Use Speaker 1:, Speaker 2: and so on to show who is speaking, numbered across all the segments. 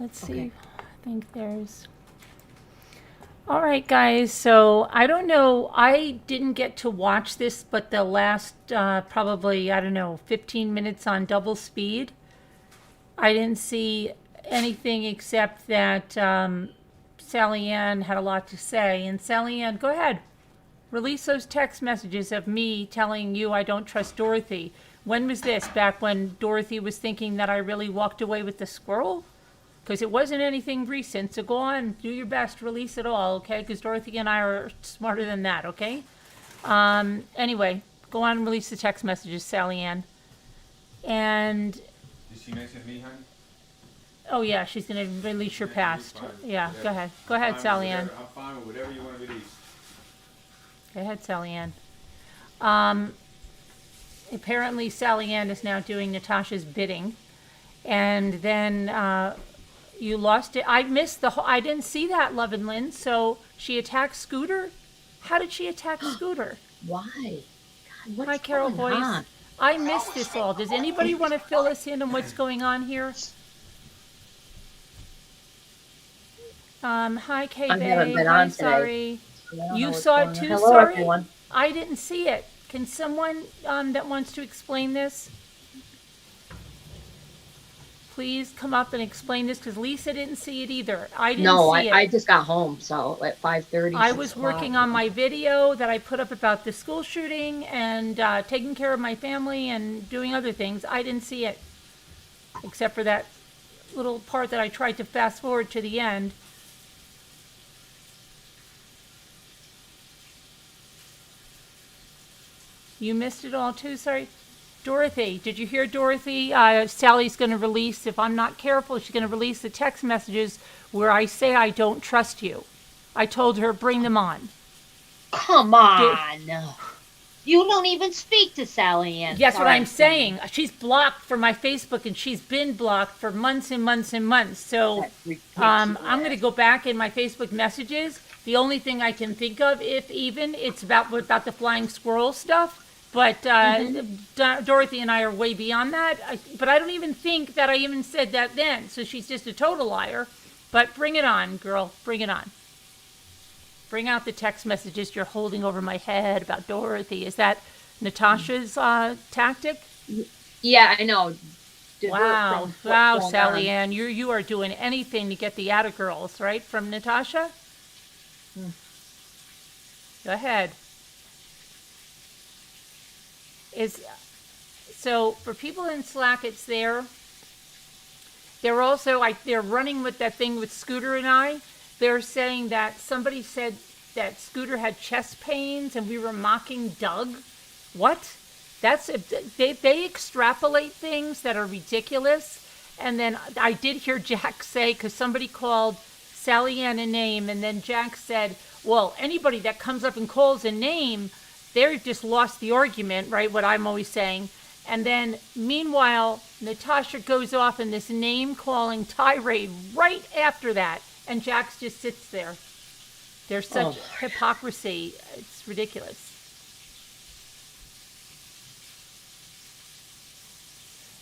Speaker 1: Let's see.
Speaker 2: Okay.
Speaker 1: I think there's. All right, guys. So I don't know. I didn't get to watch this, but the last probably, I don't know, 15 minutes on double speed. I didn't see anything except that Sally Ann had a lot to say. And Sally Ann, go ahead. Release those text messages of me telling you I don't trust Dorothy. When was this? Back when Dorothy was thinking that I really walked away with the squirrel? Because it wasn't anything recent. So go on, do your best, release it all, okay? Because Dorothy and I are smarter than that, okay? Anyway, go on and release the text messages, Sally Ann. And,
Speaker 3: Did she mention me, honey?
Speaker 1: oh yeah, she's going to release your past.
Speaker 3: Fine,
Speaker 1: Yeah,
Speaker 3: whatever.
Speaker 1: go ahead. Go ahead, Sally Ann.
Speaker 3: I'm fine with whatever you want to release.
Speaker 1: Go ahead, Sally Ann. Apparently, Sally Ann is now doing Natasha's bidding. And then you lost it. I missed the whole, I didn't see that, Love and Lynn. So she attacked Scooter? How did she attack Scooter?
Speaker 2: Why? God, what's
Speaker 1: Hi, Carol
Speaker 2: going
Speaker 1: Voice.
Speaker 2: on?
Speaker 1: I missed this all. Does anybody want to fill us in on what's going on here? Hi, Kay
Speaker 2: I haven't
Speaker 1: Bay.
Speaker 2: been
Speaker 1: Hi,
Speaker 2: on today.
Speaker 1: sorry.
Speaker 2: I don't know
Speaker 1: You
Speaker 2: what's
Speaker 1: saw
Speaker 2: going
Speaker 1: it
Speaker 2: on.
Speaker 1: too,
Speaker 2: Hello,
Speaker 1: sorry?
Speaker 2: everyone.
Speaker 1: I didn't see it. Can someone that wants to explain this please come up and explain this? Because Lisa didn't see it either. I didn't
Speaker 2: No,
Speaker 1: see it.
Speaker 2: I just got home, so at 5:30.
Speaker 1: I was working on my video that I put up about the school shooting and taking care of my family and doing other things. I didn't see it, except for that little part that I tried to fast forward to the end. You missed it all too, sorry. Dorothy, did you hear Dorothy? Sally's going to release, if I'm not careful, she's going to release the text messages where I say I don't trust you. I told her, bring them on.
Speaker 2: Come on. You don't even speak to Sally Ann.
Speaker 1: That's what I'm saying. She's blocked from my Facebook, and she's been blocked for months and months and months. So I'm going to go back in my Facebook messages. The only thing I can think of, if even, it's about the flying squirrel stuff. But Dorothy and I are way beyond that. But I don't even think that I even said that then. So she's just a total liar. But bring it on, girl. Bring it on. Bring out the text messages you're holding over my head about Dorothy. Is that Natasha's tactic?
Speaker 2: Yeah, I know.
Speaker 1: Wow, Sally Ann, you are doing anything to get the Atta girls, right? From Natasha? Go ahead. So for people in Slack, it's there. They're also they're running with that thing with Scooter and I. They're saying that somebody said that Scooter had chest pains and we were mocking Doug. What? They extrapolate things that are ridiculous. And then I did hear Jack say, because somebody called Sally Ann a name, and then Jack said, well, anybody that comes up and calls a name, they've just lost the argument, right? What I'm always saying. And then, meanwhile, Natasha goes off in this name-calling tirade right after that, and Jax just sits there. There's such hypocrisy. It's ridiculous.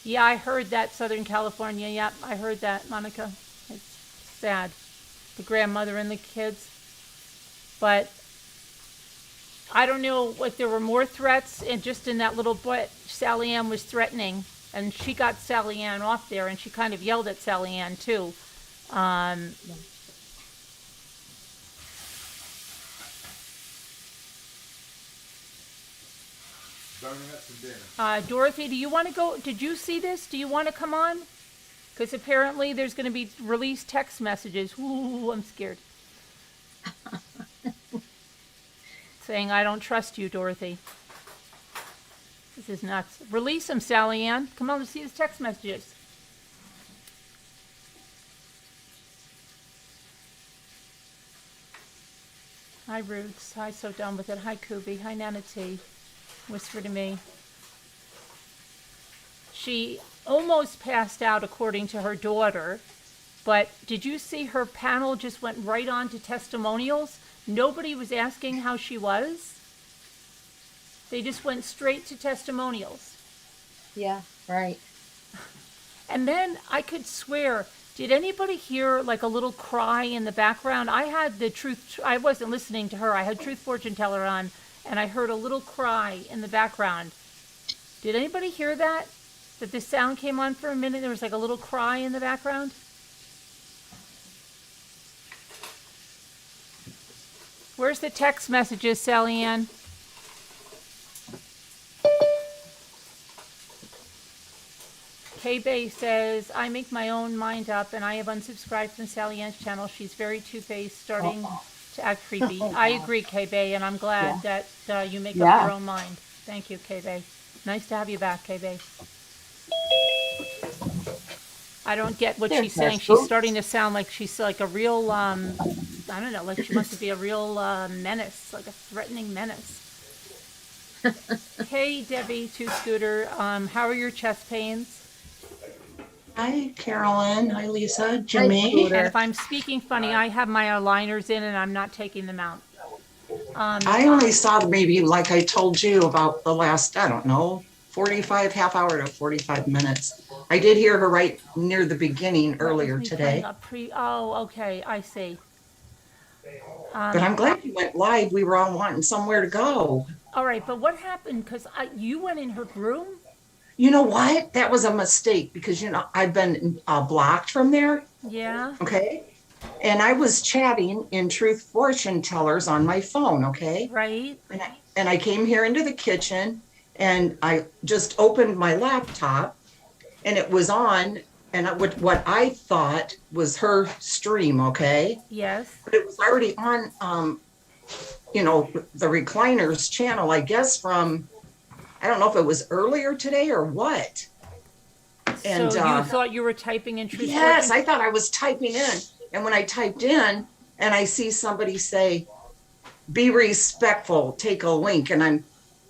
Speaker 1: Yeah, I heard that, Southern California. Yep, I heard that, Monica. It's sad. The grandmother and the kids. But I don't know if there were more threats, and just in that little bit, Sally Ann was threatening, and she got Sally Ann off there, and she kind of yelled at Sally Ann too. Dorothy, do you want to go? Did you see this? Do you want to come on? Because apparently there's going to be released text messages. Ooh, I'm scared. Saying, I don't trust you, Dorothy. This is nuts. Release them, Sally Ann. Come on, let's see his text messages. Hi, Roots. Hi, So Done With It. Hi, Kubi. Hi, Nana T. Whisper to me. She almost passed out, according to her daughter. But did you see her panel just went right on to testimonials? Nobody was asking how she was. They just went straight to testimonials.
Speaker 2: Yeah, right.
Speaker 1: And then I could swear, Did anybody hear like a little cry in the background? I had I wasn't listening to her. I had Truth Fortune Teller on, and I heard a little cry in the background. Did anybody hear that? That the sound came on for a minute, there was like a little cry in the background? Where's the text messages, Sally Ann? K-Bay says, I make my own mind up and I have unsubscribed from Sally Ann's channel. She's very two-faced, starting to act creepy. I agree, K-Bay, and I'm glad that you make up your own mind. Thank you, K-Bay. Nice to have you back, K-Bay. I don't get what she's saying. She's starting to sound like she's like a real, I don't know, like she must be a real menace, like a threatening menace. Hey, Debbie, Two-Scooter, how are your chest pains?
Speaker 4: Hi, Carolyn. Hi, Lisa. Jimmy.
Speaker 1: And if I'm speaking funny, I have my aligners in and I'm not taking them out.
Speaker 4: I only saw maybe, like I told you, about the last, I don't know, 45, half hour to 45 minutes. I did hear her right near the beginning earlier today.
Speaker 1: Oh, okay. I see.
Speaker 4: But I'm glad you went live. We were all wanting somewhere to go.
Speaker 1: All right. But what happened? Because you went in her room?
Speaker 4: You know what? That was a mistake because, you know, I've been blocked from there.
Speaker 1: Yeah.
Speaker 4: Okay. And I was chatting in Truth Fortune Tellers on my phone. Okay.
Speaker 1: Right.
Speaker 4: And I came here into the kitchen and I just opened my laptop and it was on. And what I thought was her stream. Okay.
Speaker 1: Yes.
Speaker 4: But it was already on, you know, the Recliners channel, I guess, from, I don't know if it was earlier today or what. And
Speaker 1: so you thought you were typing in Truth Fortune?
Speaker 4: Yes, I thought I was typing in. And when I typed in and I see somebody say, be respectful, take a link. And I'm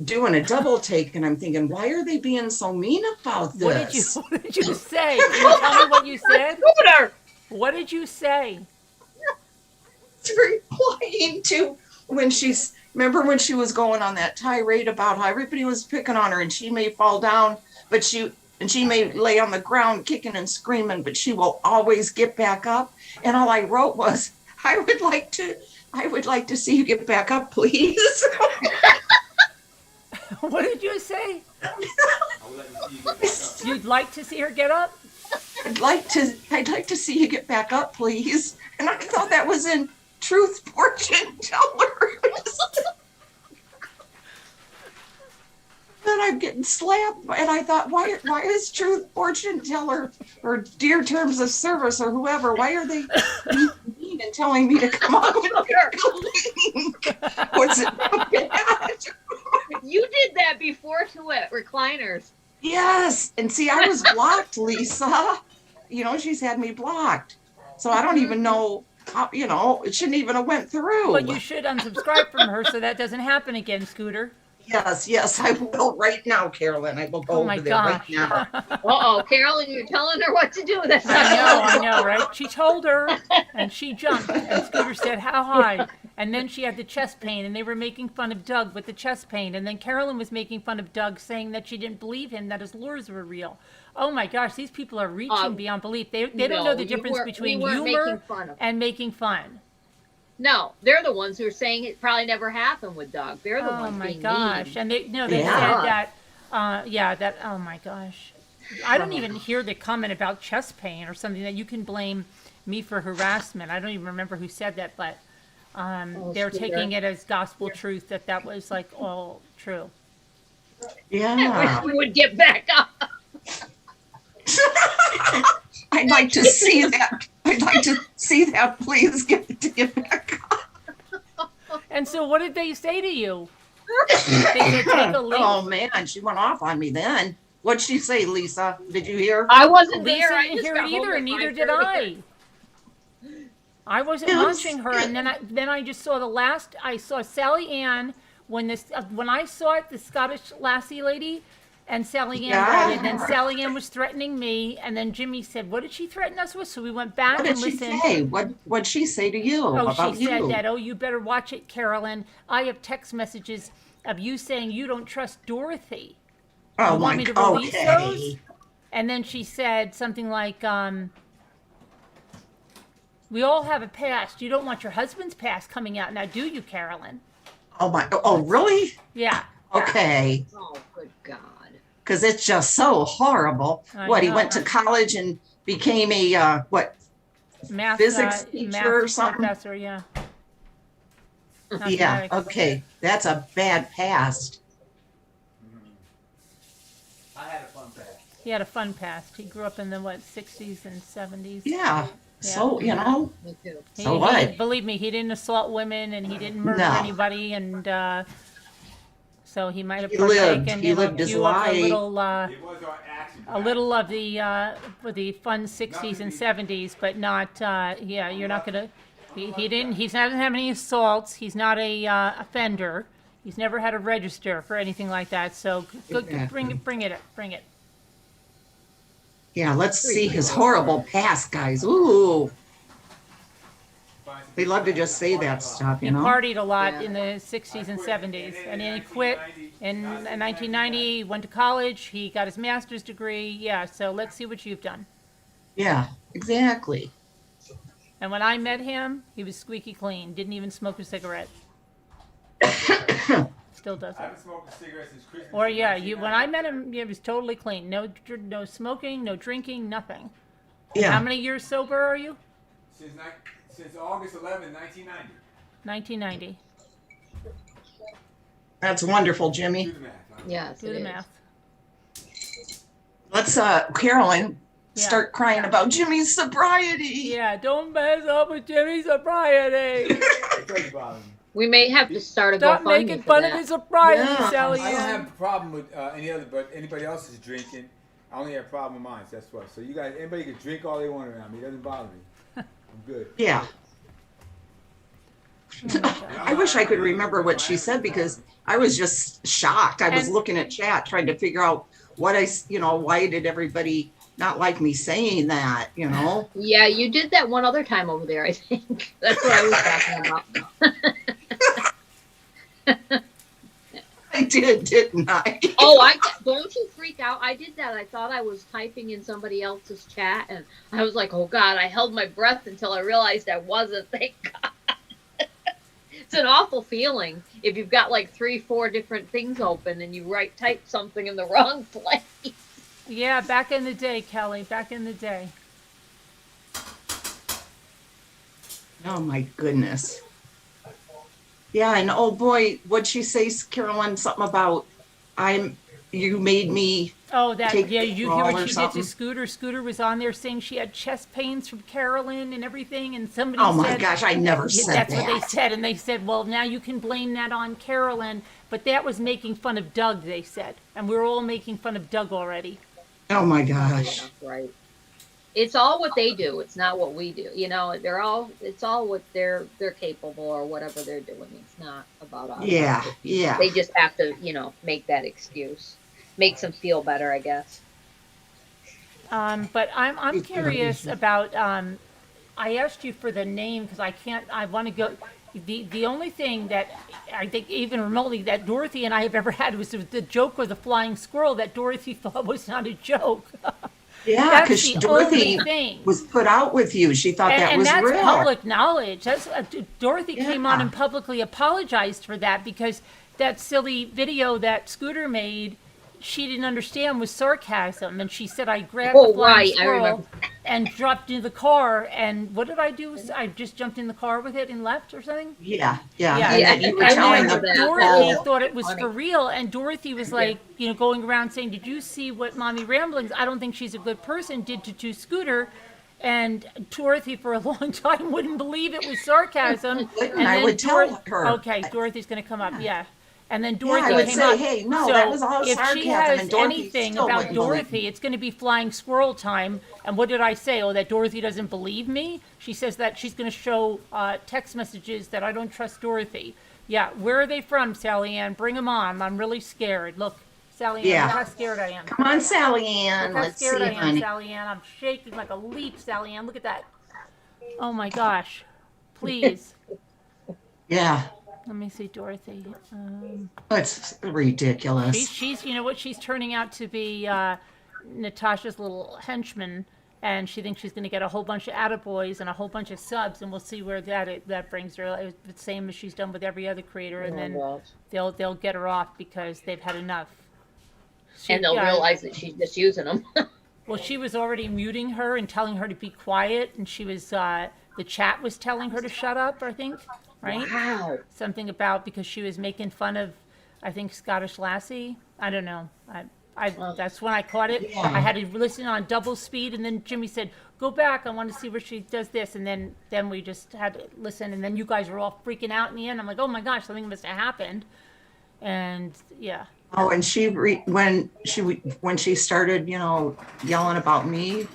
Speaker 4: doing a double take and I'm thinking, why are they being so mean about this?
Speaker 1: What did you say? Can you tell me what you said? What did you say?
Speaker 4: Replying to remember when she was going on that tirade about how everybody was picking on her and she may fall down, but she may lay on the ground kicking and screaming, but she will always get back up. And all I wrote was, I would like to see you get back up, please.
Speaker 1: What did you say? You'd like to see her get up?
Speaker 4: I'd like to see you get back up, please. And I thought that was in Truth Fortune Tellers. And I'm getting slapped, and I thought, why is Truth Fortune Teller or Dear Terms of Service or whoever, why are they mean and telling me to come on with a link? Was it bad?
Speaker 2: You did that before to it, Recliners.
Speaker 4: Yes, and see, I was blocked, Lisa. You know, she's had me blocked, so I don't even know. You know, it shouldn't even have went through.
Speaker 1: But you should unsubscribe from her so that doesn't happen again, Scooter.
Speaker 4: Yes, I will right now, Carolyn. I will go over there right now.
Speaker 2: Uh-oh, Carolyn, you're telling her what to do. That's
Speaker 1: I know, right? She told her, and she jumped, and Scooter said, how high? And then she had the chest pain, and they were making fun of Doug with the chest pain. And then Carolyn was making fun of Doug, saying that she didn't believe him, that his lures were real. Oh my gosh, these people are reaching beyond belief. They don't know the difference between humor and making fun.
Speaker 2: No, they're the ones who are saying it probably never happened with Doug. They're the ones being mean.
Speaker 1: And they said that, oh my gosh. I don't even hear the comment about chest pain or something that you can blame me for harassment. I don't even remember who said that, but they're taking it as gospel truth that was like all true.
Speaker 4: Yeah.
Speaker 2: I wish we would get back up.
Speaker 4: I'd like to see that. I'd like to see that. Please get back up.
Speaker 1: And so what did they say to you? They said, take a link.
Speaker 4: Oh, man, she went off on me then. What'd she say, Lisa? Did you hear?
Speaker 2: I wasn't there.
Speaker 1: I didn't hear it either, and neither did I. I wasn't watching her, and then I just saw I saw Sally Ann when I saw it, the Scottish lassie lady, and Sally Ann read it, and then Sally Ann was threatening me, and then Jimmy said, what did she threaten us with? So we went back and listened.
Speaker 4: What did she say? What'd she say to you about
Speaker 1: she said that, you better watch it, Carolyn. I have text messages of you saying you don't trust Dorothy.
Speaker 4: Oh,
Speaker 1: you want me to release those? And then she said something like, We all have a past. You don't want your husband's past coming out now, do you, Carolyn?
Speaker 4: Oh, really?
Speaker 1: Yeah.
Speaker 4: Okay.
Speaker 2: Oh, good God.
Speaker 4: Because it's just so horrible.
Speaker 1: I
Speaker 4: He
Speaker 1: know.
Speaker 4: went to college and became a,
Speaker 1: Math,
Speaker 4: physics teacher
Speaker 1: math
Speaker 4: or something?
Speaker 1: professor, yeah.
Speaker 4: Yeah,
Speaker 1: Mathematics.
Speaker 4: okay. That's a bad past.
Speaker 5: I had a fun past.
Speaker 1: He had a fun past. He grew up in the, 60s and 70s.
Speaker 4: Yeah. So,
Speaker 2: Me too.
Speaker 4: so what?
Speaker 1: Believe me, he didn't assault women and he didn't murder
Speaker 4: No.
Speaker 1: anybody, and so he might have
Speaker 4: He lived.
Speaker 1: partaken
Speaker 4: He
Speaker 1: in
Speaker 4: lived his
Speaker 1: a few of
Speaker 4: life.
Speaker 1: the little,
Speaker 3: It was our action.
Speaker 1: a little of the fun 60s and 70s, but not, yeah, you're not gonna, he doesn't have any assaults, he's not a offender, he's never had a register for anything like that, so
Speaker 4: Exactly.
Speaker 1: bring it.
Speaker 4: Yeah, let's see his horrible past, guys. Ooh. They love to just say that stuff,
Speaker 1: He
Speaker 4: you know?
Speaker 1: partied a lot
Speaker 2: Yeah.
Speaker 1: in the 60s and 70s, and then he quit in 1990, went to college, he got his master's degree, yeah, so let's see what you've done.
Speaker 4: Yeah, exactly.
Speaker 1: And when I met him, he was squeaky clean, didn't even smoke a cigarette. Still
Speaker 3: I
Speaker 1: doesn't.
Speaker 3: haven't smoked a cigarette since Christmas.
Speaker 1: Or yeah, when I met him, he was totally clean. No smoking, no drinking, nothing. How
Speaker 4: Yeah.
Speaker 1: many years sober are you?
Speaker 3: Since August 11, 1990.
Speaker 1: 1990.
Speaker 4: That's wonderful,
Speaker 3: Do
Speaker 4: Jimmy.
Speaker 3: the math. Huh?
Speaker 2: Yes.
Speaker 1: Do
Speaker 2: it
Speaker 1: the
Speaker 2: is.
Speaker 1: math.
Speaker 4: Let's, Carolyn,
Speaker 1: Yeah.
Speaker 4: start crying about Jimmy's sobriety.
Speaker 1: Yeah, don't mess up with Jimmy's sobriety.
Speaker 3: It does bother me.
Speaker 2: We may have to start a
Speaker 1: Stop
Speaker 2: GoFundMe
Speaker 1: making
Speaker 2: for
Speaker 1: fun
Speaker 2: that.
Speaker 1: of his sobriety,
Speaker 4: Yeah.
Speaker 1: Sally
Speaker 3: I don't
Speaker 1: Ann.
Speaker 3: have a problem with anybody else's drinking. I only have a problem with mine. That's why. So you guys, anybody can drink all they want around me. It doesn't bother me. I'm good.
Speaker 4: Yeah. I wish I could remember what she said because I was just shocked. I was
Speaker 1: And-
Speaker 4: looking at chat trying to figure out why did everybody not like me saying that, you know?
Speaker 2: Yeah, you did that one other time over there, I think. That's what I was talking about.
Speaker 4: I did, didn't I?
Speaker 2: Oh, don't you freak out. I did that. I thought I was typing in somebody else's chat, and I was like, oh, God, I held my breath until I realized I wasn't. Thank God. It's an awful feeling if you've got like 3-4 different things open and you type something in the wrong place.
Speaker 1: Yeah, back in the day, Kelly, back in the day.
Speaker 4: Oh my goodness. Yeah, and oh boy, what'd she say, Carolyn? Something about you made me.
Speaker 1: Oh, that,
Speaker 4: Take
Speaker 1: yeah,
Speaker 4: the
Speaker 1: you hear
Speaker 4: fall
Speaker 1: what
Speaker 4: or
Speaker 1: she did
Speaker 4: something?
Speaker 1: to Scooter? Scooter was on there saying she had chest pains from Carolyn and everything, and somebody
Speaker 4: Oh my
Speaker 1: said,
Speaker 4: gosh, I never
Speaker 1: yeah,
Speaker 4: said
Speaker 1: that's
Speaker 4: that.
Speaker 1: what they said, and they said, well, now you can blame that on Carolyn, but that was making fun of Doug, they said, and we were all making fun of Doug already.
Speaker 4: Oh my gosh.
Speaker 2: Right. It's all what they do. It's not what we do. You know, it's all what they're capable or whatever they're doing. It's not about us.
Speaker 4: Yeah, yeah.
Speaker 2: They just have to, make that excuse. Makes them feel better, I guess.
Speaker 1: But I'm curious about, I asked you for the name because I want to go, the only thing that I think even remotely that Dorothy and I have ever had was the joke with the flying squirrel that Dorothy thought was not a joke.
Speaker 4: Yeah,
Speaker 1: That's
Speaker 4: because
Speaker 1: the
Speaker 4: Dorothy
Speaker 1: only thing.
Speaker 4: was put out with you. She thought that
Speaker 1: And
Speaker 4: was
Speaker 1: that's
Speaker 4: real.
Speaker 1: public knowledge. That's Dorothy came on
Speaker 4: Yeah.
Speaker 1: and publicly apologized for that because that silly video that Scooter made, she didn't understand was sarcasm, and she said I grabbed
Speaker 2: Oh,
Speaker 1: the flying
Speaker 2: right, I
Speaker 1: squirrel
Speaker 2: remember.
Speaker 1: and dropped into the car. And what did I do? I just jumped in the car with it and left or something.
Speaker 4: Yeah.
Speaker 1: Yeah,
Speaker 4: And then you were
Speaker 2: I
Speaker 4: telling
Speaker 2: remember
Speaker 4: the
Speaker 2: that.
Speaker 1: Dorothy
Speaker 4: people.
Speaker 1: thought it was
Speaker 2: Funny.
Speaker 1: for real, and Dorothy was like, going around saying, "Did you see what Mommy Ramblings? I don't think she's a good person. Did to Scooter." And Dorothy, for a long time, wouldn't believe it was sarcasm.
Speaker 4: And I would tell her.
Speaker 1: Okay, Dorothy's going to come up. Yeah. And then Dorothy
Speaker 4: I would
Speaker 1: came
Speaker 4: say,
Speaker 1: up.
Speaker 4: hey, no,
Speaker 1: so
Speaker 4: that was all
Speaker 1: if
Speaker 4: sarcasm,
Speaker 1: she has
Speaker 4: and Dorothy
Speaker 1: anything
Speaker 4: still
Speaker 1: about
Speaker 4: wouldn't believe
Speaker 1: Dorothy, it's going to be flying squirrel time. And what did I say? Oh, that Dorothy doesn't believe me? She says that she's going to show text messages that I don't trust Dorothy. Yeah, where are they from, Sally Ann? Bring them on. I'm really scared. Look, Sally Ann,
Speaker 4: Yeah.
Speaker 1: look how scared I am.
Speaker 4: Come on, Sally Ann.
Speaker 1: Look how
Speaker 4: Let's
Speaker 1: scared
Speaker 4: see,
Speaker 1: I am,
Speaker 4: honey.
Speaker 1: Sally Ann. I'm shaking like a leaf, Sally Ann. Look at that. Oh my gosh. Please.
Speaker 4: Yeah.
Speaker 1: Let me see, Dorothy.
Speaker 4: It's ridiculous.
Speaker 1: She's you know what? She's turning out to be Natasha's little henchman, and she thinks she's going to get a whole bunch of attaboys and a whole bunch of subs, and we'll see where that brings her. It's the same as she's done with every other creator, and then they'll get her off because they've had enough.
Speaker 2: And they'll realize that she's just using them.
Speaker 1: Well, she was already muting her and telling her to be quiet, and she was the chat was telling her to shut up, I think, right?
Speaker 2: Wow.
Speaker 1: Something about because she was making fun of, I think, Scottish Lassie. I don't know. That's when I caught it.
Speaker 4: Yeah.
Speaker 1: I had to listen on double speed, and then Jimmy said, "Go back. I want to see where she does this." And then we just had to listen, and then you guys were all freaking out in the end. I'm like, "Oh my gosh, something must have happened." And yeah.
Speaker 4: Oh, and when she started, yelling about me,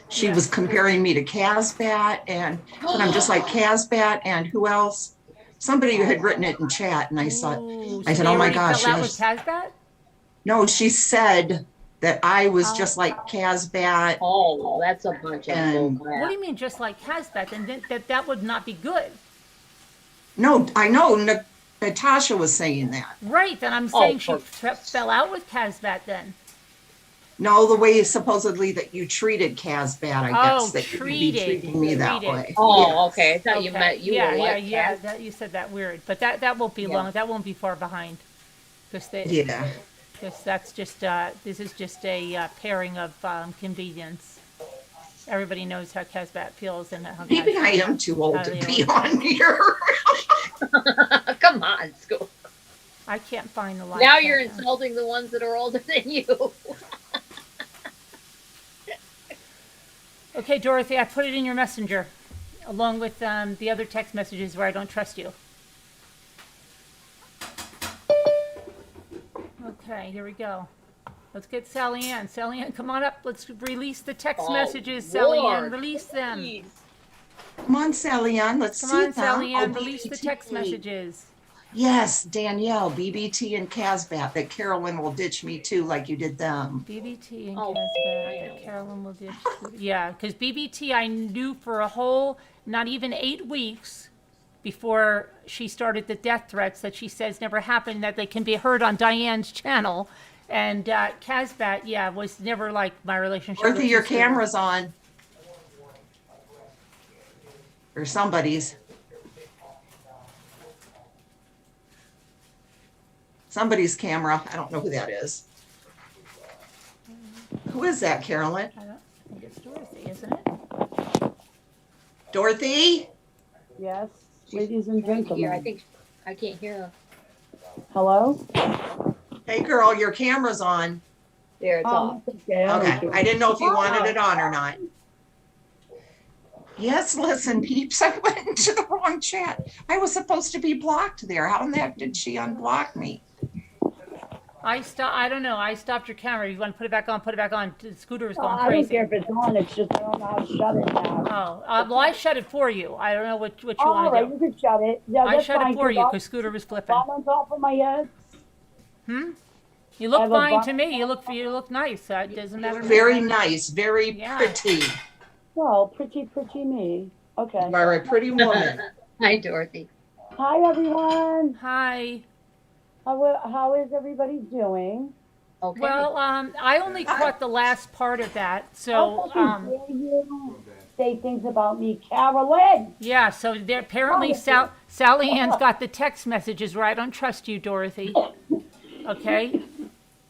Speaker 4: she was comparing me to Casbat, and I'm just like Casbat, and who else? Somebody had written it in chat, and I said,
Speaker 1: Ooh,
Speaker 4: "Oh
Speaker 1: so
Speaker 4: my
Speaker 1: they
Speaker 4: gosh!"
Speaker 1: already fell out with Casbat?
Speaker 4: No, she said that I was just like Casbat.
Speaker 2: Oh, that's a bunch of
Speaker 4: And-
Speaker 2: bullcrap.
Speaker 1: What do you mean, just like Casbat? And that would not be good.
Speaker 4: No, I know. Natasha was saying that.
Speaker 1: Right, then I'm saying she fell out with Casbat then.
Speaker 4: No, the way supposedly that you treated Casbat, I
Speaker 1: Oh,
Speaker 4: guess that you would be treating me that
Speaker 1: treated.
Speaker 4: way.
Speaker 2: Oh,
Speaker 4: Yeah.
Speaker 2: okay. I thought you meant you
Speaker 1: yeah,
Speaker 2: were like
Speaker 1: yeah.
Speaker 2: that.
Speaker 1: That, you said that weird, but that won't be long. That won't be far behind, because
Speaker 4: Yeah.
Speaker 1: that's just this is just a pairing of convenience. Everybody knows how Casbat feels and how.
Speaker 4: Maybe I am too old to be on here.
Speaker 2: Come on, school.
Speaker 1: I can't find the live.
Speaker 2: Now
Speaker 1: chat
Speaker 2: you're insulting the ones that are older than you.
Speaker 1: Okay, Dorothy, I put it in your messenger, along with the other text messages where I don't trust you. Okay, here we go. Let's get Sally Ann. Sally Ann, come on up. Let's release the text messages. Sally Ann,
Speaker 2: Lord,
Speaker 1: release them.
Speaker 2: please.
Speaker 4: Come on, Sally Ann, let's
Speaker 1: Come
Speaker 4: see
Speaker 1: on,
Speaker 4: them.
Speaker 1: Sally Ann,
Speaker 4: Oh,
Speaker 1: release the
Speaker 4: BBT.
Speaker 1: text messages.
Speaker 4: Yes, Danielle, BBT and Casbat, that Carolyn will ditch me too, like you did them.
Speaker 1: BBT and
Speaker 2: Oh,
Speaker 1: Casbat, that Carolyn will ditch. Yeah, because BBT I knew for a whole, not even 8 weeks before she started the death threats that she says never happened, that they can be heard on Diane's channel. And Casbat, yeah, was never like my relationship.
Speaker 4: Dorothy,
Speaker 1: with
Speaker 4: your
Speaker 1: sister.
Speaker 4: camera's on. Or somebody's. Somebody's camera. I don't know who that is. Who is that, Carolyn?
Speaker 1: I think it's Dorothy, isn't it?
Speaker 4: Dorothy?
Speaker 6: Yes, ladies and
Speaker 2: Here, I
Speaker 6: gentlemen.
Speaker 2: think I can't hear her.
Speaker 6: Hello?
Speaker 4: Hey, girl, your camera's on.
Speaker 2: There, it's off.
Speaker 6: Okay.
Speaker 4: Okay, I didn't know if you wanted it on or not. Yes, listen, peeps, I went into the wrong chat. I was supposed to be blocked there. How in the heck did she unblock me?
Speaker 1: I don't know. I stopped your camera. You want to put it back on? Put it back on. The scooter was going
Speaker 6: I don't
Speaker 1: crazy.
Speaker 6: care if it's on, it's just I don't know how to shut it now.
Speaker 1: Oh, well, I shut it for you. I don't know what you
Speaker 6: All
Speaker 1: want
Speaker 6: right,
Speaker 1: to do.
Speaker 6: you can shut it. Yeah,
Speaker 1: I
Speaker 6: that's
Speaker 1: shut
Speaker 6: fine,
Speaker 1: it for you
Speaker 6: 'cause
Speaker 1: because Scooter was flipping.
Speaker 6: I'm on top of my head.
Speaker 1: You look
Speaker 6: I have a
Speaker 1: fine to
Speaker 6: bun-
Speaker 1: me. You look nice. It doesn't matter.
Speaker 4: Very nice, very
Speaker 1: Yeah.
Speaker 4: pretty.
Speaker 6: Well, pretty me. Okay.
Speaker 4: You are a pretty woman.
Speaker 2: Hi, Dorothy.
Speaker 6: Hi, everyone.
Speaker 1: Hi.
Speaker 6: How is everybody doing?
Speaker 2: Okay.
Speaker 1: Well, I only caught the last part of that. So,
Speaker 6: How dare you say things about me, Carolyn?
Speaker 1: yeah. So there apparently Sally Ann's got the text messages where I don't trust you, Dorothy. Okay.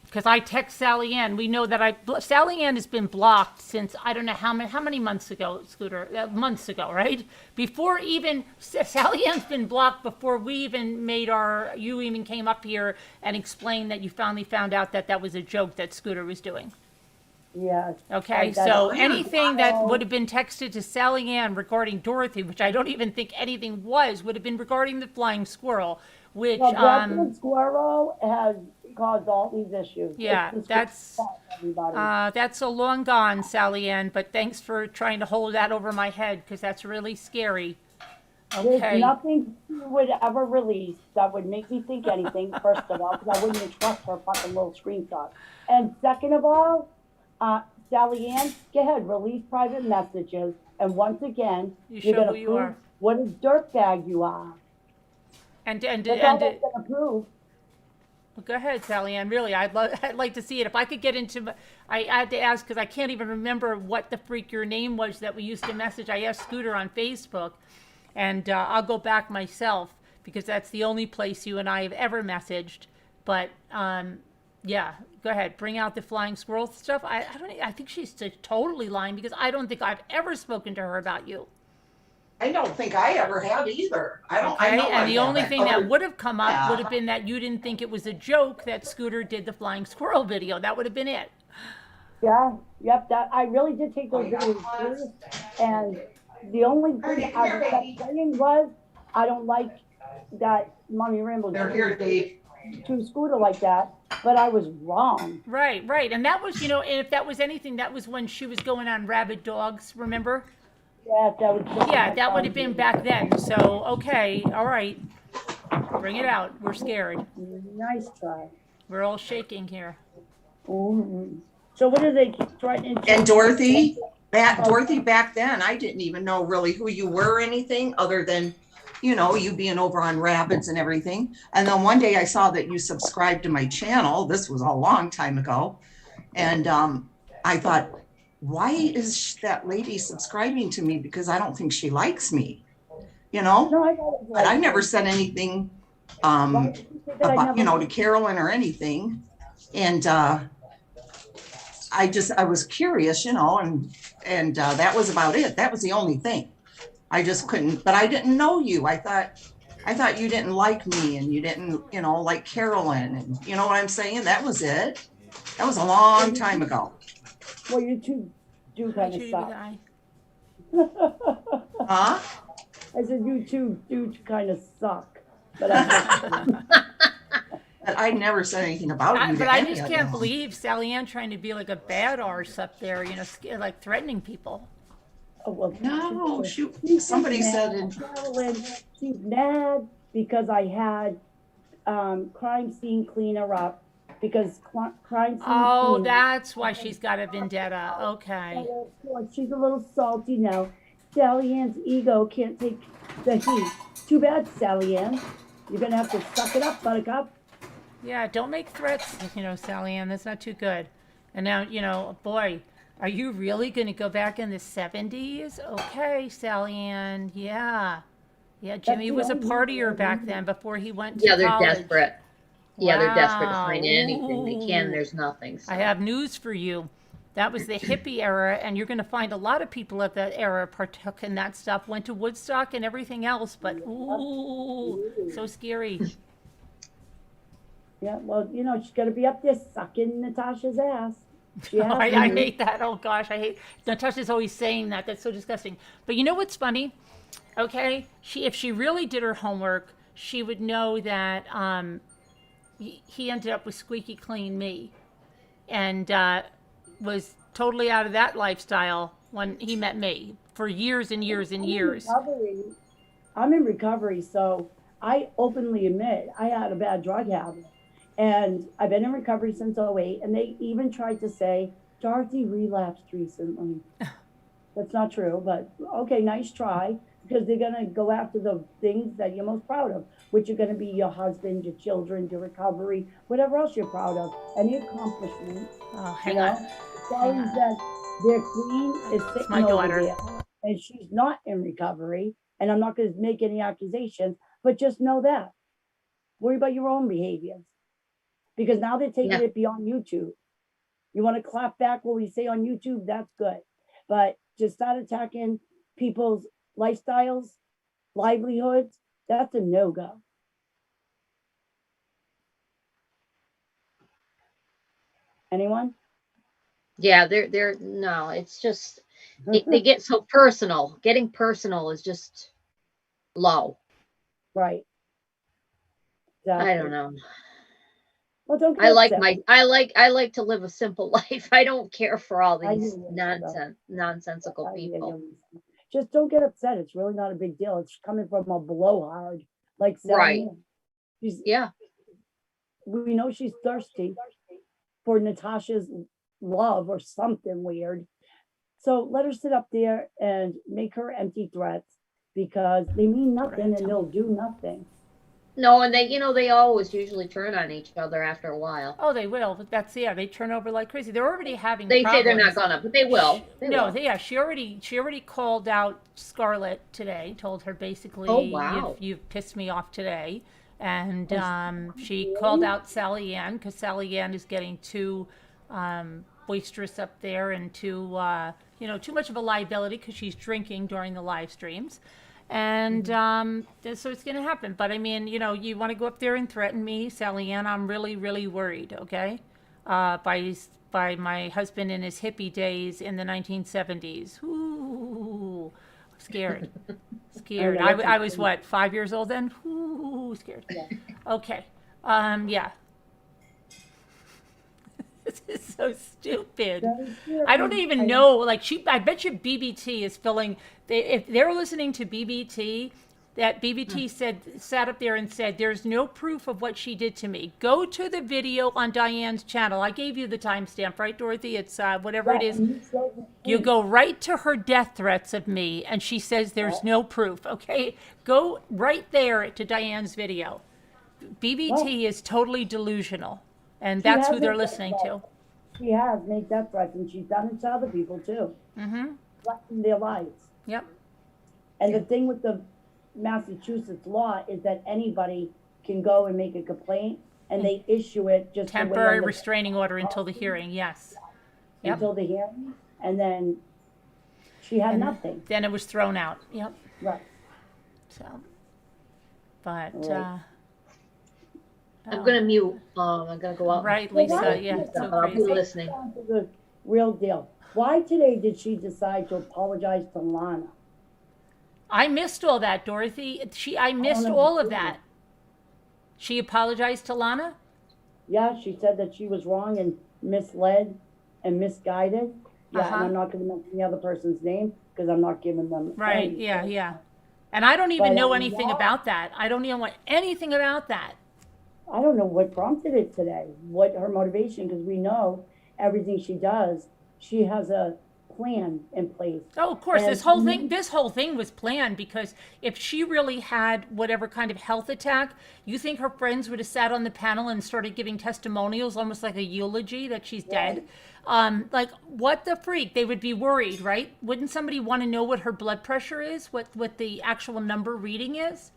Speaker 1: Because I text Sally Ann. We know that Sally Ann has been blocked since I don't know how many months ago, Scooter. Months ago, right? Before even Sally Ann's been blocked before we even you even came up here and explained that you finally found out that was a joke that Scooter was doing.
Speaker 6: Yes.
Speaker 1: Okay,
Speaker 6: That's
Speaker 1: so
Speaker 6: weird.
Speaker 1: anything that would have been texted to Sally Ann regarding Dorothy, which I don't even think anything would have been regarding the flying squirrel, which
Speaker 6: Well, Captain Squirrel has caused all these issues.
Speaker 1: yeah,
Speaker 6: It's
Speaker 1: that's
Speaker 6: everybody.
Speaker 1: that's a long gone, Sally Ann. But thanks for trying to hold that over my head because that's really scary.
Speaker 6: There's
Speaker 1: Okay,
Speaker 6: nothing you would ever release that would make me think anything, first of all, because I wouldn't even trust her fucking little screenshot. And second of all, Sally Ann, go ahead, release private messages. And once again,
Speaker 1: You
Speaker 6: you're
Speaker 1: show
Speaker 6: going
Speaker 1: who
Speaker 6: to
Speaker 1: you
Speaker 6: prove
Speaker 1: are.
Speaker 6: what a dirtbag you are.
Speaker 1: and
Speaker 6: That's all that's going to prove.
Speaker 1: Well, go ahead, Sally Ann. Really, I'd like to see it. If I could get into, I had to ask because I can't even remember what the freak your name was that we used to message. I asked Scooter on Facebook, and I'll go back myself because that's the only place you and I have ever messaged. But yeah, go ahead. Bring out the flying squirrel stuff. I don't. I think she's totally lying because I don't think I've ever spoken to her about you.
Speaker 4: I don't think I ever have either. I don't. I
Speaker 1: Okay,
Speaker 4: know
Speaker 1: and
Speaker 4: I
Speaker 1: the only
Speaker 4: haven't.
Speaker 1: thing that would have come up
Speaker 4: Yeah.
Speaker 1: would have been that you didn't think it was a joke that Scooter did the flying squirrel video. That would have been it.
Speaker 6: Yeah, yep, that, I really did take those videos serious. And the only thing I was saying was, I don't like that Mommy Ramble
Speaker 4: They're here, Dave.
Speaker 6: to Scooter like that, but I was wrong.
Speaker 1: Right, right. And that was, and if that was anything, that was when she was going on rabid dogs, remember?
Speaker 6: Yeah, that was.
Speaker 1: Yeah, that would have been back then. So, okay, all right. Bring it out. We're scared.
Speaker 6: Nice try.
Speaker 1: We're all shaking here.
Speaker 6: Mhm. So what do they keep threatening?
Speaker 4: And Dorothy, back then, I didn't even know really who you were or anything other than, you being over on Rabbits and everything. And then one day I saw that you subscribed to my channel. This was a long time ago. And I thought, why is that lady subscribing to me? Because I don't think she likes me,
Speaker 6: No, I
Speaker 4: but I never said anything about, to Carolyn or anything. And I was curious, and that was about it. That was the only thing. I just couldn't, but I didn't know you. I thought you didn't like me and you didn't, like Carolyn, and you know what I'm saying? That was it. That was a long time ago.
Speaker 6: Well, you two do kind of
Speaker 1: Judy
Speaker 6: suck.
Speaker 1: guy.
Speaker 4: Huh?
Speaker 6: I said you two do kind of suck. But
Speaker 4: I never said anything about you.
Speaker 1: But
Speaker 4: to
Speaker 1: I
Speaker 4: any
Speaker 1: just
Speaker 4: of
Speaker 1: can't
Speaker 4: them.
Speaker 1: believe Sally Ann trying to be like a bad arse up there, like threatening people.
Speaker 6: oh, well,
Speaker 4: No,
Speaker 6: she's
Speaker 4: somebody
Speaker 6: mad.
Speaker 4: said it.
Speaker 6: Carolyn, she's mad because I had crime scene cleaner up because crime scene.
Speaker 1: Oh,
Speaker 6: cleaner-
Speaker 1: that's why she's got a vendetta. Okay.
Speaker 6: Well, she's a little salty now. Sally Ann's ego can't take the heat. Too bad, Sally Ann. You're gonna have to suck it up, Buttercup.
Speaker 1: Yeah, don't make threats, Sally Ann. That's not too good. And now, boy, are you really going to go back in the 70s? Okay, Sally Ann. Yeah. Yeah, Jimmy was a partier back then before he went to
Speaker 2: Yeah, they're
Speaker 1: college.
Speaker 2: desperate. Yeah, they're desperate to find
Speaker 1: Wow.
Speaker 2: anything they can.
Speaker 1: Ooh.
Speaker 2: There's nothing. So.
Speaker 1: I have news for you. That was the hippie era, and you're going to find a lot of people at that era partook in that stuff, went to Woodstock and everything else, but ooh, so scary.
Speaker 6: Yeah, well, she's gonna be up there sucking Natasha's ass. She has
Speaker 1: I
Speaker 6: to.
Speaker 1: hate that. Oh gosh, I hate. Natasha's always saying that. That's so disgusting. But you know what's funny? Okay, if she really did her homework, she would know that he ended up with squeaky clean me, and was totally out of that lifestyle when he met me for years and years and years.
Speaker 6: I'm in recovery, so I openly admit I had a bad drug habit. And I've been in recovery since 08, and they even tried to say, Dorothy relapsed recently. That's not true, but okay, nice try, because they're going to go after the things that you're most proud of, which are going to be your husband, your children, your recovery, whatever else you're proud of, any accomplishments.
Speaker 1: Oh, hang on.
Speaker 6: Sorry that their queen is sitting
Speaker 1: my
Speaker 6: over
Speaker 1: daughter.
Speaker 6: there, and she's not in recovery, and I'm not going to make any accusations, but just know that. Worry about your own behaviors. Because now they're taking it beyond YouTube. You want to clap back what we say on YouTube, that's good. But to start attacking people's lifestyles, livelihoods, that's a no-go. Anyone?
Speaker 2: Yeah, they're no. It's just they get so personal. Getting personal is just low.
Speaker 6: Right.
Speaker 2: I don't know.
Speaker 6: Well, don't get
Speaker 2: I like
Speaker 6: upset.
Speaker 2: I like to live a simple life. I don't care for all
Speaker 6: I
Speaker 2: these
Speaker 6: hear you,
Speaker 2: nonsensical
Speaker 6: I hear
Speaker 2: people.
Speaker 6: you. Just don't get upset. It's really not a big deal. It's coming from a blowhard like Sally
Speaker 2: Right.
Speaker 6: Ann. She's,
Speaker 2: Yeah.
Speaker 6: we know she's thirsty for Natasha's love or something weird. So let her sit up there and make her empty threats because they mean nothing and they'll do nothing.
Speaker 2: No, and they always usually turn on each other after a while.
Speaker 1: Oh, they will. But they turn over like crazy. They're already having
Speaker 2: They say they're
Speaker 1: problems.
Speaker 2: not gonna, but they will. They
Speaker 1: No,
Speaker 2: will.
Speaker 1: yeah, she already called out Scarlett today. Told her basically,
Speaker 2: Oh, wow.
Speaker 1: you've pissed me off today, and she
Speaker 6: really?
Speaker 1: called out Sally Ann because Sally Ann is getting too boisterous up there and too too much of a liability because she's drinking during the live streams. And so it's going to happen. But I mean, you want to go up there and threaten me, Sally Ann? I'm really, really worried. Okay, by my husband in his hippie days in the 1970s. Ooh, scared, scared. I was what, 5 years old then? Ooh, scared.
Speaker 6: Yeah.
Speaker 1: Okay, yeah. This is so stupid. I don't even know. Like I bet you BBT is filling. If they're listening to BBT, that BBT sat up there and said, "There's no proof of what she did to me. Go to the video on Diane's channel. I gave you the timestamp, right, Dorothy? It's whatever it is. You go right to her death threats of me, and she says there's no proof. Okay, go right there to Diane's video. BBT is totally delusional." And that's who they're listening to.
Speaker 6: She has made death threats, and she's done it to other people too.
Speaker 1: Mm-hmm.
Speaker 6: Threatening their lives.
Speaker 1: Yep.
Speaker 6: And the thing with the Massachusetts law is that anybody can go and make a complaint, and they issue it just
Speaker 1: Temporary restraining order until the hearing. Yes. Yep.
Speaker 6: Until the hearing, and then she had nothing.
Speaker 1: Then it was thrown out. Yep.
Speaker 6: Right.
Speaker 1: So, but
Speaker 6: Right.
Speaker 2: I'm gonna mute. I'm gonna go out.
Speaker 1: Right,
Speaker 6: Well,
Speaker 1: Lisa.
Speaker 6: why-
Speaker 1: Yeah, it's so
Speaker 2: I'll be
Speaker 1: crazy.
Speaker 2: listening.
Speaker 6: Down to the real deal. Why today did she decide to apologize to Lana?
Speaker 1: I missed all that, Dorothy. I missed all of that. She apologized to Lana?
Speaker 6: Yeah, she said that she was wrong and misled and misguided. Yeah, and I'm not going to mention the other person's name because I'm not giving them.
Speaker 1: Right,
Speaker 6: any.
Speaker 1: yeah, yeah. And I don't even
Speaker 6: But,
Speaker 1: know anything
Speaker 6: yeah.
Speaker 1: about that. I don't even know anything about that.
Speaker 6: I don't know what prompted it today, what her motivation, because we know everything she does, she has a plan in place.
Speaker 1: Oh, of course,
Speaker 6: And
Speaker 1: this whole thing was planned because if she really had whatever kind of health attack, you think her friends would have sat on the panel and started giving testimonials, almost like a eulogy that she's dead? Like, what the freak? They would be worried, right? Wouldn't somebody want to know what her blood pressure is, what the actual number reading is?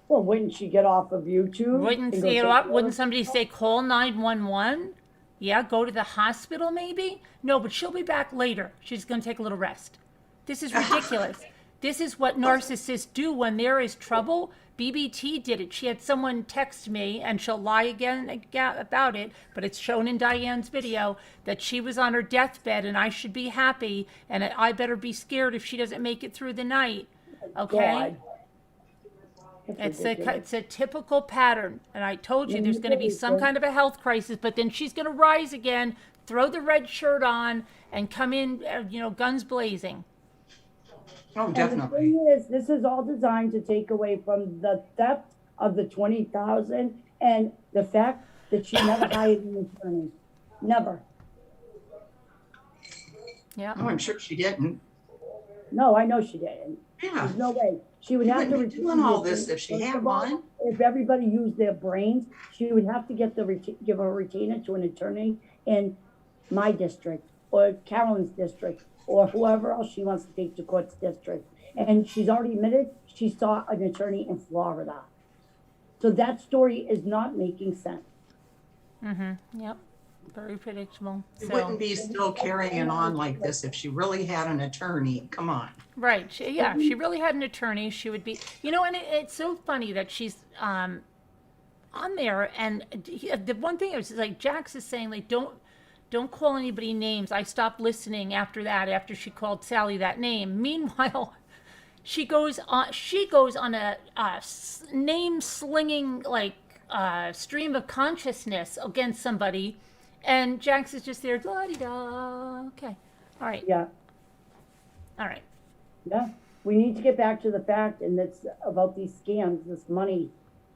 Speaker 6: Well, wouldn't she get off of YouTube?
Speaker 1: Wouldn't
Speaker 6: and go
Speaker 1: say,
Speaker 6: take
Speaker 1: wouldn't somebody say call 911? Yeah, go to the hospital maybe? No, but she'll be back later. She's going to take a little rest. This is ridiculous. This is what narcissists do when there is trouble. BBT did it. She had someone text me, and she'll lie again about it, but it's shown in Diane's video that she was on her deathbed and I should be happy and I better be scared if she doesn't make it through the night. Okay?
Speaker 6: God.
Speaker 1: It's a typical pattern, and I told you there's going to be some kind of a health crisis, but then she's going to rise again, throw the red shirt on, and come in, guns blazing.
Speaker 4: Oh,
Speaker 6: And
Speaker 4: definitely.
Speaker 6: the thing is, this is all designed to take away from the theft of the 20,000 and the fact that she never hired an attorney. Never.
Speaker 1: Yeah.
Speaker 4: Oh, I'm sure she didn't.
Speaker 6: No, I know she didn't.
Speaker 4: Yeah.
Speaker 6: There's no way. She would
Speaker 4: She
Speaker 6: have to
Speaker 4: wouldn't be doing all this if she had one.
Speaker 6: If everybody used their brains, she would have to give a retainer to an attorney in my district or Carolyn's district or whoever else she wants to take to court's district. And she's already admitted she saw an attorney in Florida. So that story is not making sense.
Speaker 1: Mm-hmm. Yep. Very predictable.
Speaker 4: She
Speaker 1: So,
Speaker 4: wouldn't be still carrying on like this if she really had an attorney. Come on.
Speaker 1: right. If she really had an attorney, she would be, and it's so funny that she's on there. And the one thing is like, Jax is saying, like, don't call anybody names. I stopped listening after that, after she called Sally that name. Meanwhile, she goes on a name slinging, like, stream of consciousness against somebody. And Jax is just there, la-di-da. Okay. All right.
Speaker 6: Yeah.
Speaker 1: All right.
Speaker 6: Yeah, we need to get back to the fact, and it's about these scams, this money.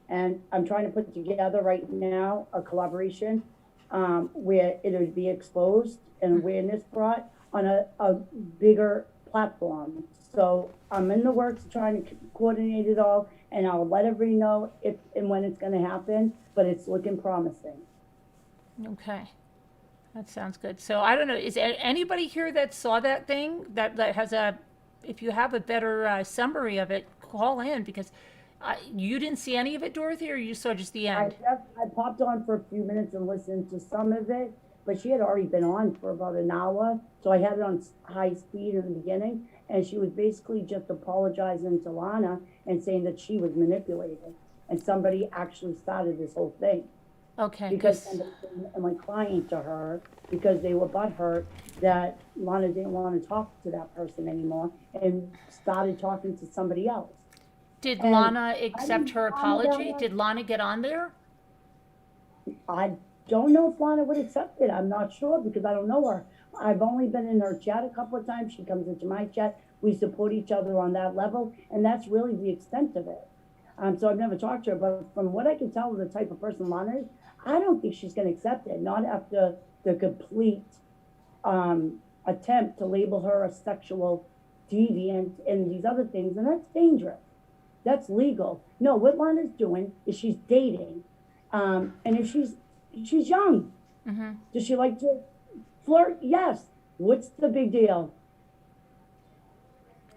Speaker 6: And I'm trying to put together right now a collaboration where it would be exposed and awareness brought on a bigger platform. So I'm in the works trying to coordinate it all, and I'll let everybody know if and when it's gonna happen, but it's looking promising.
Speaker 1: Okay. That sounds good. So I don't know, is there anybody here that saw that thing that has a, if you have a better summary of it, call in, because you didn't see any of it, Dorothy, or you saw just the end?
Speaker 6: I popped on for a few minutes and listened to some of it, but she had already been on for about an hour, so I had it on high speed in the beginning, and she was basically just apologizing to Lana and saying that she was manipulated, and somebody actually started this whole thing.
Speaker 1: Okay.
Speaker 6: Because and my client to her, because they were butthurt that Lana didn't want to talk to that person anymore and started talking to somebody else.
Speaker 1: Did
Speaker 6: And
Speaker 1: Lana accept her
Speaker 6: Lana
Speaker 1: apology?
Speaker 6: down-
Speaker 1: Did Lana get on there?
Speaker 6: I don't know if Lana would accept it. I'm not sure because I don't know her. I've only been in her chat a couple of times. She comes into my chat. We support each other on that level, and that's really the extent of it. So I've never talked to her, but from what I can tell of the type of person Lana is, I don't think she's going to accept it. Not after the complete attempt to label her a sexual deviant and these other things, and that's dangerous. That's legal. No, what Lana's doing is she's dating, and if she's young,
Speaker 1: Mm-hmm.
Speaker 6: does she like to flirt? Yes. What's the big deal?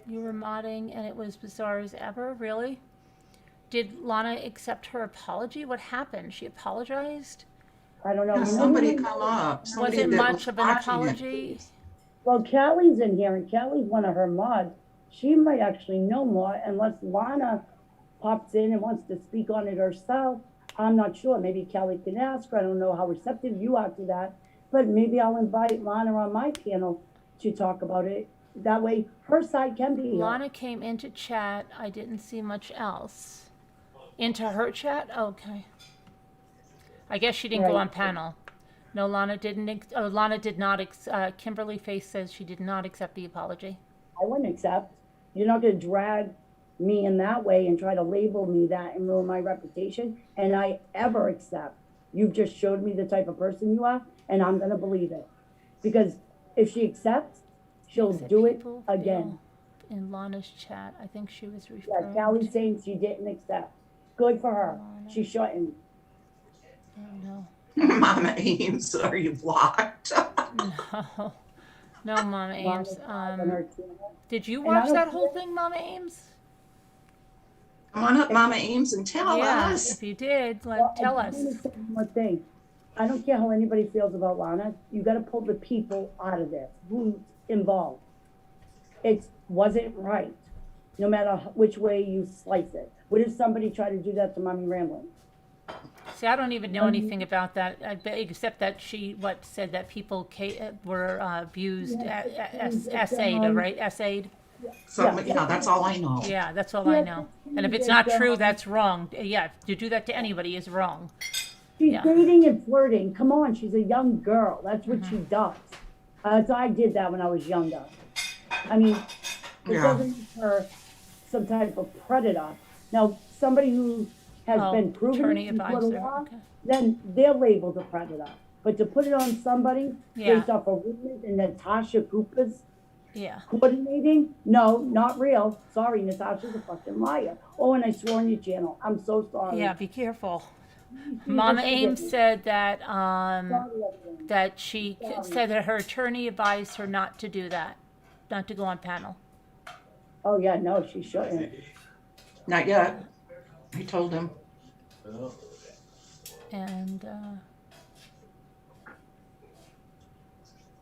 Speaker 1: You were modding and it was bizarre as ever, really? Did Lana accept her apology? What happened? She apologized?
Speaker 6: I don't know.
Speaker 4: Yeah, somebody come up. Somebody
Speaker 1: Was it
Speaker 4: that
Speaker 1: much of an
Speaker 4: watching it.
Speaker 1: apology?
Speaker 6: Well, Callie's in here, and Callie's one of her mods. She might actually know more, unless Lana pops in and wants to speak on it herself. I'm not sure. Maybe Callie can ask her. I don't know how receptive you are to that, but maybe I'll invite Lana on my panel to talk about it. That way, her side can be heard.
Speaker 1: Lana came into chat. I didn't see much else. Into her chat? Okay. I guess she didn't go
Speaker 6: Right.
Speaker 1: on panel. No, Lana didn't. Lana did not. Kimberly Face says she did not accept the apology.
Speaker 6: I wouldn't accept. You're not going to drag me in that way and try to label me that and ruin my reputation. And I ever accept. You've just showed me the type of person you are, and I'm going to believe it. Because if she accepts, she'll
Speaker 1: Said
Speaker 6: do it
Speaker 1: people
Speaker 6: again.
Speaker 1: feel in Lana's chat. I think she was
Speaker 6: Yeah,
Speaker 1: referring.
Speaker 6: Callie's saying she didn't accept. Good for her.
Speaker 1: Lana.
Speaker 6: She shouldn't.
Speaker 1: No.
Speaker 4: Mama Ames, are you blocked?
Speaker 1: No. No, Mama Ames.
Speaker 6: On her channel.
Speaker 1: Did you
Speaker 6: And I
Speaker 1: watch
Speaker 6: don't
Speaker 1: that whole
Speaker 6: care.
Speaker 1: thing, Mama Ames?
Speaker 4: Come on up, Mama Ames, and tell
Speaker 1: Yeah,
Speaker 4: us.
Speaker 1: if you did,
Speaker 6: Well,
Speaker 1: tell
Speaker 6: I
Speaker 1: us.
Speaker 6: just wanna say one more thing. I don't care how anybody feels about Lana. You got to pull the people out of this. Who's involved? It wasn't right, no matter which way you slice it. What if somebody tried to do that to Mommy Rambling?
Speaker 1: See, I don't even know anything about that, except that she said that people were abused, essayed, right? Essayed.
Speaker 4: Yeah, that's all I know.
Speaker 1: Yeah, that's all I know. And if it's not true, that's wrong. Yeah, to do that to anybody is wrong.
Speaker 6: She's
Speaker 1: Yeah.
Speaker 6: dating and flirting. Come on, she's a young girl. That's what she
Speaker 1: Mm-hmm.
Speaker 6: does. So I did that when I was younger. I mean, it
Speaker 4: Yeah.
Speaker 6: doesn't make her some type of predator. Now, somebody who has been proven
Speaker 1: attorney
Speaker 6: to put
Speaker 1: advisor.
Speaker 6: along,
Speaker 1: Okay.
Speaker 6: then they're labeled a predator. But to put it on somebody
Speaker 1: Yeah.
Speaker 6: based off of rumors and Natasha Cooper's
Speaker 1: Yeah.
Speaker 6: coordinating, no, not real. Sorry, Natasha's a fucking liar. Oh, and I swore on your channel. I'm so sorry.
Speaker 1: Yeah, be careful.
Speaker 6: She
Speaker 1: Mama
Speaker 6: just
Speaker 1: Ames
Speaker 6: forgive me.
Speaker 1: said that
Speaker 6: Sorry, everyone.
Speaker 1: that she
Speaker 6: Sorry.
Speaker 1: said that her attorney advised her not to do that, not to go on panel.
Speaker 6: Oh, yeah, no, she shouldn't.
Speaker 4: Not yet. I told him.
Speaker 1: And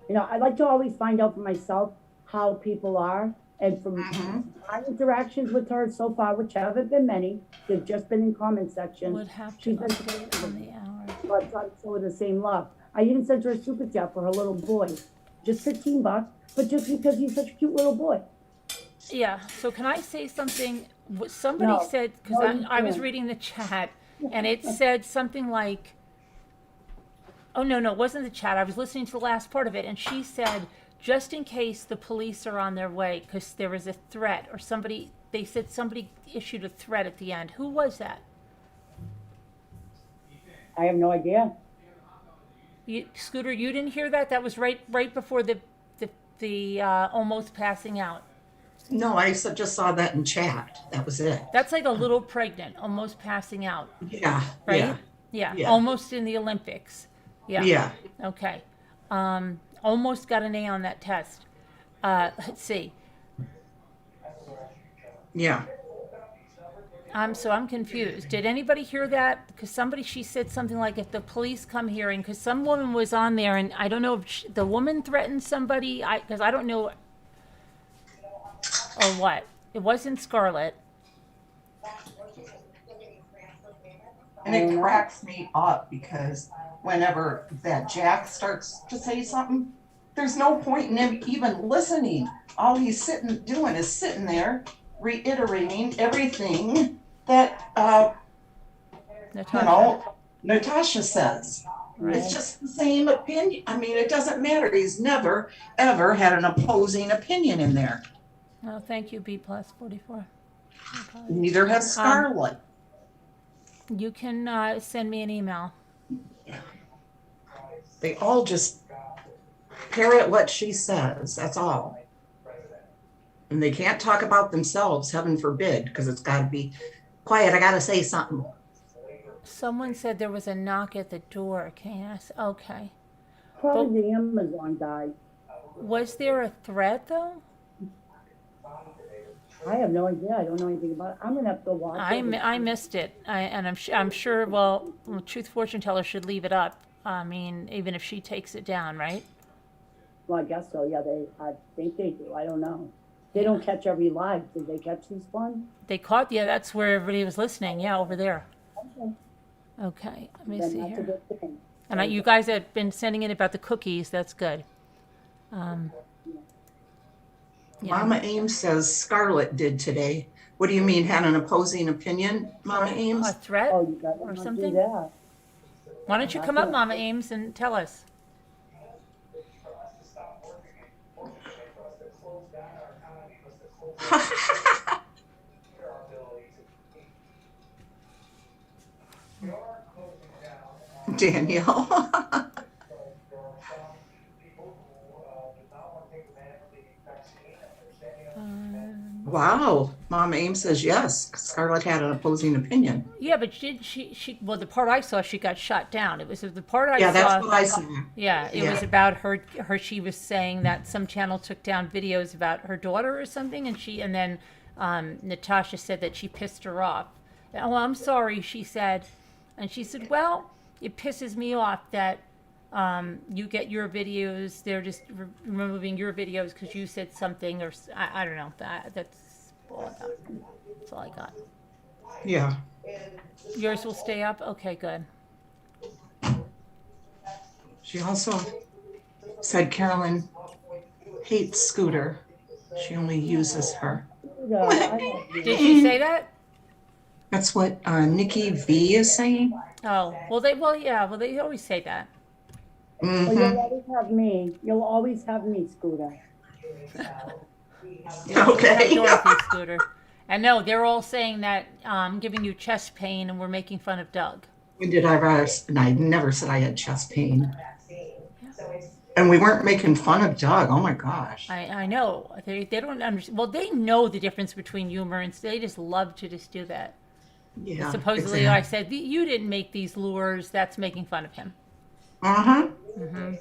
Speaker 6: You know, I like to always find out for myself how people are. And from my interactions with her so far, which haven't been many, they've just been in comment section.
Speaker 1: would have to
Speaker 6: She's been
Speaker 1: update on the hour.
Speaker 6: so I try to show her the same love. I even sent her a super chat for her little boy. Just $15, but just because he's such a cute little boy.
Speaker 1: Yeah, so can I say something? Somebody
Speaker 6: No.
Speaker 1: said, because
Speaker 6: No, you
Speaker 1: I was
Speaker 6: can't.
Speaker 1: reading the chat, and it said something like, oh, no, it wasn't the chat. I was listening to the last part of it, and she said, just in case the police are on their way, because there was a threat, or they said somebody issued a threat at the end. Who was that?
Speaker 6: I have no idea.
Speaker 1: Scooter, you didn't hear that? That was right before the the almost passing out.
Speaker 4: No, I just saw that in chat. That was it.
Speaker 1: That's like a little pregnant, almost passing out,
Speaker 4: Yeah.
Speaker 1: right?
Speaker 4: Yeah.
Speaker 1: Yeah,
Speaker 4: Yeah.
Speaker 1: almost in the Olympics. Yeah.
Speaker 4: Yeah.
Speaker 1: Okay. Almost got an A on that test. Let's see.
Speaker 4: Yeah.
Speaker 1: So I'm confused. Did anybody hear that? Because she said something like, if the police come here, and because some woman was on there, and I don't know if the woman threatened somebody, because I don't know, or what. It wasn't Scarlett.
Speaker 4: And it cracks me up because whenever that Jack starts to say something, there's no point in him even listening. All he's doing is sitting there reiterating everything that
Speaker 1: Natasha.
Speaker 4: Natasha says.
Speaker 1: Right.
Speaker 4: It's just the same opinion. I mean, it doesn't matter. He's never ever had an opposing opinion in there.
Speaker 1: Oh, thank you, B plus 44.
Speaker 4: Neither has Scarlett.
Speaker 1: You can send me an email.
Speaker 4: They all just parrot what she says. That's all. And they can't talk about themselves, heaven forbid, because it's got to be quiet. I got to say something.
Speaker 1: Someone said there was a knock at the door. Can you ask? Okay.
Speaker 6: Probably the Amazon guy.
Speaker 1: Was there a threat though?
Speaker 6: I have no idea. I don't know anything about it. I'm gonna have to go watch it.
Speaker 1: I missed it. I'm sure. Well, Truth Fortune Teller should leave it up. I mean, even if she takes it down, right?
Speaker 6: Well, I guess so. Yeah, I think they do. I don't know. They don't catch every live. Did they catch these ones?
Speaker 1: They caught. Yeah, that's where everybody was listening. Yeah, over there.
Speaker 6: Okay.
Speaker 1: Okay. Let me
Speaker 6: Then
Speaker 1: see
Speaker 6: that's a
Speaker 1: here.
Speaker 6: good thing.
Speaker 1: And you guys have been sending in about the cookies. That's good. Yeah.
Speaker 4: Mama Ames says Scarlett did today. What do you mean, had an opposing opinion, Mama Ames?
Speaker 1: A threat
Speaker 6: Oh, you got
Speaker 1: or
Speaker 6: to
Speaker 1: something?
Speaker 6: do that.
Speaker 1: Why don't you come up, Mama Ames, and tell us?
Speaker 4: Danielle. Wow. Mama Ames says yes. Scarlett had an opposing opinion.
Speaker 1: Yeah, but well, the part I saw, she got shot down. It was the part I
Speaker 4: Yeah,
Speaker 1: saw.
Speaker 4: that's what I saw.
Speaker 1: Yeah, it was about her. She was saying that some channel took down videos about her daughter or something, and then Natasha said that she pissed her off. Oh, I'm sorry, she said, and she said, well, it pisses me off that you get your videos. They're just removing your videos because you said something, or I don't know. That's all I got. That's all I got.
Speaker 4: Yeah.
Speaker 1: Yours will stay up. Okay, good.
Speaker 4: She also said Carolyn hates Scooter. She only uses her.
Speaker 1: Did she say that?
Speaker 4: That's what Nikki V is saying.
Speaker 1: Oh, well, they always say that.
Speaker 6: Well, you'll always have me. You'll always have me, Scooter.
Speaker 4: Okay.
Speaker 1: Dorothy Scooter. And no, they're all saying that I'm giving you chest pain and we're making fun of Doug.
Speaker 4: When did I rise? And I never said I had chest pain. And we weren't making fun of Doug. Oh my gosh.
Speaker 1: I know. They don't understand. Well, they know the difference between humor and they just love to just do that.
Speaker 4: Yeah.
Speaker 1: Supposedly,
Speaker 4: exactly.
Speaker 1: I said, you didn't make these lures. That's making fun of him.
Speaker 4: Uh-huh.
Speaker 1: Mm-hmm.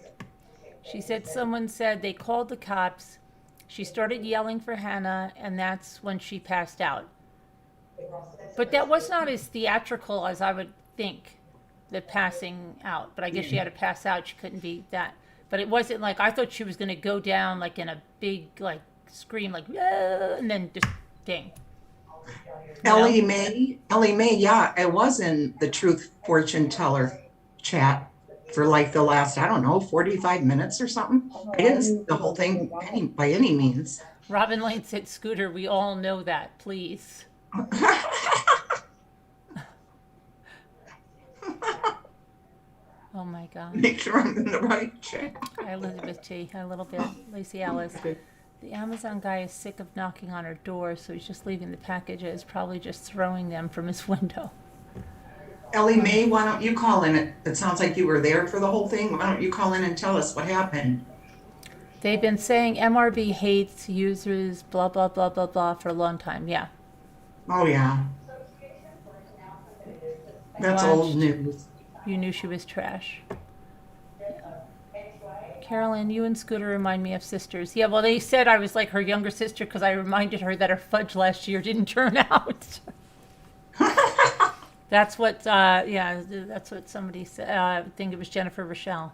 Speaker 1: She said someone said they called the cops. She started yelling for Hannah, and that's when she passed out. But that was not as theatrical as I would think, the passing out. But I guess she had to pass out. She couldn't be that. But it wasn't like, I thought she was going to go down like in a big like scream, like, "Ah," and then just ding.
Speaker 4: Ellie Mae, yeah, it was in the Truth Fortune Teller chat for like the last, I don't know, 45 minutes or something. I didn't see the whole thing by any means.
Speaker 1: Robin Lane said, Scooter, we all know that, please. Oh my God.
Speaker 4: Make sure I'm in the right chat.
Speaker 1: Hi, Elizabeth T. A little bit. Lacey Alice. The Amazon guy is sick of knocking on her door, so he's just leaving the packages, probably just throwing them from his window.
Speaker 4: Ellie Mae, why don't you call in? It sounds like you were there for the whole thing. Why don't you call in and tell us what happened?
Speaker 1: They've been saying MRB hates users, blah, blah, blah, blah, blah, for a long time. Yeah.
Speaker 4: Oh, yeah. That's old
Speaker 1: Watched.
Speaker 4: news.
Speaker 1: You knew she was trash. Carolyn, you and Scooter remind me of sisters. Yeah, well, they said I was like her younger sister because I reminded her that her fudge last year didn't turn out. That's what, that's what somebody said. I think it was Jennifer Rochelle.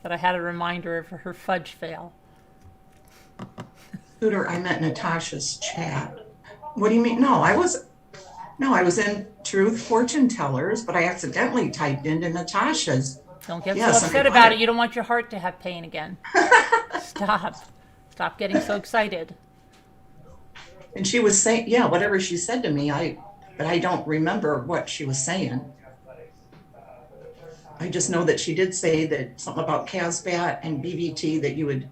Speaker 1: But I had a reminder of her fudge fail.
Speaker 4: Scooter, I meant Natasha's chat. What do you mean? No, I was in Truth Fortune Tellers, but I accidentally typed into Natasha's.
Speaker 1: Don't get
Speaker 4: Yes,
Speaker 1: so upset
Speaker 4: I-
Speaker 1: about it. You don't want your heart to have pain again. Stop getting so excited.
Speaker 4: And she was saying, yeah, whatever she said to me, but I don't remember what she was saying. I just know that she did say that something about Casbat and BBT, that you would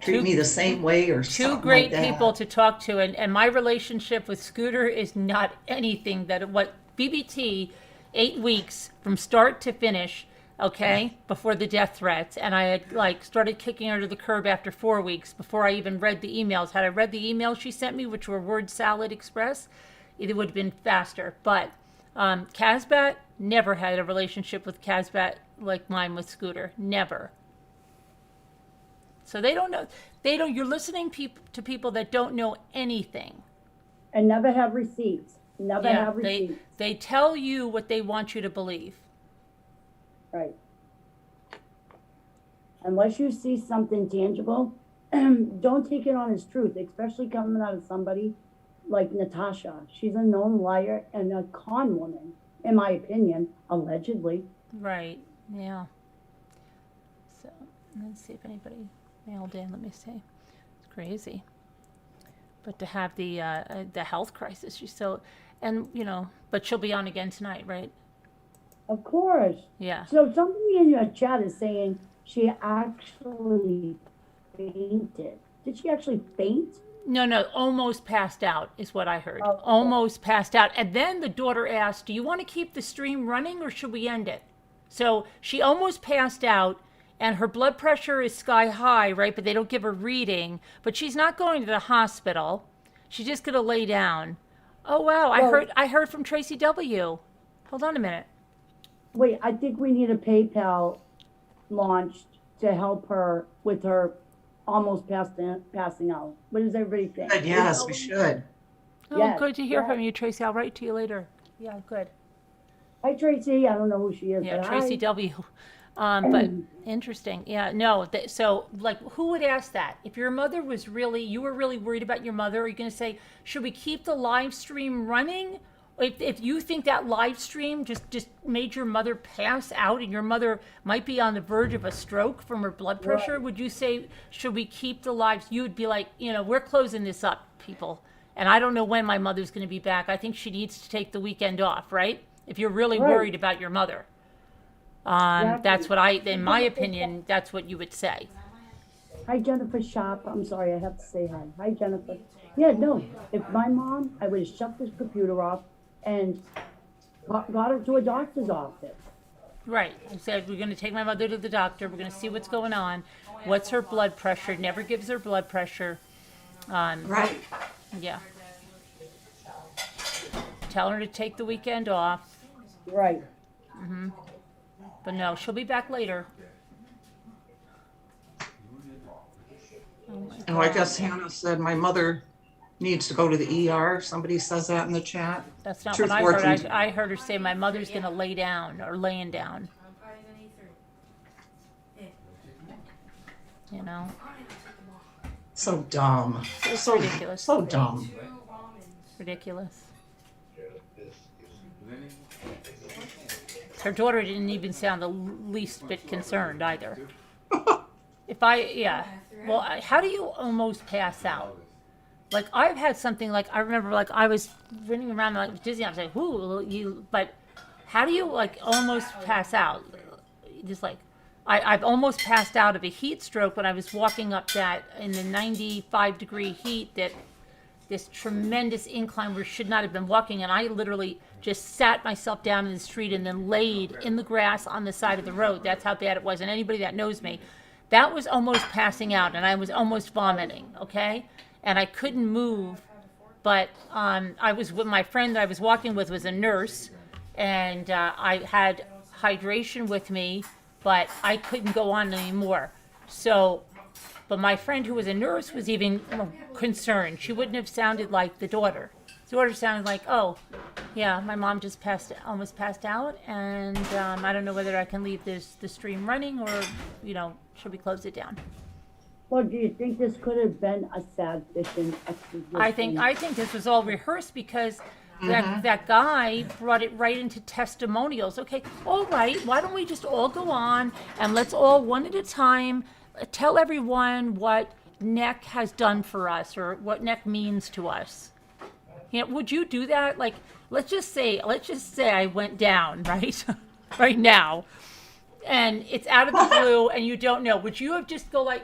Speaker 4: treat me the same way or something
Speaker 1: Two great
Speaker 4: like that.
Speaker 1: people to talk to, and my relationship with Scooter is not anything that what BBT, 8 weeks from start to finish, okay, before the death threats, and I had like started kicking her to the curb after 4 weeks before I even read the emails. Had I read the emails she sent me, which were word salad express, it would have been faster. But Casbat, never had a relationship with Casbat like mine with Scooter, never. So they don't know. You're listening to people that don't know anything.
Speaker 6: And never have receipts. Never have receipts.
Speaker 1: They tell you what they want you to believe.
Speaker 6: Right. Unless you see something tangible, don't take it on as truth, especially coming out of somebody like Natasha. She's a known liar and a con woman, in my opinion, allegedly.
Speaker 1: Right. Yeah. So let's see if anybody mailed in. Let me see. It's crazy. But to have the health crisis, she's so, and but she'll be on again tonight, right?
Speaker 6: Of course.
Speaker 1: Yeah.
Speaker 6: So somebody in your chat is saying she actually fainted. Did she actually faint?
Speaker 1: No, almost passed out is what I heard.
Speaker 6: Oh, okay.
Speaker 1: Almost passed out. And then the daughter asked, do you want to keep the stream running or should we end it? So she almost passed out and her blood pressure is sky high, right? But they don't give her reading. But she's not going to the hospital. She's just going to lay down. Oh, wow. I heard from Tracy W. Hold on a minute.
Speaker 6: Wait, I think we need a PayPal launched to help her with her almost passing out. What does everybody think?
Speaker 4: Good, yes, we should.
Speaker 1: Oh,
Speaker 6: Yes,
Speaker 1: good to hear
Speaker 6: yes.
Speaker 1: from you, Tracy. I'll write to you later. Yeah, good.
Speaker 6: Hi, Tracy. I don't know who she is.
Speaker 1: Yeah,
Speaker 6: but
Speaker 1: Tracy
Speaker 6: hi.
Speaker 1: W. But interesting. Yeah, no. So, like, who would ask that? If your mother was you were really worried about your mother, are you going to say, should we keep the live stream running? If you think that live stream just made your mother pass out and your mother might be on the verge of a stroke from her blood pressure,
Speaker 6: Right.
Speaker 1: would you say, should we keep the lives? You would be like, we're closing this up, people. And I don't know when my mother's going to be back. I think she needs to take the weekend off, right? If you're really
Speaker 6: Right.
Speaker 1: worried about your mother. That's what in my opinion, that's what you would say.
Speaker 6: Hi, Jennifer Shop. I'm sorry, I have to say hi. Hi, Jennifer. Yeah, no. If my mom, I would have shut this computer off and got her to a doctor's office.
Speaker 1: Right. I said, we're going to take my mother to the doctor. We're going to see what's going on. What's her blood pressure? Never gives her blood pressure.
Speaker 4: Right.
Speaker 1: Yeah. Tell her to take the weekend off.
Speaker 6: Right.
Speaker 1: But no, she'll be back later.
Speaker 4: Oh, I guess Hannah said my mother needs to go to the ER. Somebody says that in the chat.
Speaker 1: That's not
Speaker 4: Truth
Speaker 1: what I heard.
Speaker 4: Fortune.
Speaker 1: I heard her say my mother's going to lay down or laying down.
Speaker 4: So dumb. So
Speaker 1: ridiculous.
Speaker 4: So dumb.
Speaker 1: Ridiculous. Her daughter didn't even sound the least bit concerned either. Well, how do you almost pass out? Like, I've had something like, I remember, like, I was running around like Disney. I was like, but how do you, like, almost pass out? Just like, I've almost passed out of a heat stroke when I was walking up that in the 95-degree heat, that this tremendous incline where I should not have been walking, and I literally just sat myself down in the street and then laid in the grass on the side of the road. That's how bad it was. And anybody that knows me, That was almost passing out, and I was almost vomiting, okay? And I couldn't move, but I was with my friend that I was walking with was a nurse, and I had hydration with me, but I couldn't go on anymore. So, but my friend who was a nurse was even concerned. She wouldn't have sounded like the daughter. The daughter sounded like, oh, yeah, my mom just almost passed out, and I don't know whether I can leave the stream running or, should we close it down?
Speaker 6: Well, do you think this could have been a sad fishing exposition?
Speaker 1: I think this was all rehearsed because that guy brought it right into testimonials. Okay, all right, why don't we just all go on and let's all one at a time tell everyone what NEC has done for us or what NEC means to us. Would you do that? Like, let's just say I went down, right? Right now. And it's out of the blue and you don't know. Would you have just go like,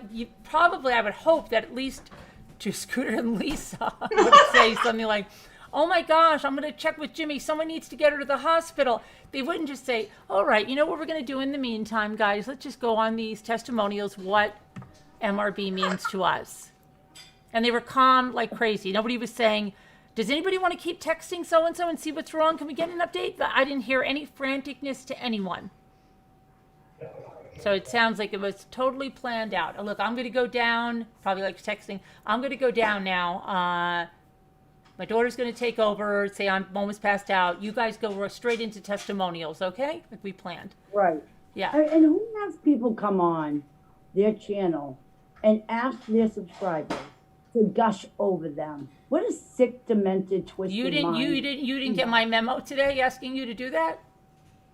Speaker 1: I would hope that at least to Scooter and Lisa would say something like, oh my gosh, I'm going to check with Jimmy. Someone needs to get her to the hospital. They wouldn't just say, all right, you know what we're going to do in the meantime, guys? Let's just go on these testimonials, what MRB means to us. And they were calm like crazy. Nobody was saying, does anybody want to keep texting so-and-so and see what's wrong? Can we get an update? I didn't hear any franticness to anyone. So it sounds like it was totally planned out. Look, I'm going to go down, probably like texting. I'm going to go down now. My daughter's going to take over, say I'm almost passed out. You guys go straight into testimonials, okay? Like we planned.
Speaker 6: Right.
Speaker 1: Yeah.
Speaker 6: And who has people come on their channel and ask their subscribers to gush over them? What a sick, demented, twisted mind.
Speaker 1: You didn't get my memo today asking you to do that?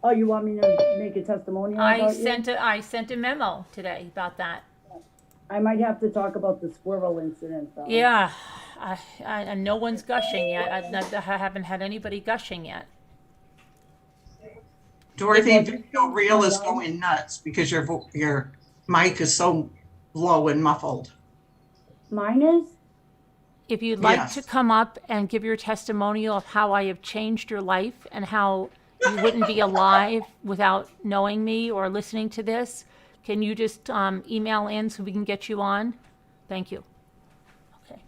Speaker 6: Oh, you want me to make a testimonial about you?
Speaker 1: I sent a memo today about that.
Speaker 6: I might have to talk about the squirrel incident, though.
Speaker 1: Yeah, and no one's gushing yet. I haven't had anybody gushing yet.
Speaker 4: Dorothy, video reel is going nuts because your mic is so low and muffled.
Speaker 6: Mine is?
Speaker 1: If you'd like
Speaker 4: Yes.
Speaker 1: to come up and give your testimonial of how I have changed your life and how you wouldn't be alive without knowing me or listening to this, can you just email in so we can get you on? Thank you. Okay.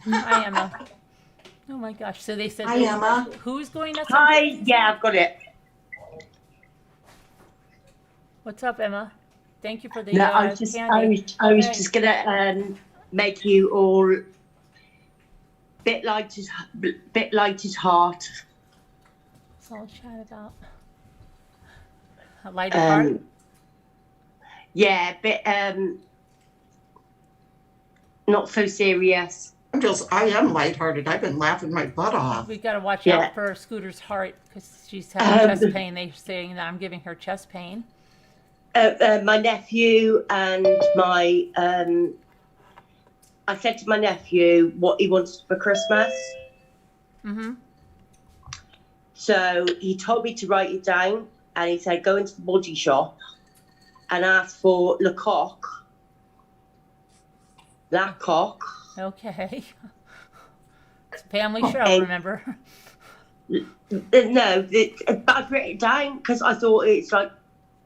Speaker 1: Hi, Emma. Oh my gosh. So they said,
Speaker 4: Hi, Emma.
Speaker 1: Who's going to?
Speaker 7: Hi, yeah, I've got it.
Speaker 1: What's up, Emma? Thank you for the
Speaker 7: No, I was just
Speaker 1: candy.
Speaker 7: just gonna make you all bit light at heart.
Speaker 1: That's all chat about. A lighter heart.
Speaker 7: Yeah, bit not so serious.
Speaker 4: I am lighthearted. I've been laughing my butt off.
Speaker 1: We got to watch
Speaker 7: Yeah.
Speaker 1: out for Scooter's heart because she's having chest pain. They're saying that I'm giving her chest pain.
Speaker 7: My nephew and my I said to my nephew what he wants for Christmas.
Speaker 1: Mm-hmm.
Speaker 7: So he told me to write it down, and he said go into the body shop and ask for Lecoq.
Speaker 1: Okay. It's a family show,
Speaker 7: Okay.
Speaker 1: remember?
Speaker 7: No, but I've written it down because I thought it's like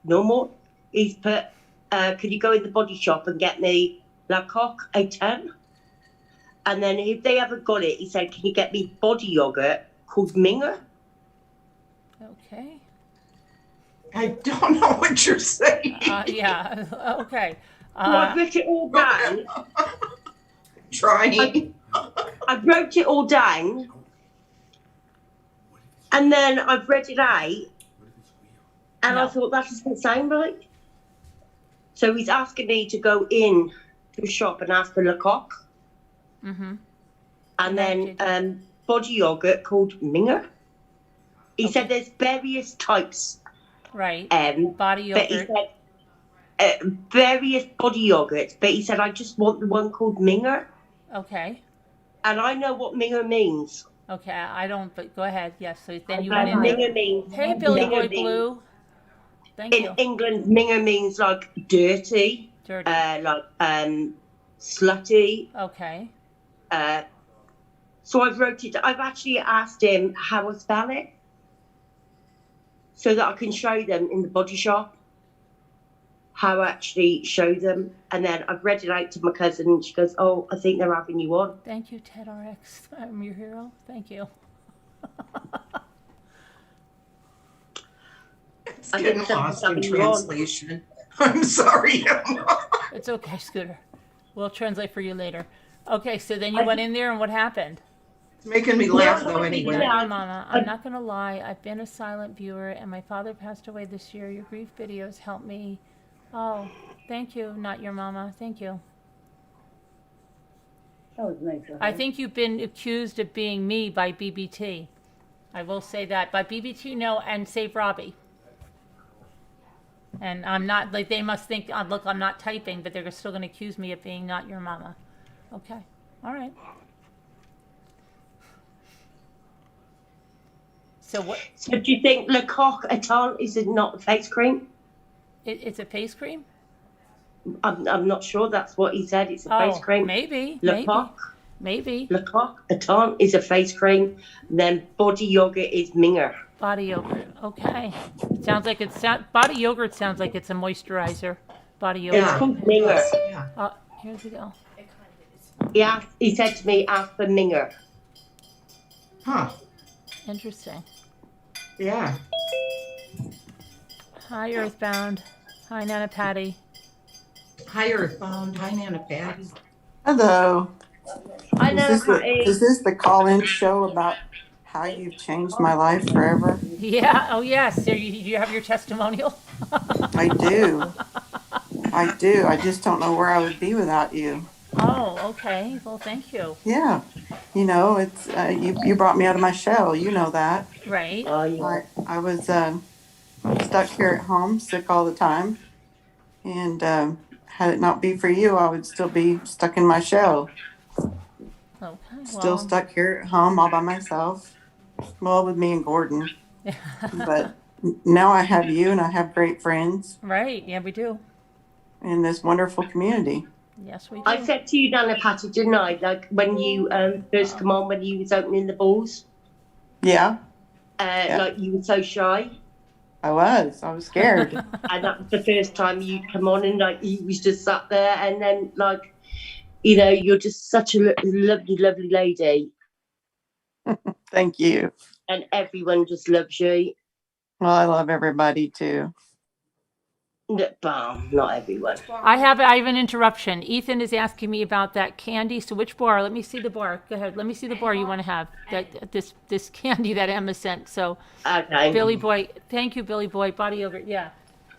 Speaker 7: normal. He's put, could you go in the body shop and get me Lecoq a 10? And then if they haven't got it, he said, can you get me body yogurt called Minger?
Speaker 1: Okay.
Speaker 4: I don't know what you're saying.
Speaker 1: Yeah. Okay.
Speaker 7: So I wrote it all down.
Speaker 4: Trying.
Speaker 7: I wrote it all down. And then I've read it out. And
Speaker 1: No.
Speaker 7: I thought, that doesn't sound right. So he's asking me to go in to a shop and ask for Lecoq.
Speaker 1: Mm-hmm.
Speaker 7: And then body yogurt called Minger. He said there's various types.
Speaker 1: Right.
Speaker 7: But
Speaker 1: Body
Speaker 7: he
Speaker 1: yogurt.
Speaker 7: said various body yogurts. But he said, I just want the one called Minger.
Speaker 1: Okay.
Speaker 7: And I know what Minger means.
Speaker 1: Okay. I don't, but go ahead. Yes. So then you
Speaker 7: And
Speaker 1: went in there.
Speaker 7: Minger means.
Speaker 1: Hey, Billy
Speaker 7: Minger
Speaker 1: Boy
Speaker 7: means-
Speaker 1: Blue. Thank
Speaker 7: In
Speaker 1: you.
Speaker 7: England, Minger means like dirty,
Speaker 1: Dirty.
Speaker 7: like slutty.
Speaker 1: Okay.
Speaker 7: So I've wrote it. I've actually asked him how I spell it. so that I can show them in the body shop how I actually show them. And then I've read it out to my cousin, and she goes, "Oh, I think they're having you on."
Speaker 1: Thank you, Ted RX. I'm your hero. Thank you.
Speaker 4: It's
Speaker 7: I
Speaker 4: getting
Speaker 7: think something's
Speaker 4: lost in
Speaker 7: happening wrong.
Speaker 4: translation. I'm sorry, Emma.
Speaker 1: It's okay, Scooter. We'll translate for you later. Okay, so then you went in there and what happened?
Speaker 4: It's making me laugh though
Speaker 1: Not
Speaker 4: anyway.
Speaker 1: your mama. I'm not gonna lie. I've been a silent viewer, and my father passed away this year. Your grief videos helped me. Oh, thank you. Not your mama. Thank you.
Speaker 6: That was nice of
Speaker 1: I
Speaker 6: her.
Speaker 1: think you've been accused of being me by BBT. I will say that. By BBT, no, and Save Robbie. And I'm not, like, they must think, oh, look, I'm not typing, but they're still going to accuse me of being not your mama. Okay. All right. So what?
Speaker 7: So do you think Le Coq Etant is not a face cream?
Speaker 1: It's a face cream?
Speaker 7: I'm not sure. That's what he said. It's a face cream.
Speaker 1: Maybe.
Speaker 7: Le
Speaker 1: Maybe.
Speaker 7: Coq.
Speaker 1: Maybe.
Speaker 7: Le Coq Etant is a face cream. Then body yogurt is Minger.
Speaker 1: Body yogurt. Okay. Sounds like it's body yogurt sounds like it's a moisturizer. Body yogurt.
Speaker 7: It's called Minger.
Speaker 4: Yeah.
Speaker 1: Oh, here we go.
Speaker 7: He said to me, "Ask for Minger."
Speaker 4: Huh.
Speaker 1: Interesting.
Speaker 4: Yeah.
Speaker 1: Hi, Earthbound. Hi, Nana Patty.
Speaker 4: Hi, Earthbound. Hi, Nana Patty.
Speaker 8: Hello.
Speaker 7: I know.
Speaker 8: Is this the call-in show about how you've changed my life forever?
Speaker 1: Yeah. Oh, yes. So you have your testimonial?
Speaker 8: I do. I do. I just don't know where I would be without you.
Speaker 1: Oh, okay. Well, thank you.
Speaker 8: Yeah. You know, it's you brought me out of my shell. You know that.
Speaker 1: Right.
Speaker 8: I was stuck here at home, sick all the time, and had it not be for you, I would still be stuck in my shell.
Speaker 1: Okay.
Speaker 8: Still stuck here at home all by myself. Well, with me and Gordon. But now I have you, and I have great friends
Speaker 1: Right. Yeah, we do.
Speaker 8: in this wonderful community.
Speaker 1: Yes, we do.
Speaker 7: I said to you, Nana Patty, didn't I? Like when you first come on, when you was opening the balls,
Speaker 8: Yeah,
Speaker 7: like you were so shy,
Speaker 8: I was scared.
Speaker 7: and that was the first time you'd come on, and like you was just sat there, and then like, you know, you're just such a lovely, lovely lady,
Speaker 8: Thank you.
Speaker 7: and everyone just loves you.
Speaker 8: Well, I love everybody too.
Speaker 7: Not everyone.
Speaker 1: I have an interruption. Ethan is asking me about that candy. So which bar? Let me see the bar. Go ahead. Let me see the bar you want to have. That this candy that Emma sent. So
Speaker 7: Okay.
Speaker 1: Billy Boy, thank you, Billy Boy. Body yogurt. Yeah.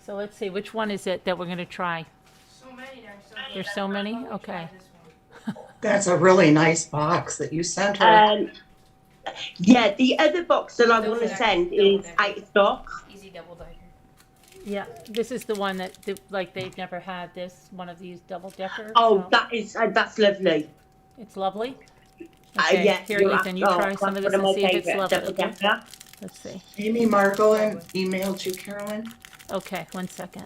Speaker 1: So let's see. Which one is it that we're going to try?
Speaker 5: So many.
Speaker 1: There's so many. Okay.
Speaker 4: That's a really nice box that you sent her.
Speaker 7: Yeah, the other box that I want to send is out of stock.
Speaker 5: Easy double diker.
Speaker 1: Yeah. This is the one that like they've never had this one of these double decker.
Speaker 7: Oh, that's lovely.
Speaker 1: It's lovely. Okay.
Speaker 7: Yeah,
Speaker 1: Here, Ethan, you try some of this and see if it's lovely.
Speaker 7: Double
Speaker 1: Okay?
Speaker 7: decker.
Speaker 1: Let's see.
Speaker 4: Amy Margolin emailed you, Carolyn.
Speaker 1: Okay, 1 second.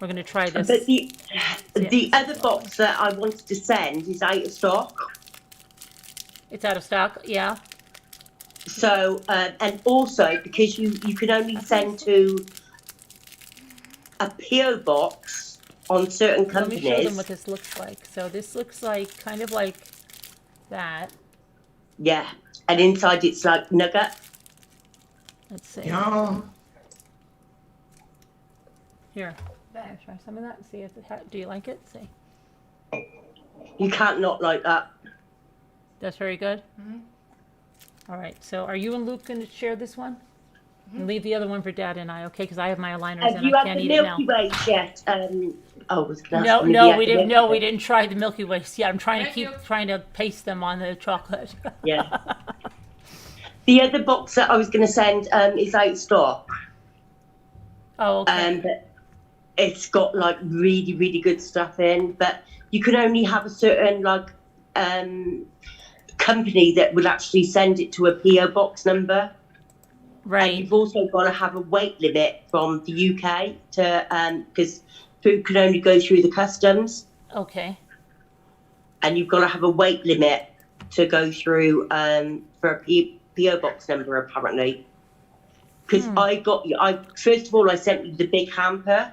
Speaker 1: We're going to try this.
Speaker 7: But the other box that I wanted to send is out of stock.
Speaker 1: It's out of stock, yeah.
Speaker 7: So, and also because you can only send to a PO box on certain
Speaker 1: Let
Speaker 7: companies.
Speaker 1: me show them what this looks like. So this looks like kind of like that.
Speaker 7: Yeah, and inside it's like nugget.
Speaker 1: Let's see.
Speaker 4: Yum.
Speaker 1: Here, try some of that and see if do you like it? See.
Speaker 7: You can't not like that.
Speaker 1: That's very good. All right. So are you and Luke going to share this one? And leave the other one for Dad and I, okay? Because I have my aligners
Speaker 7: Have
Speaker 1: and
Speaker 7: you
Speaker 1: I
Speaker 7: had
Speaker 1: can't
Speaker 7: the
Speaker 1: eat it now.
Speaker 7: Milky Way yet? I was gonna
Speaker 1: No,
Speaker 7: ask you if
Speaker 1: no,
Speaker 7: you had
Speaker 1: we
Speaker 7: the
Speaker 1: didn't.
Speaker 7: Milky
Speaker 1: No,
Speaker 7: Way.
Speaker 1: we didn't try the Milky Way. Yeah, I'm trying to keep trying to paste them on the chocolate.
Speaker 7: Yeah. The other box that I was going to send is out of stock.
Speaker 1: Oh, okay.
Speaker 7: But it's got like really, really good stuff in. But you can only have a certain like company that will actually send it to a PO box number. And
Speaker 1: Right.
Speaker 7: you've also got to have a weight limit from the UK to because food can only go through the customs,
Speaker 1: Okay.
Speaker 7: and you've got to have a weight limit to go through for a PO box number apparently. because I first of all I sent you the big hamper,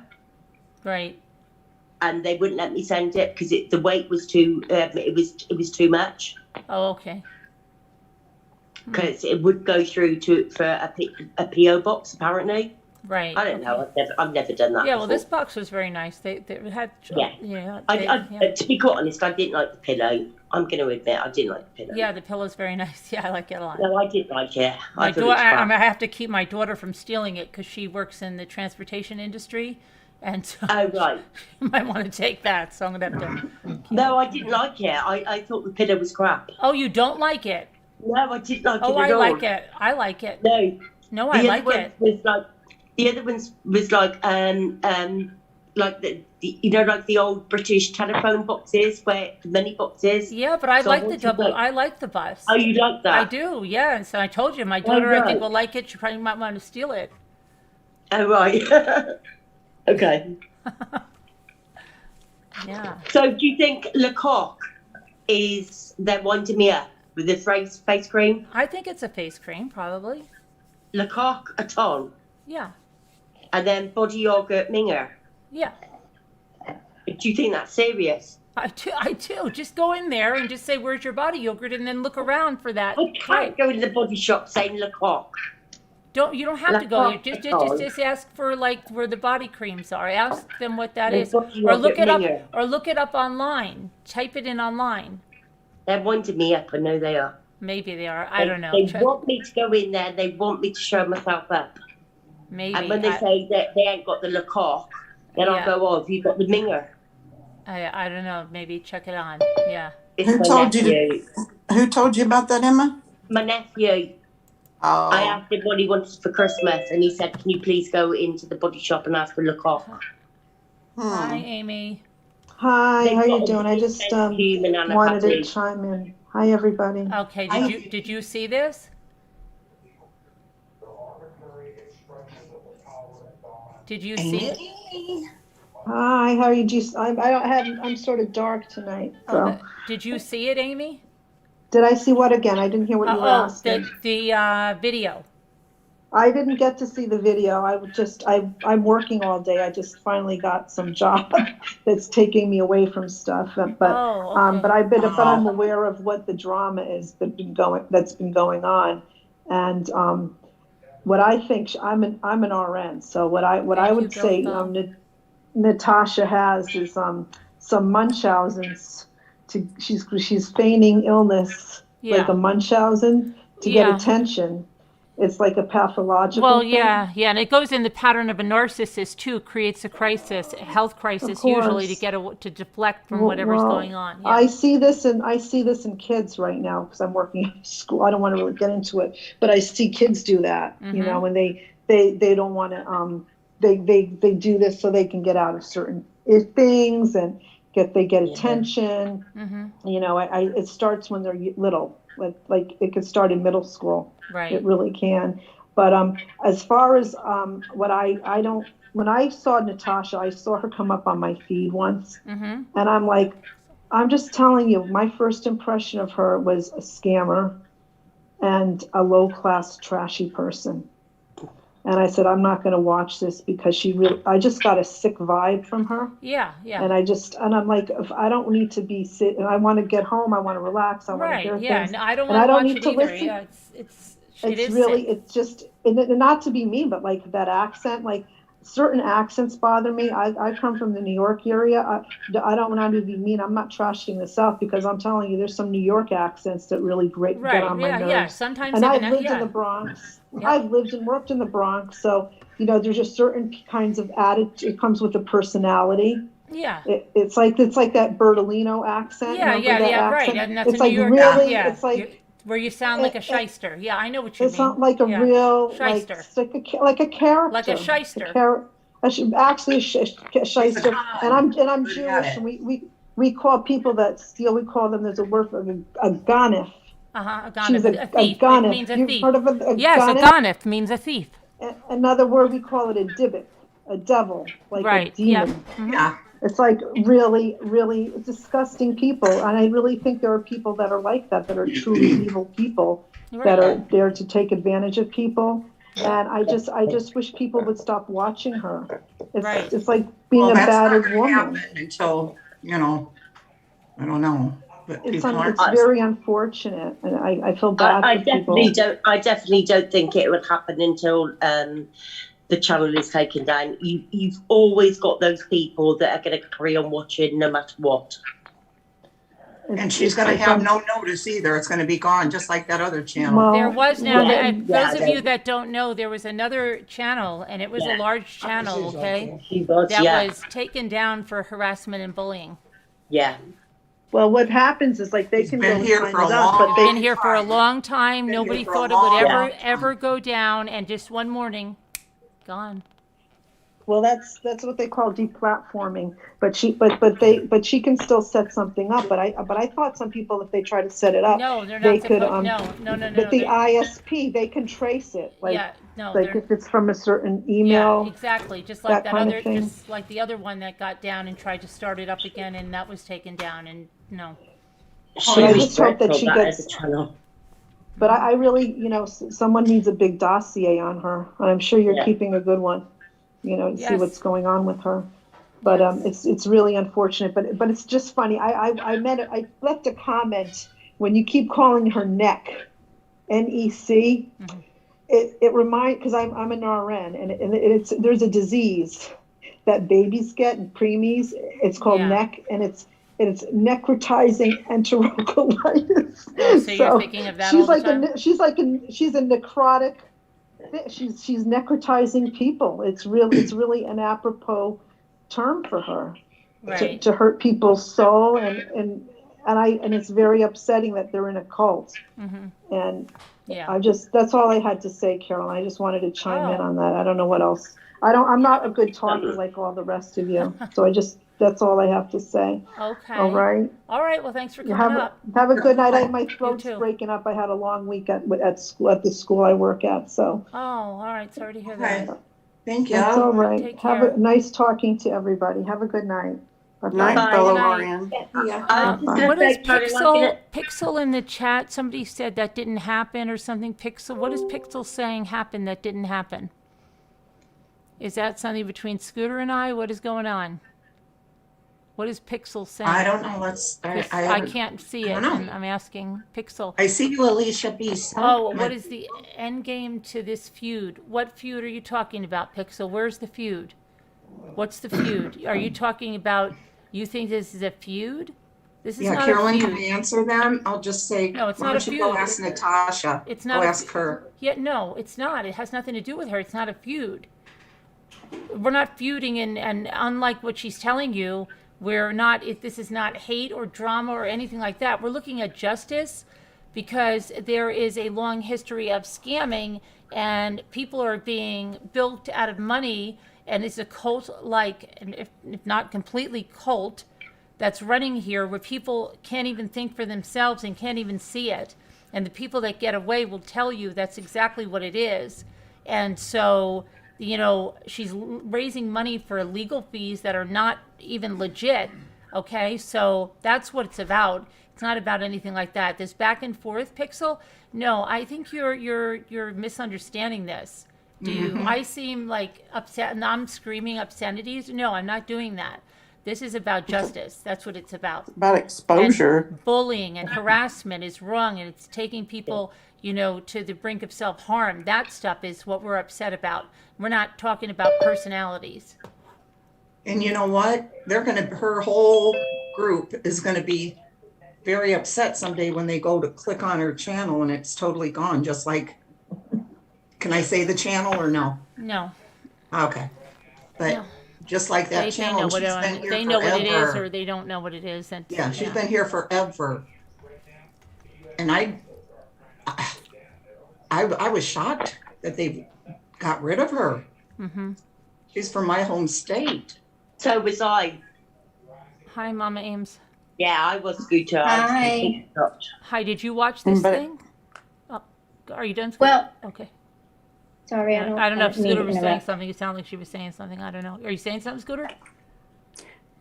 Speaker 1: Right.
Speaker 7: and they wouldn't let me send it because the weight was too it was too much,
Speaker 1: Oh, okay.
Speaker 7: because it would go through for a PO box apparently.
Speaker 1: Right.
Speaker 7: I don't know. I've never done that.
Speaker 1: Yeah, well,
Speaker 7: before.
Speaker 1: this box was very nice. They had.
Speaker 7: Yeah.
Speaker 1: Yeah.
Speaker 7: To be quite honest, I didn't like the pillow. I'm going to admit I didn't like the pillow.
Speaker 1: Yeah, the pillow's very nice. Yeah, I like it a lot.
Speaker 7: No, I didn't like it.
Speaker 1: My
Speaker 7: I thought it
Speaker 1: daughter,
Speaker 7: was crap.
Speaker 1: I have to keep my daughter from stealing it because she works in the transportation industry, and so
Speaker 7: Oh right.
Speaker 1: she might want to take that. So I'm gonna have to.
Speaker 7: No, I didn't like it. I thought the pillow was crap.
Speaker 1: Oh, you don't like it?
Speaker 7: No, I didn't like
Speaker 1: Oh,
Speaker 7: it at
Speaker 1: I
Speaker 7: all.
Speaker 1: like it. I like it.
Speaker 7: No,
Speaker 1: No, I like
Speaker 7: one
Speaker 1: it.
Speaker 7: was like the other ones was like the you know, like the old British telephone boxes, where the money boxes.
Speaker 1: Yeah, but I
Speaker 7: So
Speaker 1: like the
Speaker 7: wanted,
Speaker 1: double.
Speaker 7: like-
Speaker 1: I like the bus.
Speaker 7: Oh, you like that?
Speaker 1: I do. Yeah, and so I told you, my daughter, I think,
Speaker 7: right.
Speaker 1: will like it. She probably might want to steal it.
Speaker 7: Oh right. Okay.
Speaker 1: Yeah.
Speaker 7: So do you think Lecoq is they're winding me up with the face cream?
Speaker 1: I think it's a face cream, probably.
Speaker 7: Lecoq a ton,
Speaker 1: Yeah.
Speaker 7: and then body yogurt minger.
Speaker 1: Yeah.
Speaker 7: Do you think that's serious?
Speaker 1: I do. Just go in there and just say, "Where's your body yogurt?" and then look around for that.
Speaker 7: I can't go into the body shop saying Lecoq.
Speaker 1: You don't have to go. You
Speaker 7: Lecoq.
Speaker 1: just ask for like where the body creams are. Ask them what that
Speaker 7: The
Speaker 1: is,
Speaker 7: body
Speaker 1: or look
Speaker 7: yogurt
Speaker 1: it up,
Speaker 7: minger.
Speaker 1: or look it up online. Type it in online.
Speaker 7: They're winding me up. I know they are.
Speaker 1: Maybe they are. I don't know.
Speaker 7: They want me to go in there. They want me to show myself up.
Speaker 1: Maybe.
Speaker 7: And when they say that they ain't got the Lecoq, then
Speaker 1: Yeah.
Speaker 7: I'll go, "Oh, have you got the minger?"
Speaker 1: I don't know. Maybe check it on. Yeah.
Speaker 7: It's
Speaker 8: Who
Speaker 7: my
Speaker 8: told you
Speaker 7: nephew.
Speaker 8: Who told you about that, Emma?
Speaker 7: My nephew.
Speaker 8: Oh,
Speaker 7: I asked him what he wanted for Christmas, and he said, "Can you please go into the body shop and ask for Lecoq?"
Speaker 1: Hi, Amy.
Speaker 9: Hi,
Speaker 7: They've
Speaker 9: how you
Speaker 7: got a
Speaker 9: doing? I
Speaker 7: big
Speaker 9: just
Speaker 7: human and a
Speaker 9: wanted to
Speaker 7: puppy.
Speaker 9: chime in. Hi, everybody.
Speaker 1: Okay. Did you see this? Did you see it?
Speaker 9: Hi, how are you? I don't have. I'm sort of dark tonight. So,
Speaker 1: Did you see it, Amy?
Speaker 9: did I see what again? I didn't hear what you were asking.
Speaker 1: The video.
Speaker 9: I didn't get to see the video. I'm working all day. I just finally got some job that's taking me away from stuff. But
Speaker 1: Oh, okay.
Speaker 9: but I'm aware of what the drama is that's been going on, and what I think I'm an RN. So what I
Speaker 1: Thank
Speaker 9: would
Speaker 1: you,
Speaker 9: say
Speaker 1: Daybell.
Speaker 9: Natasha has is some Munchausen's. She's feigning illness like a Munchausen to
Speaker 1: Yeah.
Speaker 9: get attention. It's like a pathological
Speaker 1: Well,
Speaker 9: thing.
Speaker 1: yeah, and it goes in the pattern of a narcissist too. Creates a crisis, a health crisis,
Speaker 9: course.
Speaker 1: usually to deflect from whatever's
Speaker 9: Well,
Speaker 1: going on. Yeah.
Speaker 9: I see this in kids right now because I'm working in school. I don't want to really get into it, but I see kids do that. You know, when they don't want to they do this so they can get out of certain things and get attention. You know, it starts when they're little. Like it could start in middle school.
Speaker 1: Right.
Speaker 9: It really can. But as far as what I don't, when I saw Natasha, I saw her come up on my feed once, and I'm like, I'm just telling you, my first impression of her was a scammer and a low-class, trashy person. And I said, I'm not going to watch this because I just got a sick vibe from her.
Speaker 1: Yeah.
Speaker 9: And I'm like, if I don't need to be sitting, I want to get home, I want to relax, I want to hear
Speaker 1: Right. Yeah.
Speaker 9: things.
Speaker 1: No, I don't
Speaker 9: And I
Speaker 1: want to
Speaker 9: don't
Speaker 1: watch
Speaker 9: need
Speaker 1: it
Speaker 9: to
Speaker 1: either.
Speaker 9: listen.
Speaker 1: Yeah. It
Speaker 9: It's
Speaker 1: is
Speaker 9: really,
Speaker 1: sick.
Speaker 9: it's just, and not to be mean, but like that accent, like certain accents bother me. I come from the New York area. I don't want to be mean. I'm not trashing the South because I'm telling you, there's some New York accents that really get on my nerves.
Speaker 1: Yeah. Sometimes
Speaker 9: And I've
Speaker 1: even
Speaker 9: lived in the Bronx.
Speaker 1: Yeah.
Speaker 9: I've lived and worked in the Bronx. So, you know, there's just certain kinds of attitude. It comes with a personality.
Speaker 1: Yeah.
Speaker 9: It's like that Bertolino accent.
Speaker 1: Yeah.
Speaker 9: Remember that
Speaker 1: Yeah. Right.
Speaker 9: accent?
Speaker 1: And that's
Speaker 9: It's
Speaker 1: a New
Speaker 9: like
Speaker 1: York.
Speaker 9: really,
Speaker 1: Yeah.
Speaker 9: it's like,
Speaker 1: where you sound like a shyster. Yeah, I know what you mean.
Speaker 9: it's not like a real,
Speaker 1: shyster.
Speaker 9: like a character.
Speaker 1: Like a shyster.
Speaker 9: Actually, a shyster. And I'm Jewish, and we call people that steal. We call them. There's a word for a ganef.
Speaker 1: A
Speaker 9: She's
Speaker 1: ganef. A thief.
Speaker 9: ganef.
Speaker 1: It means a
Speaker 9: You've
Speaker 1: thief.
Speaker 9: heard of a
Speaker 1: Yes, a
Speaker 9: ganef?
Speaker 1: ganef means a thief.
Speaker 9: Another word we call it a dibbit, a devil, like
Speaker 1: Right.
Speaker 9: a demon.
Speaker 1: Yeah.
Speaker 4: Yeah.
Speaker 9: It's like really, really disgusting people. And I really think there are people that are like that are truly evil people that are there to take advantage of people. And I just wish people would stop watching her.
Speaker 1: Right.
Speaker 9: It's like being a
Speaker 4: that's not
Speaker 9: battered
Speaker 4: gonna
Speaker 9: woman.
Speaker 4: happen until, I don't know. But
Speaker 9: It's
Speaker 4: people aren't.
Speaker 9: it's very unfortunate, and I feel bad
Speaker 7: I
Speaker 9: for people.
Speaker 7: definitely don't think it would happen until the channel is taken down. You've always got those people that are going to carry on watching no matter what.
Speaker 4: And she's going to have no notice either. It's going to be gone, just like that other channel.
Speaker 9: Well,
Speaker 1: There was now,
Speaker 7: Yeah.
Speaker 1: those of you that don't know, there was another channel, and it was a large channel, okay,
Speaker 7: She was,
Speaker 1: that was taken down for harassment and bullying.
Speaker 7: Yeah.
Speaker 9: well, what happens is like they
Speaker 4: He's
Speaker 9: can
Speaker 4: been
Speaker 9: go and
Speaker 4: here
Speaker 9: sign
Speaker 4: for a
Speaker 9: it up,
Speaker 4: long
Speaker 9: but
Speaker 1: Been here for a long time.
Speaker 4: Been
Speaker 1: Nobody
Speaker 4: here for a
Speaker 1: thought it would
Speaker 4: long
Speaker 1: ever,
Speaker 4: time.
Speaker 1: ever go down, and just one morning, gone.
Speaker 9: well, that's what they call deplatforming. But she can still set something up. But I thought some people, if they try to set it up,
Speaker 1: No, they're
Speaker 9: they
Speaker 1: not
Speaker 9: could
Speaker 1: supposed, no.
Speaker 9: But the
Speaker 1: they're-
Speaker 9: ISP, they can trace it. Like,
Speaker 1: Yeah, no,
Speaker 9: like
Speaker 1: they're,
Speaker 9: if it's from a certain
Speaker 1: yeah,
Speaker 9: email.
Speaker 1: exactly, just like
Speaker 9: that
Speaker 1: that
Speaker 9: kind of
Speaker 1: other,
Speaker 9: thing.
Speaker 1: just like the other one that got down and tried to start it up again, and that was taken down, and no.
Speaker 9: I just hope that she
Speaker 7: as
Speaker 9: gets.
Speaker 7: a channel.
Speaker 9: But I really, someone needs a big dossier on her, and I'm sure you're
Speaker 7: Yeah.
Speaker 9: keeping a good one, to see
Speaker 1: Yes.
Speaker 9: what's going on with her. But it's really unfortunate. But it's just funny. I left a comment when you keep calling her NEC, NEC.
Speaker 1: Mm-hmm.
Speaker 9: It reminds, because I'm an RN, and there's a disease that babies get and preemies. It's called
Speaker 1: Yeah.
Speaker 9: NEC, and it's necrotizing enterocolitis.
Speaker 1: Oh, so you're thinking of that
Speaker 9: she's
Speaker 1: all the
Speaker 9: like
Speaker 1: time?
Speaker 9: she's a necrotic. She's necrotizing people. It's really an apropos term for her,
Speaker 1: Right.
Speaker 9: to hurt people's soul, and it's very upsetting that they're in a cult.
Speaker 1: Mm-hmm.
Speaker 9: And
Speaker 1: Yeah.
Speaker 9: that's all I had to say, Carolyn. I just wanted to chime in
Speaker 1: Oh.
Speaker 9: on that. I don't know what else. I'm not a good talker like all the rest of you. So that's all I have to say.
Speaker 1: Okay.
Speaker 9: All right.
Speaker 1: All right. Well, thanks for
Speaker 9: You
Speaker 1: coming up.
Speaker 9: have a good night. My throat's
Speaker 1: too.
Speaker 9: breaking up. I had a long week at the school I work at. So
Speaker 1: Oh, all right. Sorry to hear
Speaker 4: Okay.
Speaker 1: that.
Speaker 4: Thank you.
Speaker 9: that's all right.
Speaker 1: Take
Speaker 9: Have
Speaker 1: care.
Speaker 9: a nice talking to everybody. Have a good night. Bye-bye.
Speaker 8: Night,
Speaker 7: Bye.
Speaker 8: fellow
Speaker 1: Good night.
Speaker 8: RN.
Speaker 7: I was just gonna
Speaker 1: What
Speaker 7: say,
Speaker 1: is
Speaker 7: Carolyn,
Speaker 1: Pixel in the chat? Somebody said that didn't happen or something. Pixel, what is Pixel saying happened that didn't happen? Is that something between Scooter and I? What is going on? What is Pixel saying?
Speaker 4: I don't know.
Speaker 1: I can't see
Speaker 4: I
Speaker 1: it,
Speaker 4: don't know.
Speaker 1: and I'm asking Pixel.
Speaker 4: I see you, Alicia B.
Speaker 1: Oh, what is the end game to this feud? What feud are you talking about, Pixel? Where's the feud? What's the feud? Are you talking about, you think this is a feud? This is
Speaker 4: Yeah,
Speaker 1: not
Speaker 4: Carolyn,
Speaker 1: a
Speaker 4: can I
Speaker 1: feud.
Speaker 4: answer them? I'll just say,
Speaker 1: No, it's
Speaker 4: why
Speaker 1: not a
Speaker 4: don't you go
Speaker 1: feud.
Speaker 4: ask Natasha?
Speaker 1: It's
Speaker 4: Go
Speaker 1: not a
Speaker 4: ask her.
Speaker 1: Yeah, no, it's not. It has nothing to do with her. It's not a feud. We're not feuding, and unlike what she's telling you, we're not, if this is not hate or drama or anything like that. We're looking at justice because there is a long history of scamming, and people are being bilked out of money, and it's a cult-like, and if not completely cult, that's running here where people can't even think for themselves and can't even see it. And the people that get away will tell you that's exactly what it is. And so, she's raising money for legal fees that are not even legit. Okay, so that's what it's about. It's not about anything like that. This back and forth, Pixel. No, I think you're misunderstanding this. Do you? I seem like upset, and I'm screaming obscenities. No, I'm not doing that. This is about justice. That's what it's about.
Speaker 8: About exposure.
Speaker 1: And bullying and harassment is wrong, and it's taking people, to the brink of self-harm. That stuff is what we're upset about. We're not talking about personalities.
Speaker 4: And you know what? Her whole group is gonna be very upset someday when they go to click on her channel and it's totally gone, just like, can I say the channel or no?
Speaker 1: No.
Speaker 4: Okay. But
Speaker 1: No.
Speaker 4: just like that
Speaker 1: They
Speaker 4: channel,
Speaker 1: know
Speaker 4: and
Speaker 1: what
Speaker 4: she's been here
Speaker 1: they know what it is,
Speaker 4: forever.
Speaker 1: or they don't know what it is. And
Speaker 4: Yeah, she's been here forever. And I was shocked that they got rid of her.
Speaker 1: Mm-hmm.
Speaker 4: She's from my home state.
Speaker 7: So was I.
Speaker 1: Hi, Mama Ames.
Speaker 7: Yeah, I was Scooter.
Speaker 2: Hi.
Speaker 1: Hi, did you watch this
Speaker 8: But-
Speaker 1: thing? Oh, are you done? Scooter?
Speaker 2: Well,
Speaker 1: Okay.
Speaker 2: sorry,
Speaker 1: I don't know if
Speaker 2: mean to
Speaker 1: Scooter was saying
Speaker 2: interrupt.
Speaker 1: something. It sounded like she was saying something. I don't know. Are you saying something, Scooter?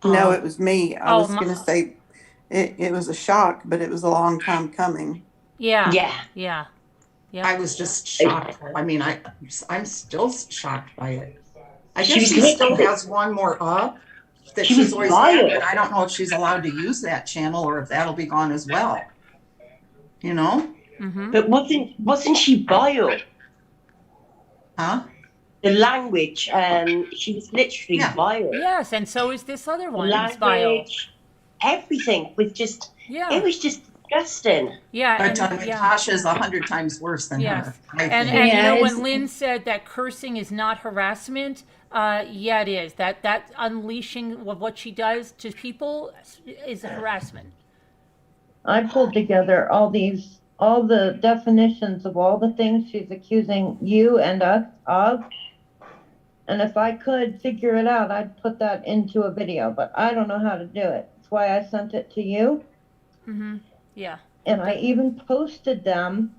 Speaker 8: No, it was me. I
Speaker 1: Oh,
Speaker 8: was going to say it was a shock, but it was a long time coming.
Speaker 1: Yeah.
Speaker 7: Yeah.
Speaker 1: Yeah. Yeah.
Speaker 4: I was just shocked. I mean, I'm still shocked by it. I
Speaker 7: She
Speaker 4: guess
Speaker 7: was
Speaker 4: she still
Speaker 7: literally-
Speaker 4: has one more up that
Speaker 7: She
Speaker 4: she's
Speaker 7: was
Speaker 4: always
Speaker 7: vile.
Speaker 4: had, but I don't know if she's allowed to use that channel or if that'll be gone as well. You know?
Speaker 1: Mm-hmm.
Speaker 7: But wasn't she vile?
Speaker 4: Huh?
Speaker 7: The language, she was literally
Speaker 4: Yeah.
Speaker 7: vile.
Speaker 1: Yes, and so is this other
Speaker 7: The
Speaker 1: one. It's vile.
Speaker 7: language, everything was just,
Speaker 1: Yeah.
Speaker 7: it was just disgusting.
Speaker 1: Yeah.
Speaker 4: But
Speaker 1: And, yeah.
Speaker 4: Natasha's 100 times worse than
Speaker 1: Yes.
Speaker 4: her. I
Speaker 1: And
Speaker 4: think.
Speaker 1: you
Speaker 2: Yeah,
Speaker 1: know,
Speaker 2: it's-
Speaker 1: when Lynn said that cursing is not harassment, yeah, it is. That unleashing of what she does to people is harassment.
Speaker 10: I pulled together all the definitions of all the things she's accusing you and us of. And if I could figure it out, I'd put that into a video, but I don't know how to do it. That's why I sent it to you.
Speaker 1: Mm-hmm. Yeah.
Speaker 10: And I even posted them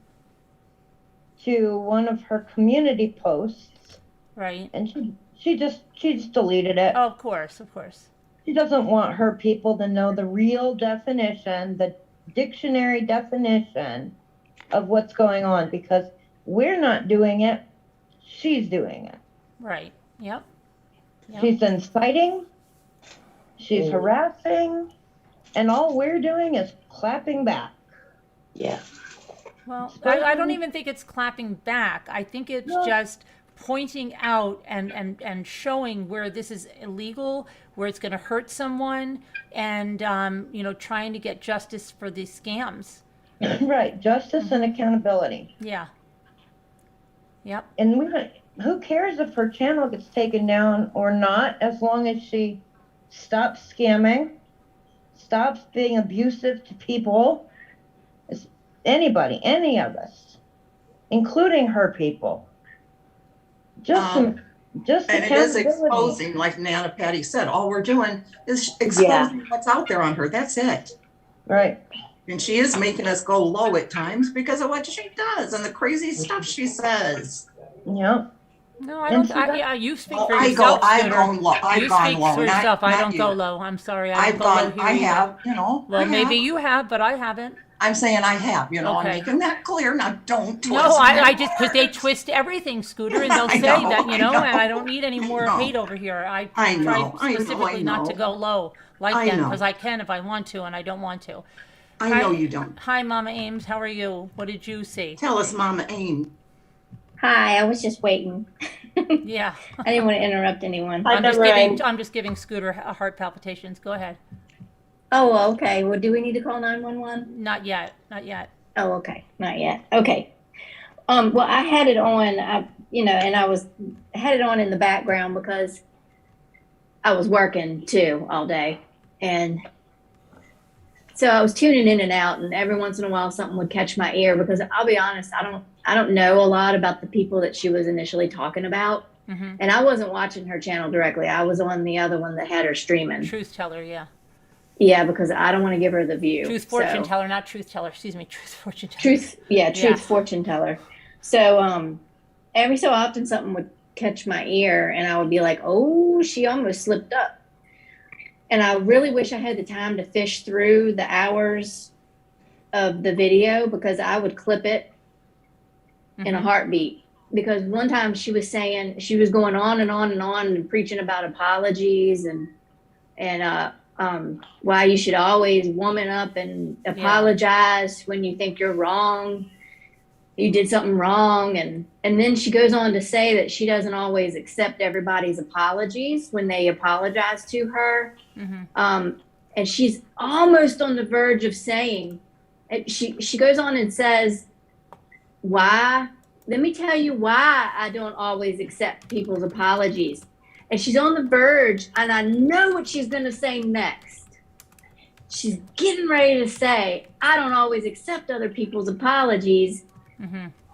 Speaker 10: to one of her community posts,
Speaker 1: Right.
Speaker 10: and she just deleted it.
Speaker 1: Oh, of course, of course.
Speaker 10: She doesn't want her people to know the real definition, the dictionary definition of what's going on, because we're not doing it, she's doing it.
Speaker 1: Right. Yep. Yep.
Speaker 10: She's inciting, she's harassing, and all we're doing is clapping back.
Speaker 7: Yeah.
Speaker 1: Well, I don't even think it's clapping back. I think it's just pointing out and showing where this is illegal, where it's going to hurt someone, and you know, trying to get justice for these scams.
Speaker 10: Right, justice and accountability.
Speaker 1: Yeah. Yep.
Speaker 10: And who cares if her channel gets taken down or not, as long as she stops scamming, stops being abusive to people, anybody, any of us, including her people. Just
Speaker 4: And it is
Speaker 10: accountability.
Speaker 4: exposing, like Nana Patty said, all we're doing is exposing what's out there on her. That's it.
Speaker 10: Right.
Speaker 4: And she is making us go low at times because of what she does and the crazy stuff she says.
Speaker 10: Yeah.
Speaker 1: No, I don't. Yeah, you speak for
Speaker 4: I've
Speaker 1: yourself.
Speaker 4: gone
Speaker 1: Scooter.
Speaker 4: low. I've
Speaker 1: You
Speaker 4: gone
Speaker 1: speak
Speaker 4: low.
Speaker 1: for yourself. I
Speaker 4: not
Speaker 1: don't
Speaker 4: you.
Speaker 1: go low. I'm sorry. I
Speaker 4: I've
Speaker 1: don't go low
Speaker 4: gone,
Speaker 1: here
Speaker 4: I
Speaker 1: either.
Speaker 4: have, you know.
Speaker 1: Well,
Speaker 4: I
Speaker 1: maybe
Speaker 4: have.
Speaker 1: you have, but I haven't.
Speaker 4: I'm saying I have, you know,
Speaker 1: Okay.
Speaker 4: I'm making that clear. Now don't twist
Speaker 1: No, I
Speaker 4: it.
Speaker 1: just, because they twist everything, Scooter, and they'll
Speaker 4: I
Speaker 1: say
Speaker 4: know,
Speaker 1: that, you
Speaker 4: I
Speaker 1: know,
Speaker 4: know.
Speaker 1: and I don't need any more
Speaker 4: know.
Speaker 1: hate over here. I
Speaker 4: I
Speaker 1: try
Speaker 4: know, I know,
Speaker 1: specifically
Speaker 4: I
Speaker 1: not to
Speaker 4: know.
Speaker 1: go low like
Speaker 4: I
Speaker 1: them,
Speaker 4: know.
Speaker 1: because I can if I want to, and I don't want to.
Speaker 4: I know you don't.
Speaker 1: Hi, Mama Ames. How are you? What did you see?
Speaker 4: Tell us, Mama Aim.
Speaker 11: Hi, I was just waiting.
Speaker 1: Yeah.
Speaker 11: I didn't want to interrupt anyone.
Speaker 1: I'm just giving Scooter heart palpitations. Go ahead.
Speaker 11: Oh, okay. Well, do we need to call 911?
Speaker 1: Not yet. Not yet.
Speaker 11: Oh, okay. Not yet. Okay. Well, I had it on, and I had it on in the background because I was working too all day. And so I was tuning in and out, and every once in a while something would catch my ear, because I'll be honest, I don't know a lot about the people that she was initially talking about.
Speaker 1: Mm-hmm.
Speaker 11: And I wasn't watching her channel directly. I was on the other one that had her streaming.
Speaker 1: Truth teller, yeah.
Speaker 11: Yeah, because I don't want to give her the view.
Speaker 1: Truth fortune
Speaker 11: So-
Speaker 1: teller, not truth teller. Excuse me, truth fortune teller.
Speaker 11: Truth, yeah, truth
Speaker 1: Yeah.
Speaker 11: fortune teller. So every so often something would catch my ear, and I would be like, oh, she almost slipped up. And I really wish I had the time to fish through the hours of the video, because I would clip it in a heartbeat. Because one time she was saying, she was going on and on and on and preaching about apologies and why you should always woman up and apologize when you think you're wrong, you did something wrong. And then she goes on to say that she doesn't always accept everybody's apologies when they apologize to her.
Speaker 1: Mm-hmm.
Speaker 11: And she's almost on the verge of saying, and she goes on and says, why? Let me tell you why I don't always accept people's apologies. And she's on the verge, and I know what she's going to say next. She's getting ready to say, I don't always accept other people's apologies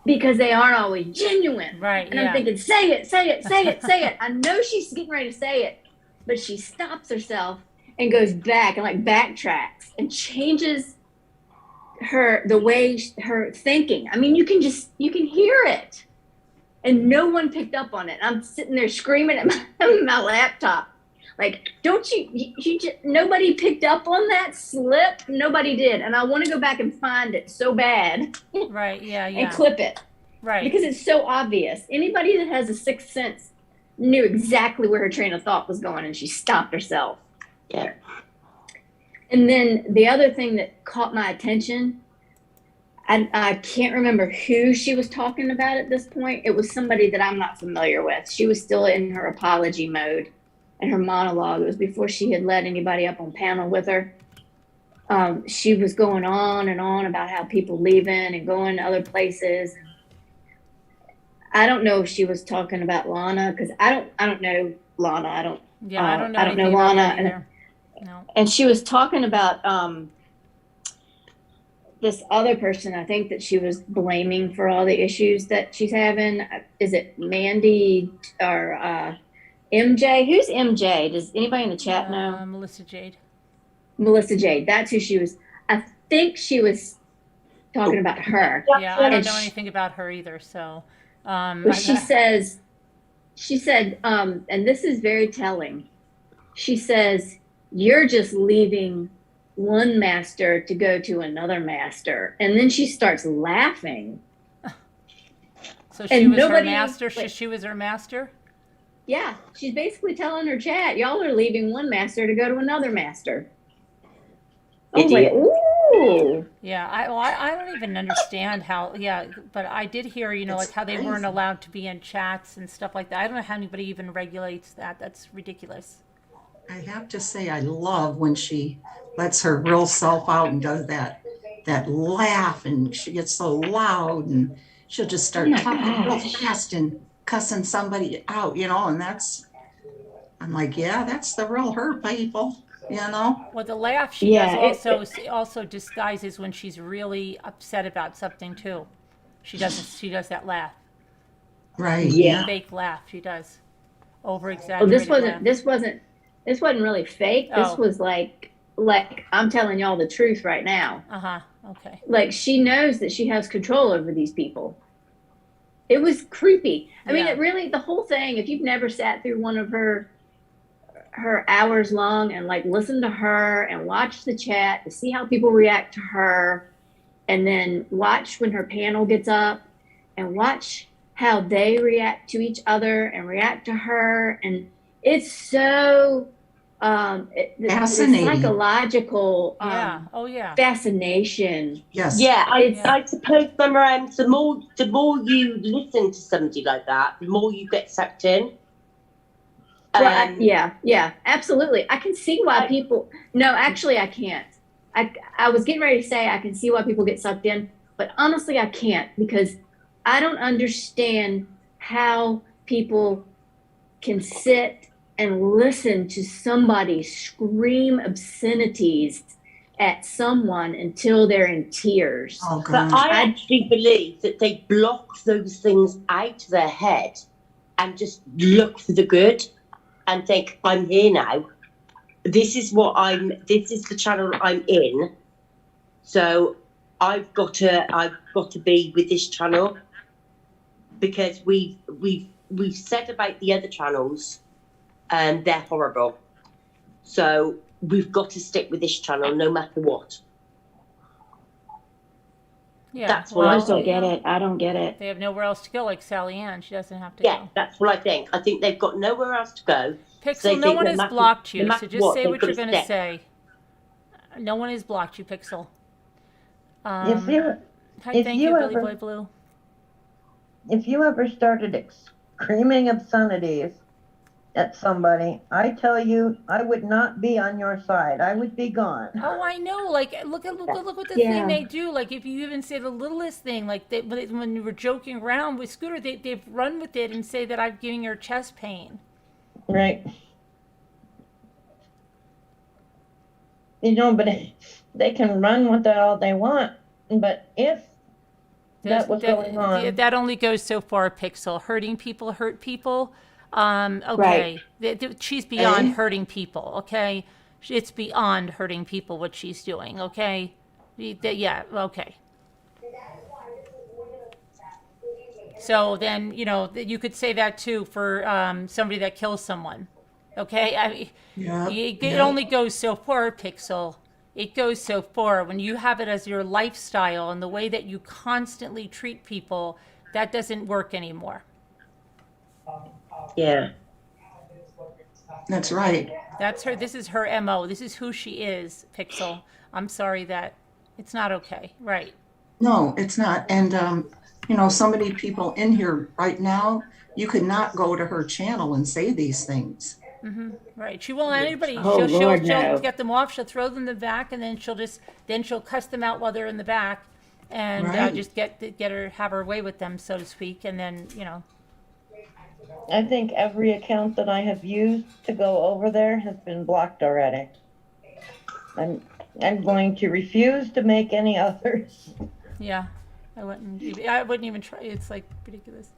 Speaker 11: because they aren't always genuine.
Speaker 1: Right.
Speaker 11: And I'm thinking, say it, say it, say it, say it. I know she's getting ready to say it, but she stops herself and goes back and like backtracks and changes the way her thinking. I mean, you can hear it. And no one picked up on it. I'm sitting there screaming at my laptop. Like, don't you just, nobody picked up on that slip? Nobody did. And I want to go back and find it so bad.
Speaker 1: Right, yeah.
Speaker 11: And clip it.
Speaker 1: Right.
Speaker 11: Because it's so obvious. Anybody that has a sixth sense knew exactly where her train of thought was going, and she stopped herself.
Speaker 7: Yeah.
Speaker 11: And then the other thing that caught my attention, I can't remember who she was talking about at this point. It was somebody that I'm not familiar with. She was still in her apology mode and her monologue. It was before she had let anybody up on panel with her. She was going on and on about how people leaving and going to other places. I don't know if she was talking about Lana, because I don't know Lana. I don't know
Speaker 1: anything about
Speaker 11: Lana.
Speaker 1: that either. No.
Speaker 11: And she was talking about this other person, I think, that she was blaming for all the issues that she's having. Is it Mandy or MJ? Who's MJ? Does anybody in the chat know?
Speaker 1: Melissa Jade.
Speaker 11: Melissa Jade. That's who she was. I think she was talking about her.
Speaker 1: Yeah, I don't
Speaker 11: And
Speaker 1: know anything about her either. So,
Speaker 11: But she said, and this is very telling. She says, "You're just leaving one master to go to another master," and then she starts laughing.
Speaker 1: So she was her master. She was her master.
Speaker 11: Yeah, she's basically telling her chat, "Y'all are leaving one master to go to another master." I was like, ooh.
Speaker 1: Yeah, I don't even understand how. Yeah, but I did hear, like how they weren't allowed to be in chats and stuff like that. I don't know how anybody even regulates that. That's ridiculous.
Speaker 4: I have to say, I love when she lets her real self out and does that laugh, and she gets so loud, and she'll just start talking real fast and cussing somebody out, and I'm like, yeah, that's the real her, people,
Speaker 1: Well, the laugh she does also disguises when she's really upset about something too. She does that laugh.
Speaker 4: Right. Yeah.
Speaker 1: Fake laugh. She does. Over exaggerated.
Speaker 11: This wasn't really fake. This was like I'm telling y'all the truth right now.
Speaker 1: Okay.
Speaker 11: Like, she knows that she has control over these people. It was creepy. I mean, it really, the whole thing, if you've never sat through one of her hours long and like listened to her and watched the chat to see how people react to her, and then watch when her panel gets up and watch how they react to each other and react to her, and it's so
Speaker 4: fascinating.
Speaker 11: The psychological fascination.
Speaker 4: Yes.
Speaker 7: Yeah, I suppose, Memorand, the more you listen to somebody like that, the more you get sucked in.
Speaker 11: Yeah, absolutely. I can see why people. No, actually, I can't. I was getting ready to say I can see why people get sucked in, but honestly, I can't, because I don't understand how people can sit and listen to somebody scream obscenities at someone until they're in tears.
Speaker 4: Oh,
Speaker 7: but I actually believe that they block those things out of their head and just look for the good and think, I'm here now. This is the channel I'm in. So I've got to be with this channel, because we've said about the other channels and they're horrible. So we've got to stick with this channel no matter what.
Speaker 1: Yeah,
Speaker 7: that's what I
Speaker 11: don't get it. I don't get it.
Speaker 1: They have nowhere else to go, like Sally Ann. She doesn't have to go.
Speaker 7: Yeah, that's what I think. I think they've got nowhere else to go.
Speaker 1: Pixel, no one has blocked you, so just say what you're going to say. No one has blocked you, Pixel.
Speaker 10: If
Speaker 1: thank you, Billy Boy Blue.
Speaker 10: If you ever started screaming obscenities at somebody, I tell you, I would not be on your side. I would be gone.
Speaker 1: Oh, I know. Like, look what the thing they do. Like, if you even say the littlest thing, like when you were joking around with Scooter, they've run with it and say that I'm giving her chest pain.
Speaker 10: Right. But they can run with that all they want. But if that was going on,
Speaker 1: that only goes so far, Pixel. Hurting people hurt people. Okay. Right. She's beyond hurting people. Okay. It's beyond hurting people what she's doing. Okay. Yeah. Okay. So then, you could say that too for somebody that kills someone. Okay. I mean, it only goes so far, Pixel. It goes so far when you have it as your lifestyle and the way that you constantly treat people That doesn't work anymore.
Speaker 7: Yeah.
Speaker 4: That's right.
Speaker 1: That's her. This is her MO. This is who she is, Pixel. I'm sorry that it's not okay. Right.
Speaker 4: No, it's not. And, so many people in here right now, you could not go to her channel and say these things.
Speaker 1: Right. She won't let anybody.
Speaker 11: Oh, Lord,
Speaker 1: she'll
Speaker 11: no.
Speaker 1: get them off. She'll throw them in the back, and then she'll cuss them out while they're in the back, and
Speaker 4: Right.
Speaker 1: just have her way with them, so to speak. And then
Speaker 10: I think every account that I have used to go over there has been blocked already. I'm going to refuse to make any others.
Speaker 1: yeah, I wouldn't even try. It's like ridiculous.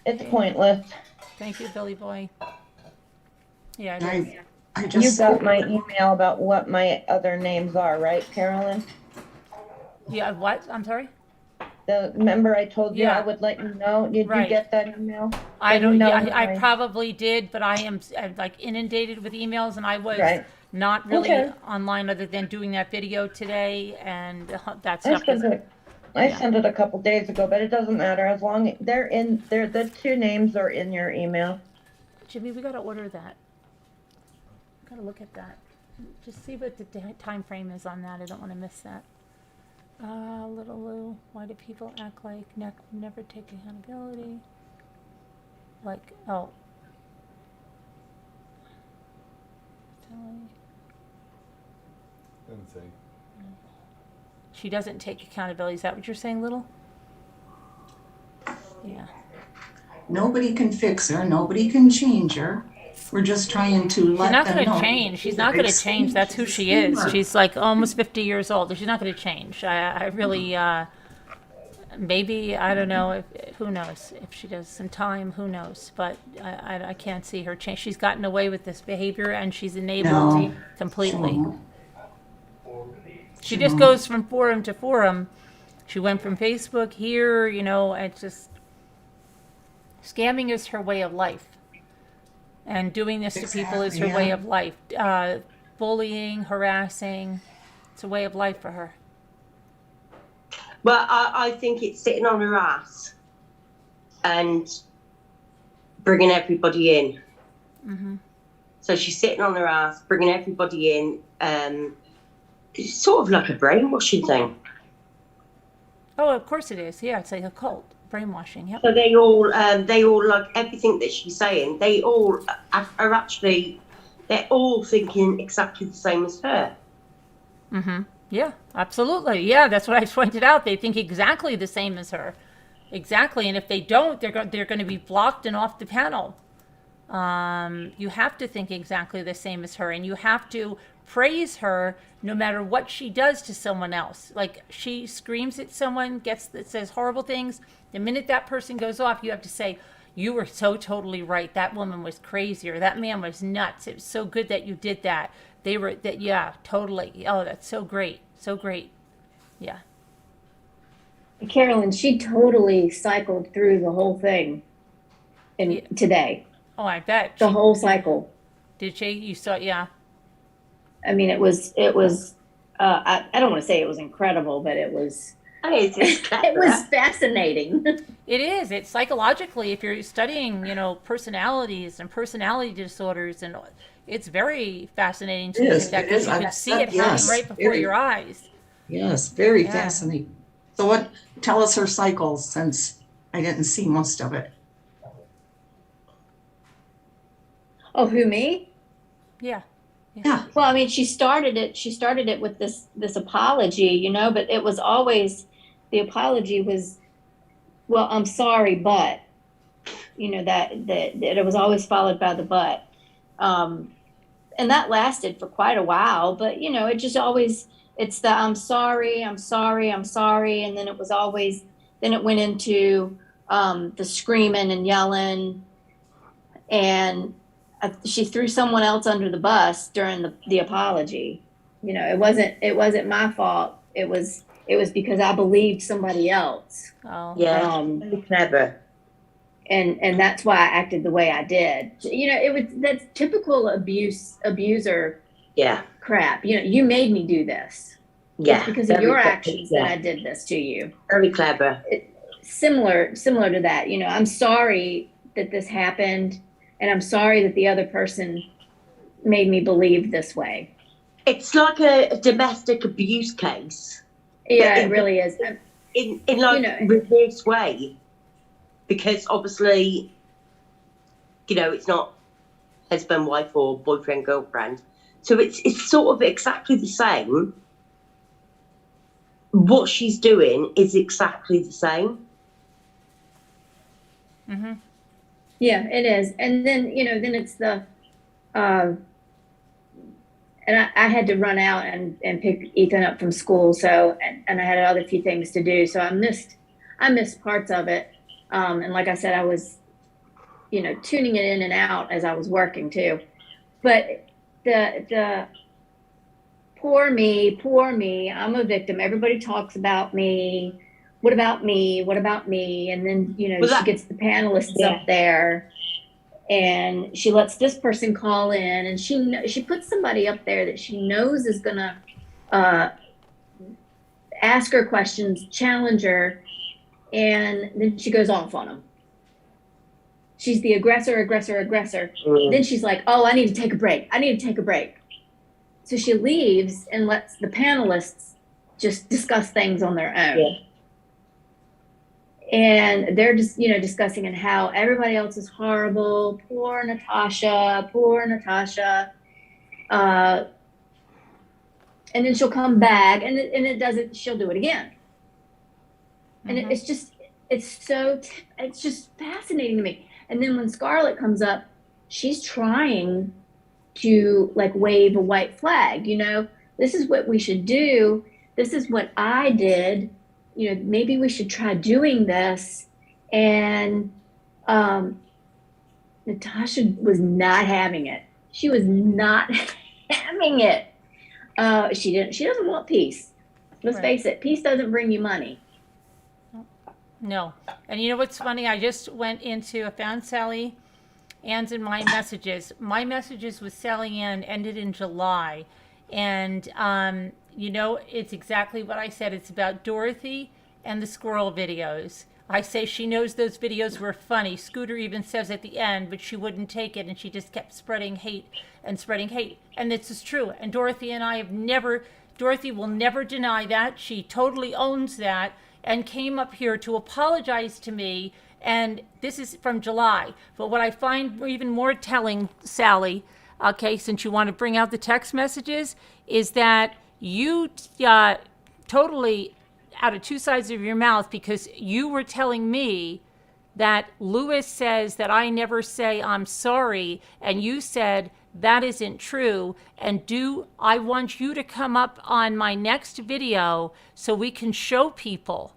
Speaker 10: It's pointless.
Speaker 1: Thank you, Billy Boy. Yeah. It is.
Speaker 4: I
Speaker 10: You
Speaker 4: just,
Speaker 10: got my email about what my other names are, right, Carolyn?
Speaker 1: Yeah. What? I'm sorry.
Speaker 10: Remember I told you
Speaker 1: Yeah.
Speaker 10: I would let you know? Did
Speaker 1: Right.
Speaker 10: you get that email?
Speaker 1: I
Speaker 10: Let me
Speaker 1: don't.
Speaker 10: know
Speaker 1: Yeah,
Speaker 10: when
Speaker 1: I probably did, but I'm like inundated with emails, and I was
Speaker 10: Right.
Speaker 1: not really
Speaker 10: Okay.
Speaker 1: online other than doing that video today, and that
Speaker 10: I
Speaker 1: stuff.
Speaker 10: sent it a couple days ago, but it doesn't matter as long the two names are in your email.
Speaker 1: Jimmy, we got to order that. Got to look at that. Just see what the time frame is on that. I don't want to miss that. Little Lou, why do people act like never take accountability? Like, oh.
Speaker 3: Doesn't say.
Speaker 1: She doesn't take accountability. Is that what you're saying, Little? Yeah.
Speaker 4: nobody can fix her. Nobody can change her. We're just trying to
Speaker 1: She's
Speaker 4: let
Speaker 1: not
Speaker 4: them
Speaker 1: going
Speaker 4: know.
Speaker 1: to change. She's not going to change. That's who she is. She's like almost 50 years old. She's not going to change. I really, maybe, I don't know. Who knows? If she does some time, who knows? But I can't see her change. She's gotten away with this behavior, and she's enabled
Speaker 4: No.
Speaker 1: completely. She
Speaker 4: She
Speaker 1: just
Speaker 4: won't.
Speaker 1: goes from forum to forum. She went from Facebook here, it's just scamming is her way of life. And doing this to people is her
Speaker 4: Exactly,
Speaker 1: way
Speaker 4: yeah.
Speaker 1: of life. Bullying, harassing, it's a way of life for her.
Speaker 7: Well, I think it's sitting on her ass and bringing everybody in.
Speaker 1: Mm-hmm.
Speaker 7: So she's sitting on her ass, bringing everybody in. It's sort of like a brainwashing thing.
Speaker 1: Oh, of course it is. Yeah, it's like a cult. Brainwashing, yep.
Speaker 7: So they all like everything that she's saying. They all are actually, they're all thinking exactly the same as her.
Speaker 1: Mm-hmm. Yeah, absolutely. Yeah, that's what I pointed out. They think exactly the same as her. Exactly. And if they don't, they're going to be blocked and off the panel. You have to think exactly the same as her, and you have to praise her no matter what she does to someone else. Like, she screams at someone, says horrible things. The minute that person goes off, you have to say, you were so totally right. That woman was crazy, or that man was nuts. It was so good that you did that. Yeah, totally. Oh, that's so great. So great. Yeah.
Speaker 11: Carolyn, she totally cycled through the whole thing today.
Speaker 1: Oh, I bet.
Speaker 11: The whole cycle.
Speaker 1: Did she? You saw, yeah.
Speaker 11: I mean, it was, I don't want to say it was incredible, but it was, it was fascinating.
Speaker 1: It is. It's psychologically, if you're studying, personalities and personality disorders, and it's very fascinating to look at that, because you can see it happen right before your eyes.
Speaker 4: Yes, very
Speaker 1: Yeah.
Speaker 4: fascinating. So tell us her cycles, since I didn't see most of it.
Speaker 11: Oh, who, me?
Speaker 1: Yeah.
Speaker 4: Yeah.
Speaker 11: Well, I mean, she started it with this apology, but it was always, the apology was, well, I'm sorry, but, that it was always followed by the but. And that lasted for quite a while, but, it just always, it's the I'm sorry. And then it was always, then it went into the screaming and yelling, and she threw someone else under the bus during the apology. It wasn't my fault. It was because I believed somebody else.
Speaker 1: Oh.
Speaker 7: Yeah, clever.
Speaker 11: And that's why I acted the way I did. That's typical abuser
Speaker 7: Yeah.
Speaker 11: crap. You made me do this.
Speaker 7: Yeah.
Speaker 11: It's because of
Speaker 7: very
Speaker 11: your
Speaker 7: clever,
Speaker 11: actions
Speaker 7: yeah.
Speaker 11: that I did this to you.
Speaker 7: Very clever.
Speaker 11: similar to that. You know, I'm sorry that this happened, and I'm sorry that the other person made me believe this way.
Speaker 7: It's like a domestic abuse case.
Speaker 11: Yeah, it really is.
Speaker 7: In like, you know, reverse way, because obviously, you know, it's not husband, wife, or boyfriend, girlfriend. So it's sort of exactly the same. What she's doing is exactly the same.
Speaker 11: Mm-hmm. Yeah, it is. And then, you know, then it's the, and I had to run out and pick Ethan up from school. So, and I had other few things to do. So I missed parts of it. And like I said, I was, you know, tuning it in and out as I was working too. But the poor me, I'm a victim. Everybody talks about me. What about me? What about me? And then, you know, she gets the panelists up there, and she lets this person call in, and she puts somebody up there that she knows is gonna ask her questions, challenge her, and then she goes off on them. She's the aggressor. Then she's like, oh, I need to take a break. So she leaves and lets the panelists just discuss things on their own. Yeah. And they're just, you know, discussing and how everybody else is horrible. Poor Natasha. And then she'll come back and it doesn't, she'll do it again. And it's just fascinating to me. And then when Scarlett comes up, she's trying to like wave a white flag, you know, this is what we should do. This is what I did. You know, maybe we should try doing this. And Natasha was not having it. She was not having it. She doesn't want peace. Let's face it, peace doesn't bring you money.
Speaker 1: No. And you know what's funny? I just I found Sally Ann's in my messages. My messages with Sally Ann ended in July. And, you know, it's exactly what I said. It's about Dorothy and the squirrel videos. I say she knows those videos were funny. Scooter even says at the end, but she wouldn't take it, and she just kept spreading hate. And this is true. And Dorothy and I Dorothy will never deny that. She totally owns that and came up here to apologize to me. And this is from July. But what I find even more telling, Sally, okay, since you want to bring out the text messages, is that you totally out of two sides of your mouth, because you were telling me that Lewis says that I never say I'm sorry, and you said that isn't true. And I want you to come up on my next video so we can show people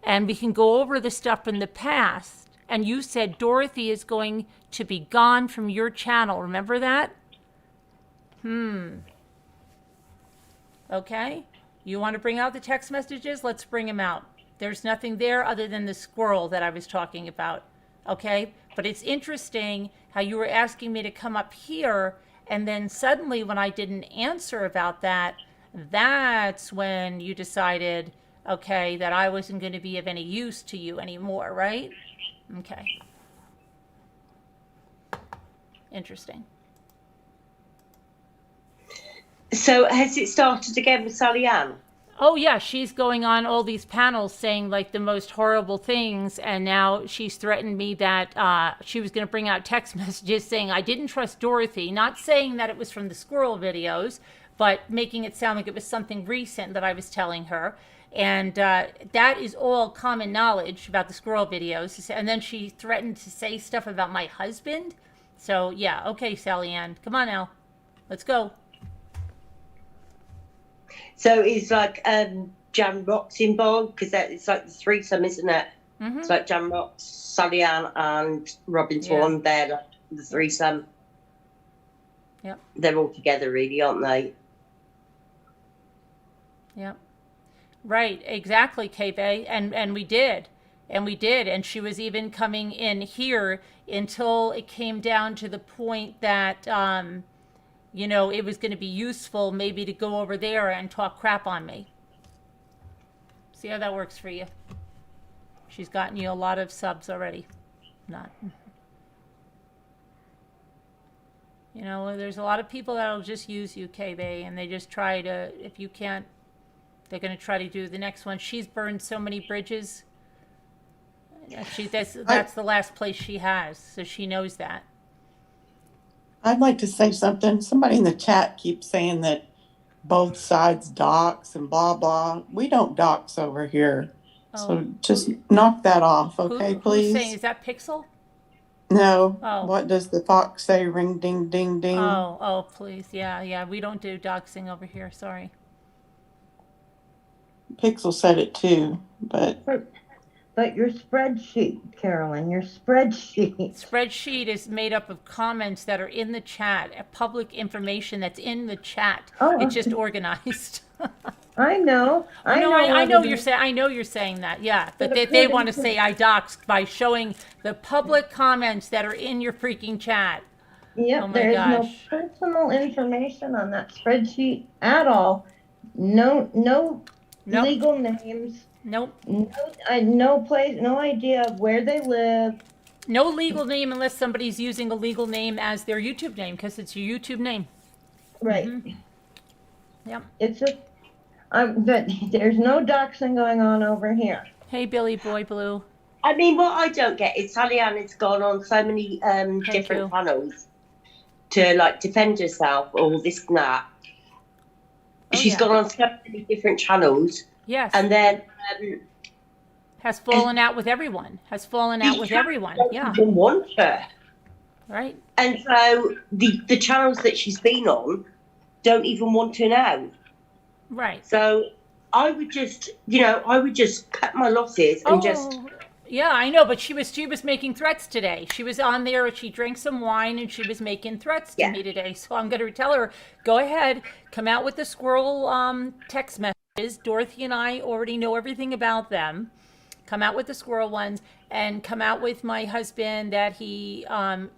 Speaker 1: and we can go over the stuff from the past. And you said Dorothy is going to be gone from your channel. Remember that? Okay. You want to bring out the text messages? Let's bring them out. There's nothing there other than the squirrel that I was talking about. Okay. But it's interesting how you were asking me to come up here, and then suddenly when I didn't answer about that, that's when you decided, okay, that I wasn't going to be of any use to you anymore, right? Okay. Interesting.
Speaker 7: So has it started again with Sally Ann?
Speaker 1: Oh yeah, she's going on all these panels saying like the most horrible things, and now she's threatened me that she was going to bring out text messages saying I didn't trust Dorothy, not saying that it was from the squirrel videos, but making it sound like it was something recent that I was telling her. And that is all common knowledge about the squirrel videos. And then she threatened to say stuff about my husband. So yeah, okay, Sally Ann, come on now, let's go.
Speaker 7: So it's like Jan Rock's involved, because it's like the threesome, isn't it? Mm-hmm. It's like Jan Rock, Sally Ann, and Robin Swan. They're like the threesome.
Speaker 1: Yep.
Speaker 7: They're all together, really, aren't they?
Speaker 1: Yep. Right, exactly, K-Bay. And we did. And she was even coming in here until it came down to the point that you know, it was going to be useful maybe to go over there and talk crap on me. See how that works for you? She's gotten you a lot of subs already. Not. You know, there's a lot of people that'll just use you, K-Bay, and they just try to, if you can't, they're going to try to do the next one. She's burned so many bridges. That's the last place she has, so she knows that.
Speaker 8: I'd like to say something. Somebody in the chat keeps saying that both sides dox and blah, blah. We don't dox over here. So just knock that off, okay, please?
Speaker 1: Who's saying, is that Pixel?
Speaker 8: No.
Speaker 1: Oh.
Speaker 8: What does the fox say? Ring, ding, ding, ding.
Speaker 1: Oh, please. Yeah. We don't do doxing over here. Sorry.
Speaker 8: Pixel said it too, but
Speaker 10: your spreadsheet, Carolyn, your spreadsheet.
Speaker 1: Spreadsheet is made up of comments that are in the chat, public information that's in the chat. It's just organized.
Speaker 10: I know.
Speaker 1: I know you're saying. I know you're saying that. Yeah, but they want to say I doxed by showing the public comments that are in your freaking chat.
Speaker 10: Yep,
Speaker 1: oh
Speaker 10: there is no
Speaker 1: gosh.
Speaker 10: personal information on that spreadsheet at all. No
Speaker 1: Nope.
Speaker 10: legal names.
Speaker 1: Nope.
Speaker 10: No place, no idea of where they live.
Speaker 1: No legal name unless somebody's using a legal name as their YouTube name, because it's your YouTube name.
Speaker 10: Right.
Speaker 1: Yep.
Speaker 10: It's just, but there's no doxing going on over here.
Speaker 1: Hey, Billy Boy Blue.
Speaker 7: I mean, what I don't get is Sally Ann has gone on so many different channels to like defend herself, or this and that. She's gone on so many different channels.
Speaker 1: Yes.
Speaker 7: And then
Speaker 1: has fallen out with everyone. Yeah.
Speaker 7: Don't even want her.
Speaker 1: Right.
Speaker 7: And so the channels that she's been on don't even want her now.
Speaker 1: Right.
Speaker 7: So I would just, cut my losses and just.
Speaker 1: Yeah, I know, but she was making threats today. She was on there, she drank some wine, and she was making threats to me today. So I'm going to tell her, go ahead, come out with the squirrel text messages. Dorothy and I already know everything about them. Come out with the squirrel ones, and come out with my husband that he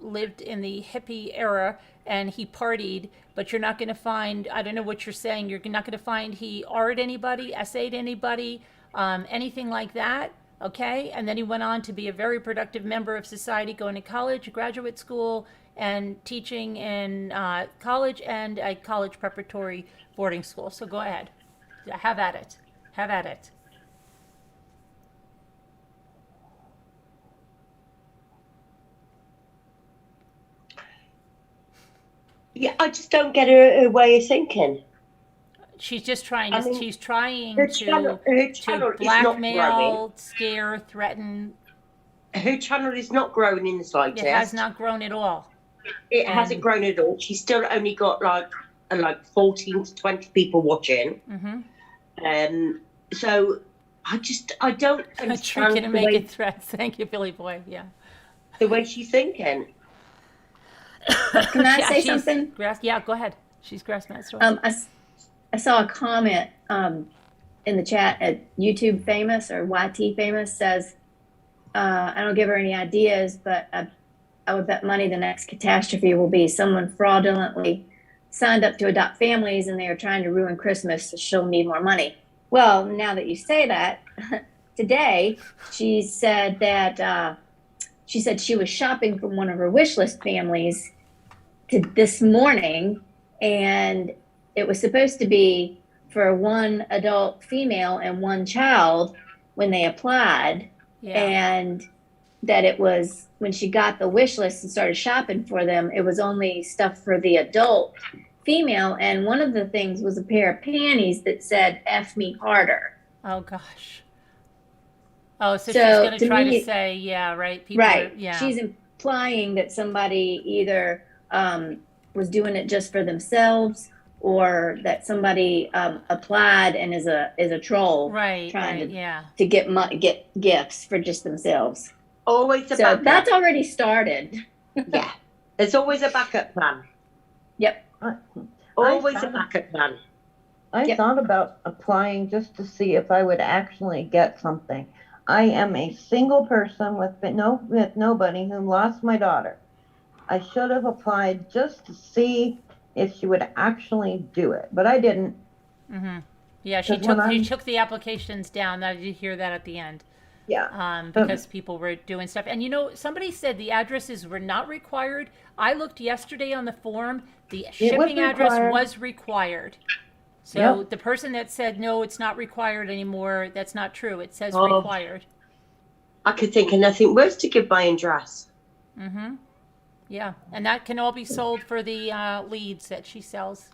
Speaker 1: lived in the hippie era and he partied, but you're not going to find, I don't know what you're saying, you're not going to find he R'd anybody, essayed anybody, anything like that. Okay, and then he went on to be a very productive member of society, going to college, graduate school, and teaching in college and a college preparatory boarding school. So go ahead, have at it, have at it.
Speaker 7: Yeah, I just don't get her way of thinking.
Speaker 1: She's just trying to,
Speaker 7: to
Speaker 1: blackmail, scare, threaten.
Speaker 7: Her channel is not growing in the slightest.
Speaker 1: It has not grown at all.
Speaker 7: It hasn't grown at all. She's still only got like 14 to 20 people watching. So I don't understand
Speaker 1: the way... making threats. Thank you, Billy Boy. Yeah.
Speaker 7: The way she's thinking.
Speaker 11: Can I say something?
Speaker 1: Yeah, go ahead. She's Grassmaster.
Speaker 11: I saw a comment in the chat at YouTube Famous or YT Famous says, I don't give her any ideas, but I would bet money the next catastrophe will be someone fraudulently signed up to adopt families and they are trying to ruin Christmas, so she'll need more money. Well, now that you say that, today she said that she was shopping from one of her wish list families this morning, and it was supposed to be for one adult female and one child when they applied. Yeah. And that it was when she got the wish list and started shopping for them, it was only stuff for the adult female. And one of the things was a pair of panties that said F me harder.
Speaker 1: Oh gosh. Oh, so she's going to try to say, yeah, right. People
Speaker 11: right.
Speaker 1: Yeah.
Speaker 11: She's implying that somebody either was doing it just for themselves, or that somebody applied and is a troll,
Speaker 1: right?
Speaker 11: Trying to get gifts for just themselves.
Speaker 7: Always a
Speaker 11: backup. That's already started.
Speaker 7: Yeah, there's always a backup plan.
Speaker 11: Yep.
Speaker 7: Always a backup plan.
Speaker 10: I thought about applying just to see if I would actually get something. I am a single person with nobody who lost my daughter. I should have applied just to see if she would actually do it, but I didn't.
Speaker 1: Yeah, she took the applications down. I did hear that at the end.
Speaker 10: Yeah.
Speaker 1: Because people were doing stuff. And somebody said the addresses were not required. I looked yesterday on the form. The shipping address
Speaker 10: required.
Speaker 1: was required. So
Speaker 10: Yep.
Speaker 1: the person that said, no, it's not required anymore, that's not true. It says
Speaker 7: Oh.
Speaker 1: required.
Speaker 7: I could think of nothing worse to give my address.
Speaker 1: Mm-hmm. Yeah. And that can all be sold for the leads that she sells.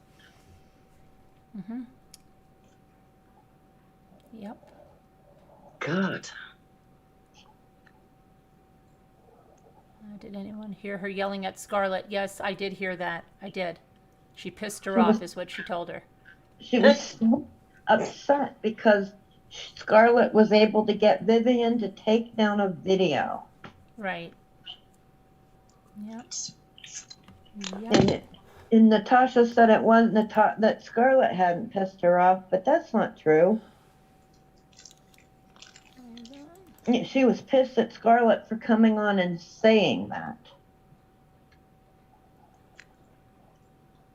Speaker 1: Mm-hmm. Yep.
Speaker 7: God.
Speaker 1: Did anyone hear her yelling at Scarlett? Yes, I did hear that. I did. She pissed her off, is what she told her.
Speaker 10: She was so upset because Scarlett was able to get Vivian to take down a video.
Speaker 1: Right. Yep.
Speaker 10: And Natasha said it wasn't that Scarlett hadn't pissed her off, but that's not true. She was pissed at Scarlett for coming on and saying that.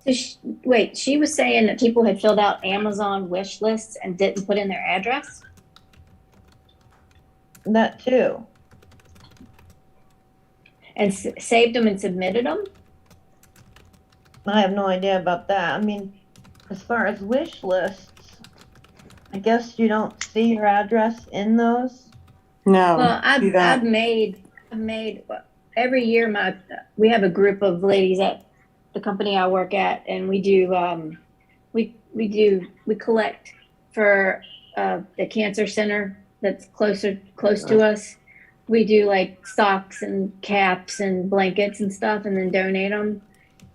Speaker 11: So she was saying that people had filled out Amazon wish lists and didn't put in their address?
Speaker 10: That too.
Speaker 11: And saved them and submitted them?
Speaker 10: I have no idea about that. I mean, as far as wish lists, I guess you don't see your address in those.
Speaker 8: No.
Speaker 11: Well, I've made every year. We have a group of ladies at the company I work at, and we do we collect for the cancer center that's close to us. We do like socks and caps and blankets and stuff, and then donate them.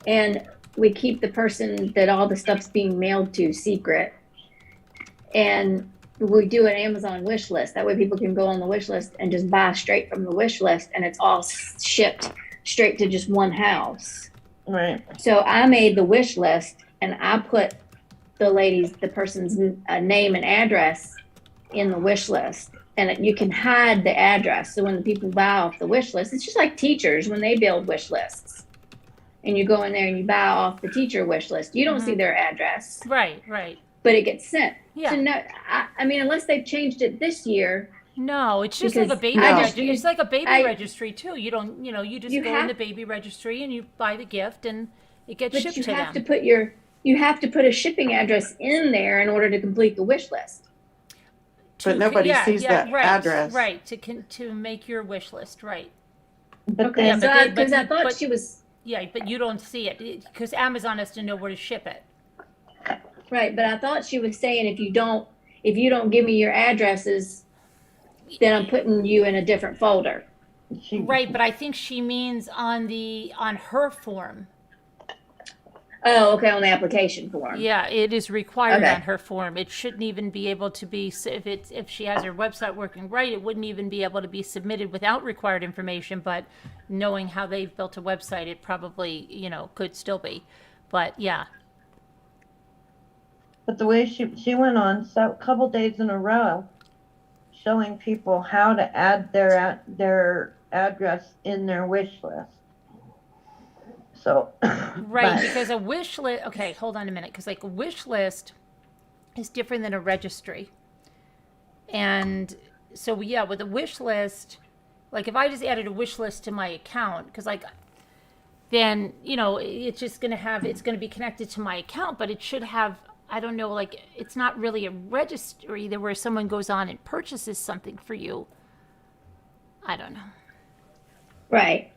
Speaker 11: And we keep the person that all the stuff's being mailed to secret. And we do an Amazon wish list. That way people can go on the wish list and just buy straight from the wish list, and it's all shipped straight to just one house.
Speaker 10: Right.
Speaker 11: So I made the wish list, and I put the person's name and address in the wish list. And you can hide the address. So when the people buy off the wish list, it's just like teachers when they build wish lists. And you go in there and you buy off the teacher wish list. You don't see their address.
Speaker 1: Right, right.
Speaker 11: But it gets sent.
Speaker 1: Yeah.
Speaker 11: So no, I mean, unless they've changed it this year.
Speaker 1: No, it's just like a baby registry. It's like a baby registry too. You don't, you just go in the baby registry and you buy the gift and it gets shipped to them.
Speaker 11: You have to put a shipping address in there in order to complete the wish list.
Speaker 8: But nobody sees that address.
Speaker 1: Right, to make your wish list, right.
Speaker 11: Okay, because I thought she was...
Speaker 1: Yeah, but you don't see it because Amazon has to know where to ship it.
Speaker 11: Right, but I thought she was saying if you don't give me your addresses, then I'm putting you in a different folder.
Speaker 1: Right, but I think she means on her form.
Speaker 11: Oh, okay, on the application form.
Speaker 1: Yeah, it is required on her form. It shouldn't even be able to be, if she has her website working right, it wouldn't even be able to be submitted without required information, but knowing how they've built a website, it probably, could still be. But yeah.
Speaker 10: But the way she went on a couple days in a row showing people how to add their address in their wish list. So
Speaker 1: right, because a wish list, okay, hold on a minute, because like a wish list is different than a registry. And so yeah, with a wish list, like if I just added a wish list to my account, because like then it's just going to be connected to my account, but it should have, I don't know, like it's not really a registry there where someone goes on and purchases something for you. I don't know.
Speaker 11: Right.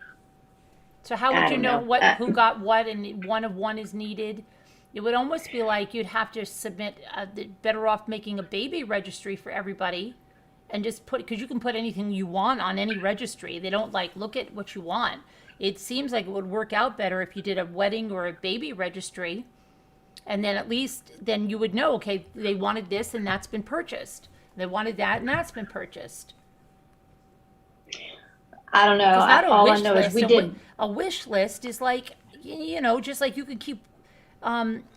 Speaker 1: So how would you know who got what and one of one is needed? It would almost be like you'd have to submit, better off making a baby registry for everybody and just because you can put anything you want on any registry. They don't look at what you want. It seems like it would work out better if you did a wedding or a baby registry. And then at least then you would know, okay, they wanted this and that's been purchased. They wanted that and that's been purchased.
Speaker 11: I don't know. All I know is we did.
Speaker 1: A wish list is like, just like you could keep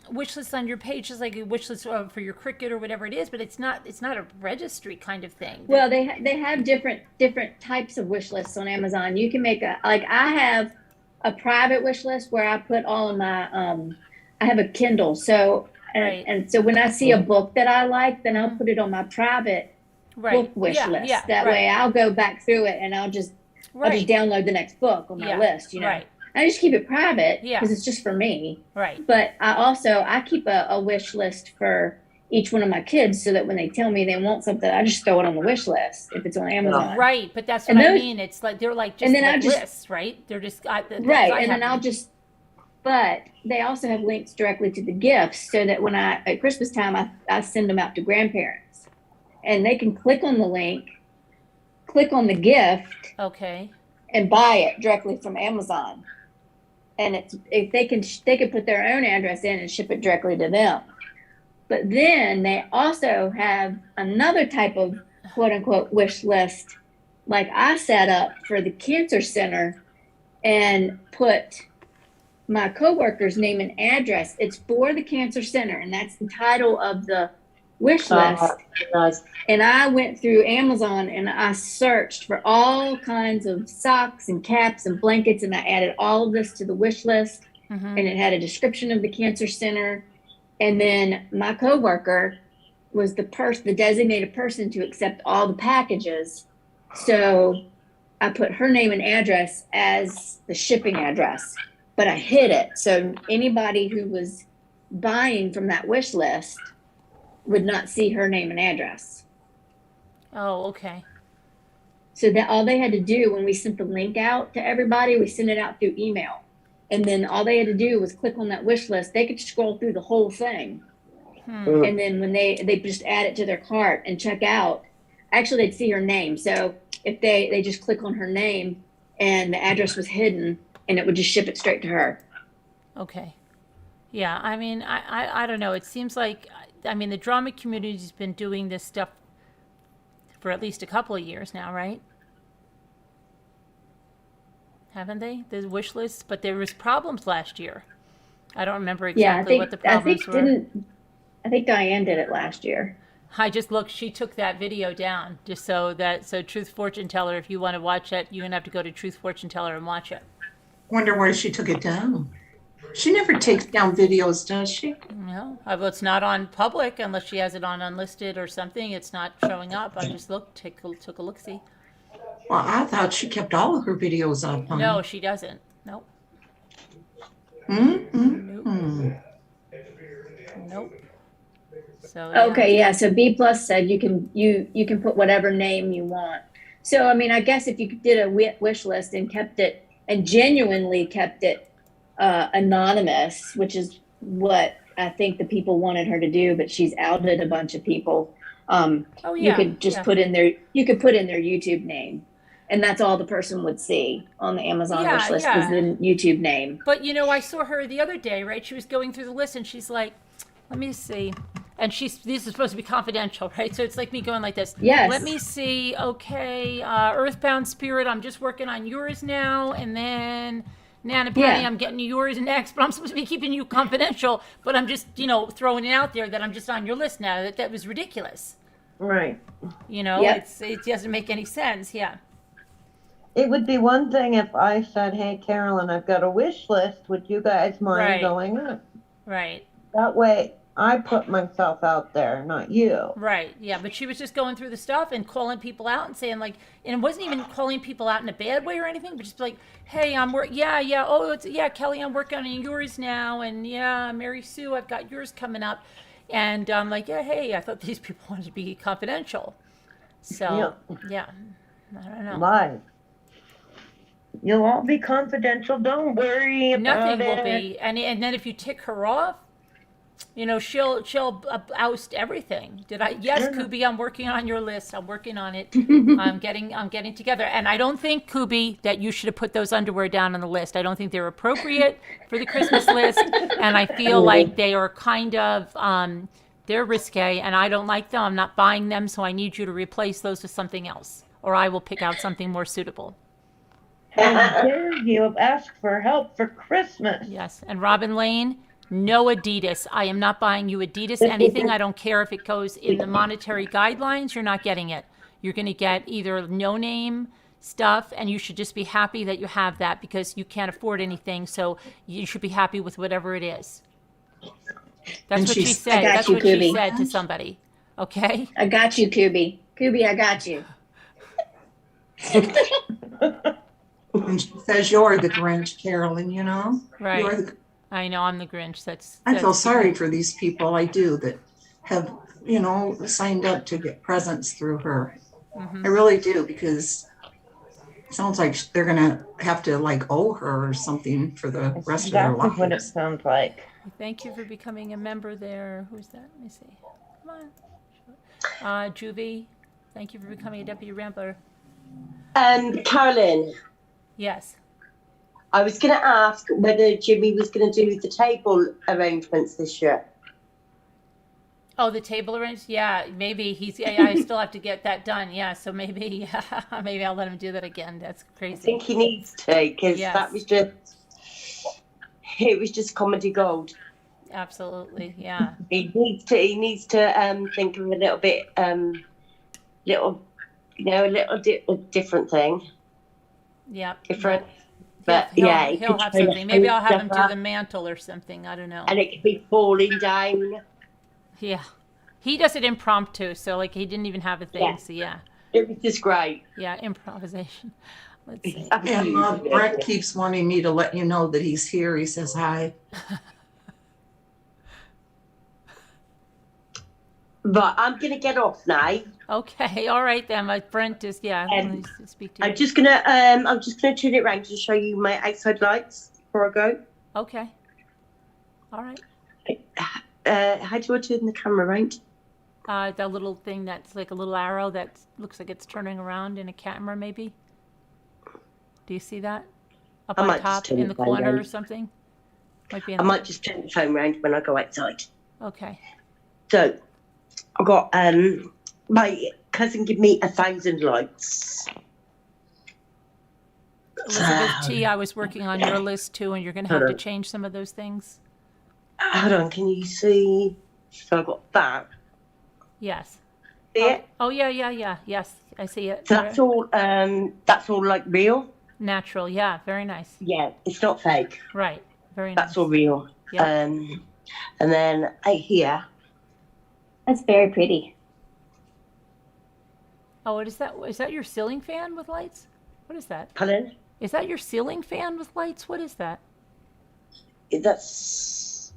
Speaker 1: wish lists on your page, just like a wish list for your Cricut or whatever it is, but it's not a registry kind of thing.
Speaker 11: Well, they have different types of wish lists on Amazon. You can make I have a private wish list where I put all of my I have a Kindle, so and so when I see a book that I like, then I'll put it on my private
Speaker 1: Right.
Speaker 11: wish
Speaker 1: Yeah,
Speaker 11: list.
Speaker 1: yeah,
Speaker 11: That
Speaker 1: right.
Speaker 11: way I'll go back through it and I'll just
Speaker 1: Right.
Speaker 11: download the next book on my
Speaker 1: Yeah,
Speaker 11: list, you know.
Speaker 1: right.
Speaker 11: I just keep it private
Speaker 1: Yeah.
Speaker 11: because it's just for me.
Speaker 1: Right.
Speaker 11: But I keep a wish list for each one of my kids so that when they tell me they want something, I just throw it on the wish list if it's on Amazon.
Speaker 1: Right, but that's
Speaker 11: And
Speaker 1: what I
Speaker 11: those-
Speaker 1: mean. It's like they're like just
Speaker 11: and then I
Speaker 1: like
Speaker 11: just-
Speaker 1: lists, right? They're just
Speaker 11: Right, and then but they also have links directly to the gifts so that when at Christmas time, I send them out to grandparents and they can click on the link, click on the gift,
Speaker 1: Okay.
Speaker 11: and buy it directly from Amazon. And if they can put their own address in and ship it directly to them. But then they also have another type of quote unquote wish list, like I set up for the cancer center and put my coworker's name and address. It's for the cancer center, and that's the title of the wish list.
Speaker 7: Nice.
Speaker 11: And I went through Amazon and I searched for all kinds of socks and caps and blankets, and I added all of this to the wish list.
Speaker 1: Mm-hmm.
Speaker 11: And it had a description of the cancer center. And then my coworker was the designated person to accept all the packages. So I put her name and address as the shipping address, but I hid it. So anybody who was buying from that wish list would not see her name and address.
Speaker 1: Oh, okay.
Speaker 11: So that all they had to do when we sent the link out to everybody, we sent it out through email. And then all they had to do was click on that wish list. They could scroll through the whole thing. And then when they just add it to their cart and check out, actually they'd see her name. So if they just click on her name and the address was hidden, and it would just ship it straight to her.
Speaker 1: Okay. Yeah, I mean, I don't know. It seems like, I mean, the drama community's been doing this stuff for at least a couple of years now, right? Haven't they? The wish lists, but there was problems last year. I don't remember exactly what the problems were.
Speaker 11: I think Diane did it last year.
Speaker 1: I just looked, she took that video down just so Truth Fortune Teller, if you want to watch it, you're going to have to go to Truth Fortune Teller and watch it.
Speaker 4: Wonder why she took it down. She never takes down videos, does she?
Speaker 1: No, well, it's not on public unless she has it on unlisted or something. It's not showing up. I just took a look-see.
Speaker 4: Well, I thought she kept all of her videos up. Huh?
Speaker 1: No, she doesn't. Nope. Nope. So yeah.
Speaker 11: Okay, yeah. So B Plus said you can put whatever name you want. So I mean, I guess if you did a wish list and kept it and genuinely kept it anonymous, which is what I think the people wanted her to do, but she's outed a bunch of people. You could just put in their YouTube name, and that's all the person would see on the Amazon wish list was the YouTube name.
Speaker 1: But you know, I saw her the other day, right? She was going through the list and she's like, let me see. And this is supposed to be confidential, right? So it's like me going like this.
Speaker 11: Yes.
Speaker 1: Let me see. Okay. Earthbound Spirit, I'm just working on yours now. And then Nana Penny, I'm getting yours next. But I'm supposed to be keeping you confidential. But I'm just, throwing it out there that I'm just on your list now. That was ridiculous.
Speaker 10: Right.
Speaker 1: It doesn't make any sense. Yeah.
Speaker 10: It would be one thing if I said, hey, Carolyn, I've got a wish list. Would you guys mind going up?
Speaker 1: Right.
Speaker 10: That way I put myself out there, not you.
Speaker 1: Right. Yeah. But she was just going through the stuff and calling people out and saying and it wasn't even calling people out in a bad way or anything, but just like, hey, Kelly, I'm working on yours now. And Mary Sue, I've got yours coming up. And I'm like, hey, I thought these people wanted to be confidential. So, I don't know.
Speaker 10: Live. You'll all be confidential. Don't worry about
Speaker 1: Nothing will be. And then if you tick her off, she'll oust everything. Yes, Kubi, I'm working on your list. I'm working on it. I'm getting together. And I don't think, Kubi, that you should have put those underwear down on the list. I don't think they're appropriate for the Christmas list. And I feel like they are kind of, they're risque and I don't like them. I'm not buying them. So I need you to replace those with something else, or I will pick out something more suitable.
Speaker 10: How dare you have asked for help for Christmas?
Speaker 1: Yes. And Robin Lane, no Adidas. I am not buying you Adidas anything. I don't care if it goes in the monetary guidelines. You're not getting it. You're going to get either no name stuff, and you should just be happy that you have that because you can't afford anything. So you should be happy with whatever it is. That's what she said. That's what she said to somebody. Okay.
Speaker 11: I got you, Kubi. Kubi, I got you.
Speaker 4: And she says you're the Grinch, Carolyn, you know?
Speaker 1: Right.
Speaker 4: You're the,
Speaker 1: I know I'm the Grinch.
Speaker 4: I feel sorry for these people. I do that have, you know, signed up to get presents through her. I really do, because it sounds like they're going to have to like owe her or something for the rest of their
Speaker 10: Exactly what it
Speaker 4: lives.
Speaker 10: sounds like.
Speaker 1: Thank you for becoming a member there. Who's that? Let me see. Come on. Juvie, thank you for becoming a deputy rambler.
Speaker 7: Carolyn,
Speaker 1: Yes.
Speaker 7: I was going to ask whether Jimmy was going to do the table arrangements this year.
Speaker 1: Oh, the table arranged? Yeah, maybe I still have to get that done. Yeah, so maybe I'll let him do that again. That's crazy.
Speaker 7: I think he needs to, because that was just comedy gold.
Speaker 1: Absolutely, yeah.
Speaker 7: He needs to think of a little bit, a different thing.
Speaker 1: Yeah.
Speaker 7: Different. But yeah,
Speaker 1: he'll have something. Maybe I'll have him do the mantle or something. I don't know.
Speaker 7: And it could be falling down.
Speaker 1: Yeah. He does it impromptu, so like he didn't even have a thing.
Speaker 7: Yeah.
Speaker 1: So yeah.
Speaker 7: It was just great.
Speaker 1: Yeah, improvisation. Let's see.
Speaker 4: And Brett keeps wanting me to let you know that he's here. He says hi.
Speaker 7: But I'm gonna get off now.
Speaker 1: Okay, all right then. My friend is speak to you.
Speaker 7: I'm just gonna turn it around to show you my outside lights before I go.
Speaker 1: Okay. All right.
Speaker 7: How do I turn the camera around?
Speaker 1: The little thing that's like a little arrow that looks like it's turning around in a camera, maybe. Do you see that? Up on top in the corner or something?
Speaker 7: I might just turn the phone around when I go outside.
Speaker 1: Okay.
Speaker 7: So, I got my cousin give me 1,000 lights.
Speaker 1: Elizabeth T, I was working on your list too, and you're going to have to change some of those things.
Speaker 7: Hold on, can you see? So I got that.
Speaker 1: Yes.
Speaker 7: See it?
Speaker 1: Oh yeah. Yes, I see it.
Speaker 7: So that's all like real.
Speaker 1: Natural, yeah, very nice.
Speaker 7: Yeah, it's not fake.
Speaker 1: Right, very nice.
Speaker 7: That's all real.
Speaker 1: Yeah.
Speaker 7: And then here.
Speaker 11: That's very pretty.
Speaker 1: Oh, what is that? Is that your ceiling fan with lights? What is that?
Speaker 7: Pardon?
Speaker 1: Is that your ceiling fan with lights? What is that?
Speaker 7: That's.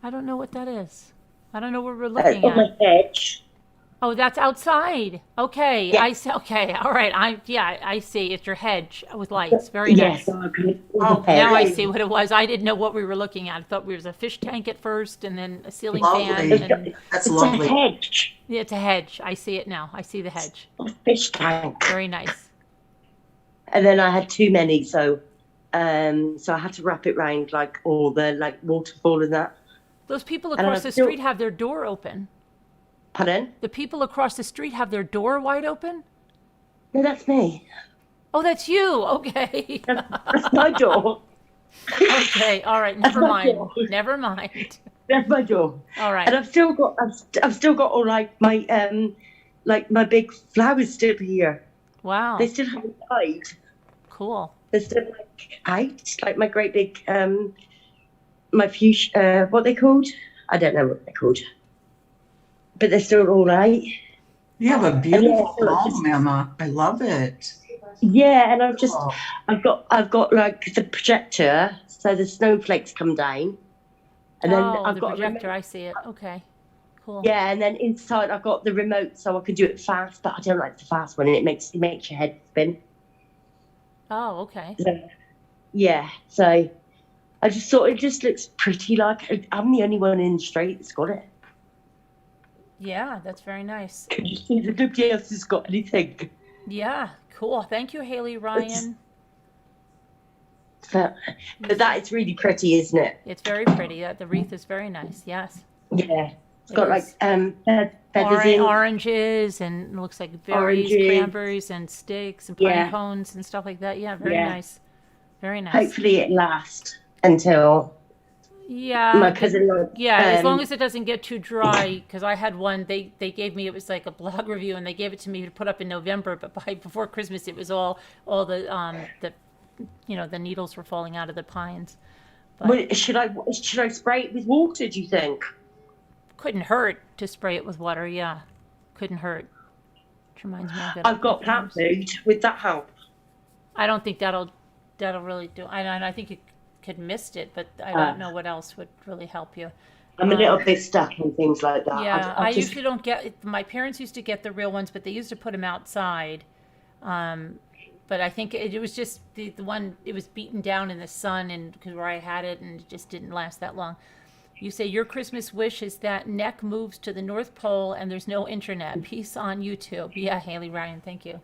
Speaker 1: I don't know what that is. I don't know what we're looking
Speaker 7: on
Speaker 1: at.
Speaker 7: my hedge.
Speaker 1: Oh, that's outside. Okay,
Speaker 7: Yeah.
Speaker 1: I see. Okay, all right. I see. It's your hedge with lights. Very nice.
Speaker 7: Yes.
Speaker 1: Oh, now I see what it was. I didn't know what we were looking at. I thought we was a fish tank at first, and then a ceiling fan.
Speaker 4: Lovely.
Speaker 1: And
Speaker 4: That's lovely.
Speaker 7: It's a hedge.
Speaker 1: yeah, it's a hedge. I see it now. I see the hedge.
Speaker 7: A fish tank.
Speaker 1: Very nice.
Speaker 7: And then I had too many, so I had to wrap it round like all the waterfall and that.
Speaker 1: Those people across the street have their door open.
Speaker 7: Pardon?
Speaker 1: The people across the street have their door wide open?
Speaker 7: No, that's me.
Speaker 1: Oh, that's you. Okay.
Speaker 7: That's my door.
Speaker 1: Okay. All right. Never
Speaker 7: my
Speaker 1: mind.
Speaker 7: door.
Speaker 1: Never mind.
Speaker 7: That's my door.
Speaker 1: All right.
Speaker 7: And I've still got all my big flowers still here.
Speaker 1: Wow.
Speaker 7: They still haven't died.
Speaker 1: Cool.
Speaker 7: They're still like my great big my fuchsia. What they called? I don't know what they're called. But they're still all right.
Speaker 4: You have a beautiful home, Emma. I love it.
Speaker 7: Yeah, and I've got like the projector, so the snowflakes come down, and then I've
Speaker 1: the
Speaker 7: got
Speaker 1: projector. I see it. Okay, cool.
Speaker 7: Yeah, and then inside I've got the remote, so I can do it fast. But I don't like the fast one, and it makes your head spin.
Speaker 1: Oh, okay.
Speaker 7: So, yeah, so I just thought it just looks pretty. Like I'm the only one in the street that's got it.
Speaker 1: Yeah, that's very nice.
Speaker 7: Can you see that nobody else has got anything?
Speaker 1: Yeah, cool. Thank you, Haley Ryan.
Speaker 7: But that is really pretty, isn't it?
Speaker 1: It's very pretty. The wreath is very nice. Yes.
Speaker 7: Yeah, it's got like feathers in.
Speaker 1: Oranges and it looks like berries, cranberries, and sticks and pine cones and stuff like that. Yeah, very nice. Very nice.
Speaker 7: Hopefully it lasts until.
Speaker 1: Yeah.
Speaker 7: My cousin.
Speaker 1: As long as it doesn't get too dry, because I had one. They gave me, it was like a blog review, and they gave it to me to put up in November. But before Christmas, it was all the the needles were falling out of the pines. But
Speaker 7: well, should I spray it with water? Do you think?
Speaker 1: Couldn't hurt to spray it with water. Yeah, couldn't hurt. Which reminds me,
Speaker 7: I've got plant food. Would that help?
Speaker 1: I don't think that'll really do. I think you could missed it, but I don't know what else would really help you.
Speaker 7: I'm a little bit stuck in things like that.
Speaker 1: Yeah,
Speaker 7: I just,
Speaker 1: usually don't get. My parents used to get the real ones, but they used to put them outside. But I think it was just the one. It was beaten down in the sun, and because where I had it, and it just didn't last that long. You say your Christmas wish is that Neck moves to the North Pole and there's no internet. Peace on YouTube. Yeah, Haley Ryan, thank you.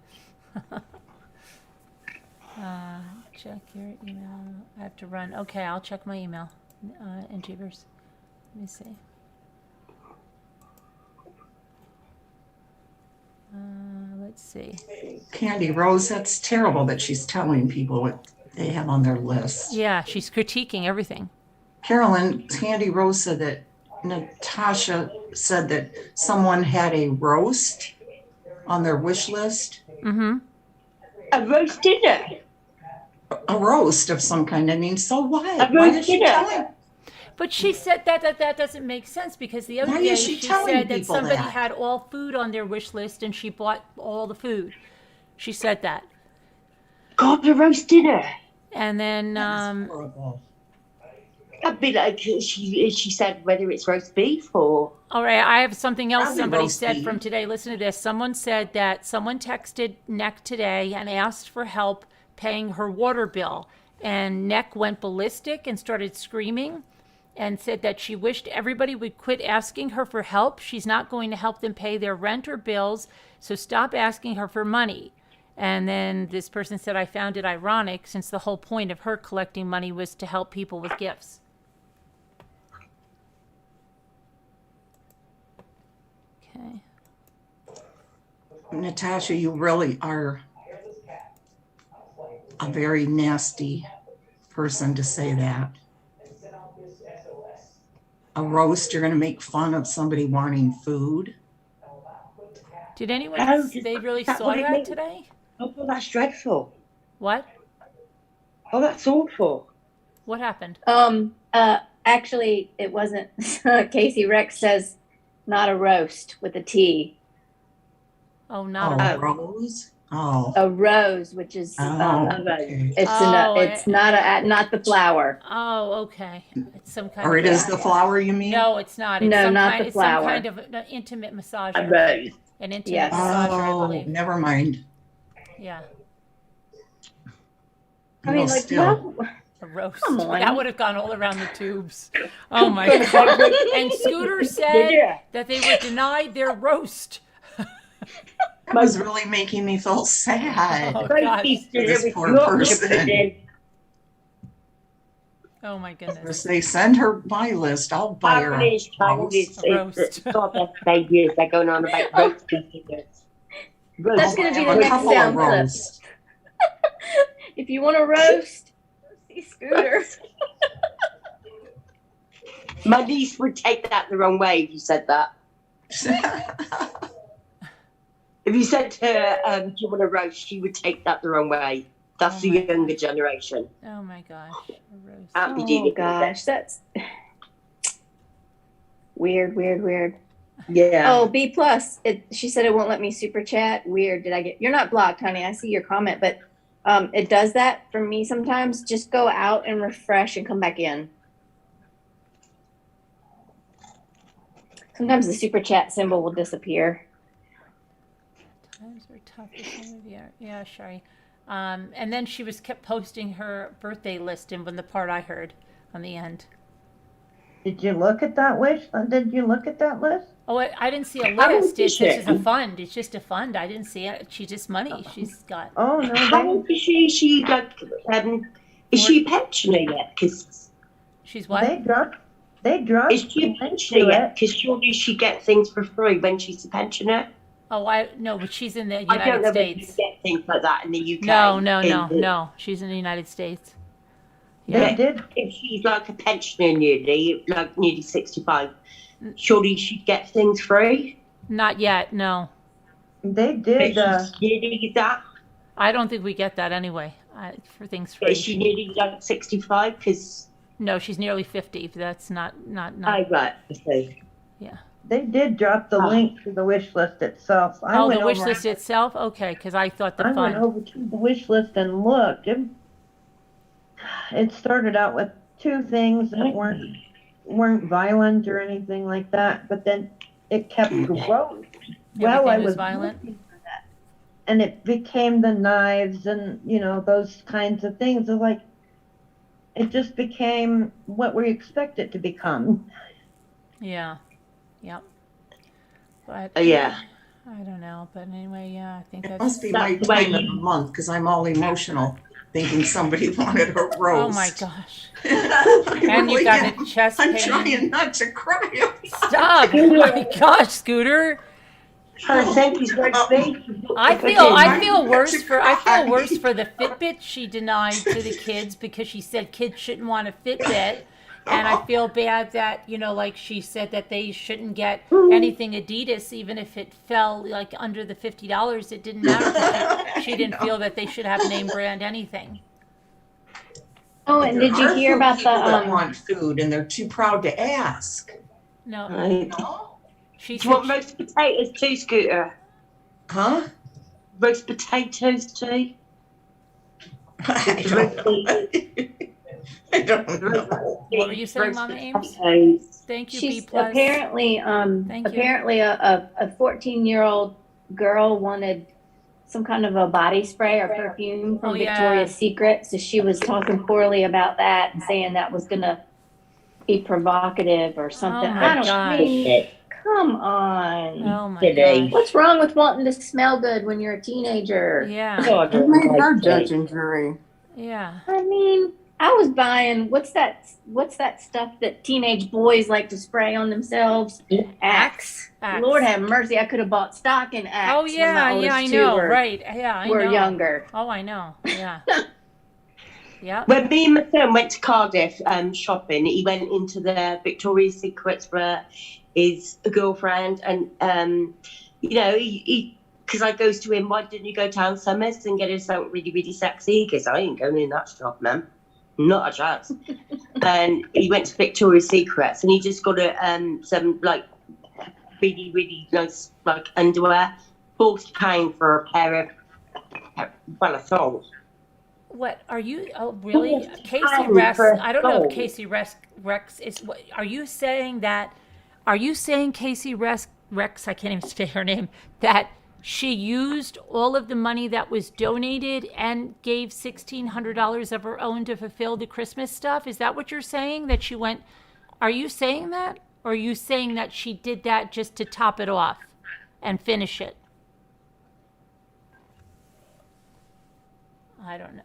Speaker 1: Check your email. I have to run. Okay, I'll check my email. And Jeevers. Let me see. Let's see.
Speaker 4: Candy Rose, that's terrible that she's telling people what they have on their list.
Speaker 1: Yeah, she's critiquing everything.
Speaker 4: Carolyn, Candy Rose said that Natasha said that someone had a roast on their wish list.
Speaker 1: Mm-hmm.
Speaker 7: A roast dinner.
Speaker 4: A roast of some kind. I mean, so what?
Speaker 7: A
Speaker 4: Why
Speaker 7: roast
Speaker 4: is she
Speaker 7: dinner.
Speaker 4: telling?
Speaker 1: But she said that doesn't make sense because the other
Speaker 4: Why
Speaker 1: day
Speaker 4: is she
Speaker 1: she
Speaker 4: telling
Speaker 1: said that
Speaker 4: people
Speaker 1: somebody
Speaker 4: that?
Speaker 1: had all food on their wish list and she bought all the food. She said that.
Speaker 7: God, a roast dinner.
Speaker 1: And then
Speaker 4: That's horrible.
Speaker 7: I'd be like, she said whether it's roast beef or.
Speaker 1: all right, I have something else
Speaker 4: Probably
Speaker 1: somebody
Speaker 4: roast
Speaker 1: said
Speaker 4: beef.
Speaker 1: from today. Listen to this. Someone said that someone texted Neck today and asked for help paying her water bill. And Neck went ballistic and started screaming and said that she wished everybody would quit asking her for help. She's not going to help them pay their rent or bills, so stop asking her for money. And then this person said, I found it ironic since the whole point of her collecting money was to help people with gifts. Okay.
Speaker 4: Natasha, you really are a very nasty person to say that. A roast, you're going to make fun of somebody wanting food.
Speaker 1: Did anyone,
Speaker 7: Oh,
Speaker 1: they really
Speaker 7: that
Speaker 1: saw
Speaker 7: what it
Speaker 1: that
Speaker 7: means?
Speaker 1: today?
Speaker 7: Oh, well, that's dreadful.
Speaker 1: What?
Speaker 7: Oh, that's awful.
Speaker 1: What happened?
Speaker 11: Actually, it wasn't. Casey Rex says not a roast with a T.
Speaker 1: Oh, not
Speaker 4: Oh,
Speaker 1: a
Speaker 4: Rose? Oh.
Speaker 11: A rose, which is
Speaker 4: Okay.
Speaker 11: it's not the flower.
Speaker 1: Oh, okay. It's some kind
Speaker 4: Or
Speaker 1: of
Speaker 4: it is the flower, you mean?
Speaker 1: No, it's not. It's
Speaker 11: No,
Speaker 1: some
Speaker 11: not
Speaker 1: kind,
Speaker 11: the
Speaker 1: it's some
Speaker 11: flower.
Speaker 1: kind of an intimate massager.
Speaker 7: A rose.
Speaker 1: An intimate
Speaker 11: Yes.
Speaker 1: massager, I
Speaker 4: Oh,
Speaker 1: believe.
Speaker 4: never mind.
Speaker 1: Yeah.
Speaker 11: I mean,
Speaker 4: No,
Speaker 11: like,
Speaker 4: still.
Speaker 11: no.
Speaker 1: A roast.
Speaker 11: Come on.
Speaker 1: That would have gone all around the tubes. Oh my God. And Scooter said
Speaker 7: Yeah.
Speaker 1: that they were denied their roast.
Speaker 4: That was really making me feel sad.
Speaker 1: Oh,
Speaker 7: Roast
Speaker 1: God.
Speaker 7: beef dinner
Speaker 4: This
Speaker 7: with
Speaker 4: poor
Speaker 7: lots of
Speaker 4: person.
Speaker 7: pudding.
Speaker 1: Oh my goodness.
Speaker 4: They send her my list. I'll buy her a
Speaker 7: Chinese,
Speaker 4: roast.
Speaker 1: roast.
Speaker 7: God, that's babies. They're going on about roast beef dinners. Roast
Speaker 11: That's gonna be
Speaker 4: Have
Speaker 11: the
Speaker 4: a
Speaker 11: next
Speaker 4: couple of
Speaker 11: sound clip.
Speaker 4: roasts.
Speaker 11: If you want to roast, see Scooter.
Speaker 7: My niece would take that the wrong way if you said that. If you said to her, do you want a roast, she would take that the wrong way. That's
Speaker 1: Oh
Speaker 7: the
Speaker 1: my
Speaker 7: younger generation.
Speaker 1: Oh my gosh. A roast.
Speaker 7: Can't be
Speaker 11: Oh
Speaker 7: dealing with
Speaker 11: gosh, that's weird.
Speaker 7: Yeah.
Speaker 11: Oh, B plus. She said it won't let me super chat. Weird. Did I get? You're not blocked, honey. I see your comment, but it does that for me sometimes. Just go out and refresh and come back in. Sometimes the super chat symbol will disappear.
Speaker 1: Times were tough for some of you. Yeah, Shari. And then she kept posting her birthday list in when the part I heard on the end.
Speaker 10: Did you look at that wish? Did you look at that list?
Speaker 1: Oh, I didn't see a
Speaker 7: How
Speaker 1: list.
Speaker 7: old
Speaker 1: It's
Speaker 7: is she?
Speaker 1: just a fund. It's just a fund. I didn't see it. She's just money. She's got.
Speaker 10: Oh no,
Speaker 7: How old is she? Is she like, is she a pensioner yet? Because
Speaker 1: She's
Speaker 10: they
Speaker 1: what?
Speaker 10: dropped. They dropped.
Speaker 7: is she a pensioner yet? Because surely she gets things for free when she's a pensioner.
Speaker 1: Oh, no, but she's in the
Speaker 7: I don't
Speaker 1: United
Speaker 7: know if you
Speaker 1: States.
Speaker 7: get things like that in the UK.
Speaker 1: No. She's in the United States.
Speaker 10: They
Speaker 1: Yeah.
Speaker 10: did.
Speaker 7: If she's like a pensioner nearly, like nearly 65, surely she'd get things free.
Speaker 1: Not yet. No,
Speaker 10: They did.
Speaker 7: But she's nearly that.
Speaker 1: I don't think we get that anyway. For things free.
Speaker 7: Is she nearly like 65? Because
Speaker 1: No, she's nearly 50. But that's not.
Speaker 7: I right, I see.
Speaker 1: Yeah.
Speaker 10: They did drop the link to the wish list itself.
Speaker 1: Oh, the wish list itself? Okay, because I thought the
Speaker 10: I went
Speaker 1: fund.
Speaker 10: over to the wish list and looked. It started out with 2 things that weren't violent or anything like that, but then it kept growing. Well, I was
Speaker 1: violent.
Speaker 10: looking for that, and it became the knives and those kinds of things. It's like it just became what we expect it to become.
Speaker 1: Yeah. Yep. But
Speaker 7: Yeah.
Speaker 1: I don't know. But anyway, yeah, I think
Speaker 4: It
Speaker 1: that's.
Speaker 4: must be my time of the month because I'm all emotional thinking somebody wanted a roast.
Speaker 1: Oh my gosh.
Speaker 4: And
Speaker 1: you got a chest
Speaker 4: I'm
Speaker 1: pain.
Speaker 4: trying not to cry.
Speaker 1: Stop. Oh my gosh, Scooter. I feel worse for the Fitbit she denied to the kids because she said kids shouldn't want a Fitbit. And I feel bad that, like she said that they shouldn't get anything Adidas, even if it fell like under the $50, it didn't matter. She didn't feel that they should have name brand anything.
Speaker 11: Oh, and did you hear about the
Speaker 4: that want food and they're too proud to ask?
Speaker 1: No.
Speaker 7: Right.
Speaker 1: She
Speaker 7: Do you want roast potatoes too, Scooter?
Speaker 4: Huh?
Speaker 7: Roast potatoes too?
Speaker 4: I don't know.
Speaker 1: What were you saying, Mama Ames? Thank you,
Speaker 11: She's
Speaker 1: B+.
Speaker 11: apparently
Speaker 1: Thank you.
Speaker 11: apparently a 14-year-old girl wanted some kind of a body spray or perfume from Victoria's Secret, so she was talking poorly about that and saying that was gonna be provocative or something.
Speaker 1: Oh my
Speaker 11: I don't
Speaker 1: gosh.
Speaker 11: mean, come on.
Speaker 1: Oh my gosh.
Speaker 11: What's wrong with wanting to smell good when you're a teenager?
Speaker 1: Yeah.
Speaker 8: Who made her judge and jury?
Speaker 1: Yeah.
Speaker 11: I mean, I was buying what's that stuff that teenage boys like to spray on themselves? Axe. Lord have mercy, I could have bought stock in Axe.
Speaker 1: Oh
Speaker 11: when
Speaker 1: yeah,
Speaker 11: my oldest
Speaker 1: I
Speaker 11: two
Speaker 1: know.
Speaker 11: were,
Speaker 1: Right. Yeah, I know.
Speaker 11: were younger.
Speaker 1: Oh, I know. Yeah. Yeah.
Speaker 7: When me and my son went to Cardiff shopping, he went into the Victoria's Secret for his girlfriend, and he because I goes to him, why didn't you go down Summers and get her something really, really sexy? Because I ain't going in that shop, man. Not a chance. And he went to Victoria's Secrets and he just got some like really, really nice like underwear. £40 for a pair of thongs.
Speaker 1: What are you? Oh, really? Casey
Speaker 7: time
Speaker 1: Rex.
Speaker 7: for
Speaker 1: I don't know if
Speaker 7: gold.
Speaker 1: Casey Rex is. What are you saying that? Are you saying Casey Rex? I can't even say her name. That she used all of the money that was donated and gave $1,600 of her own to fulfill the Christmas stuff. Is that what you're saying? That she went? Are you saying that, or are you saying that she did that just to top it off and finish it? I don't know.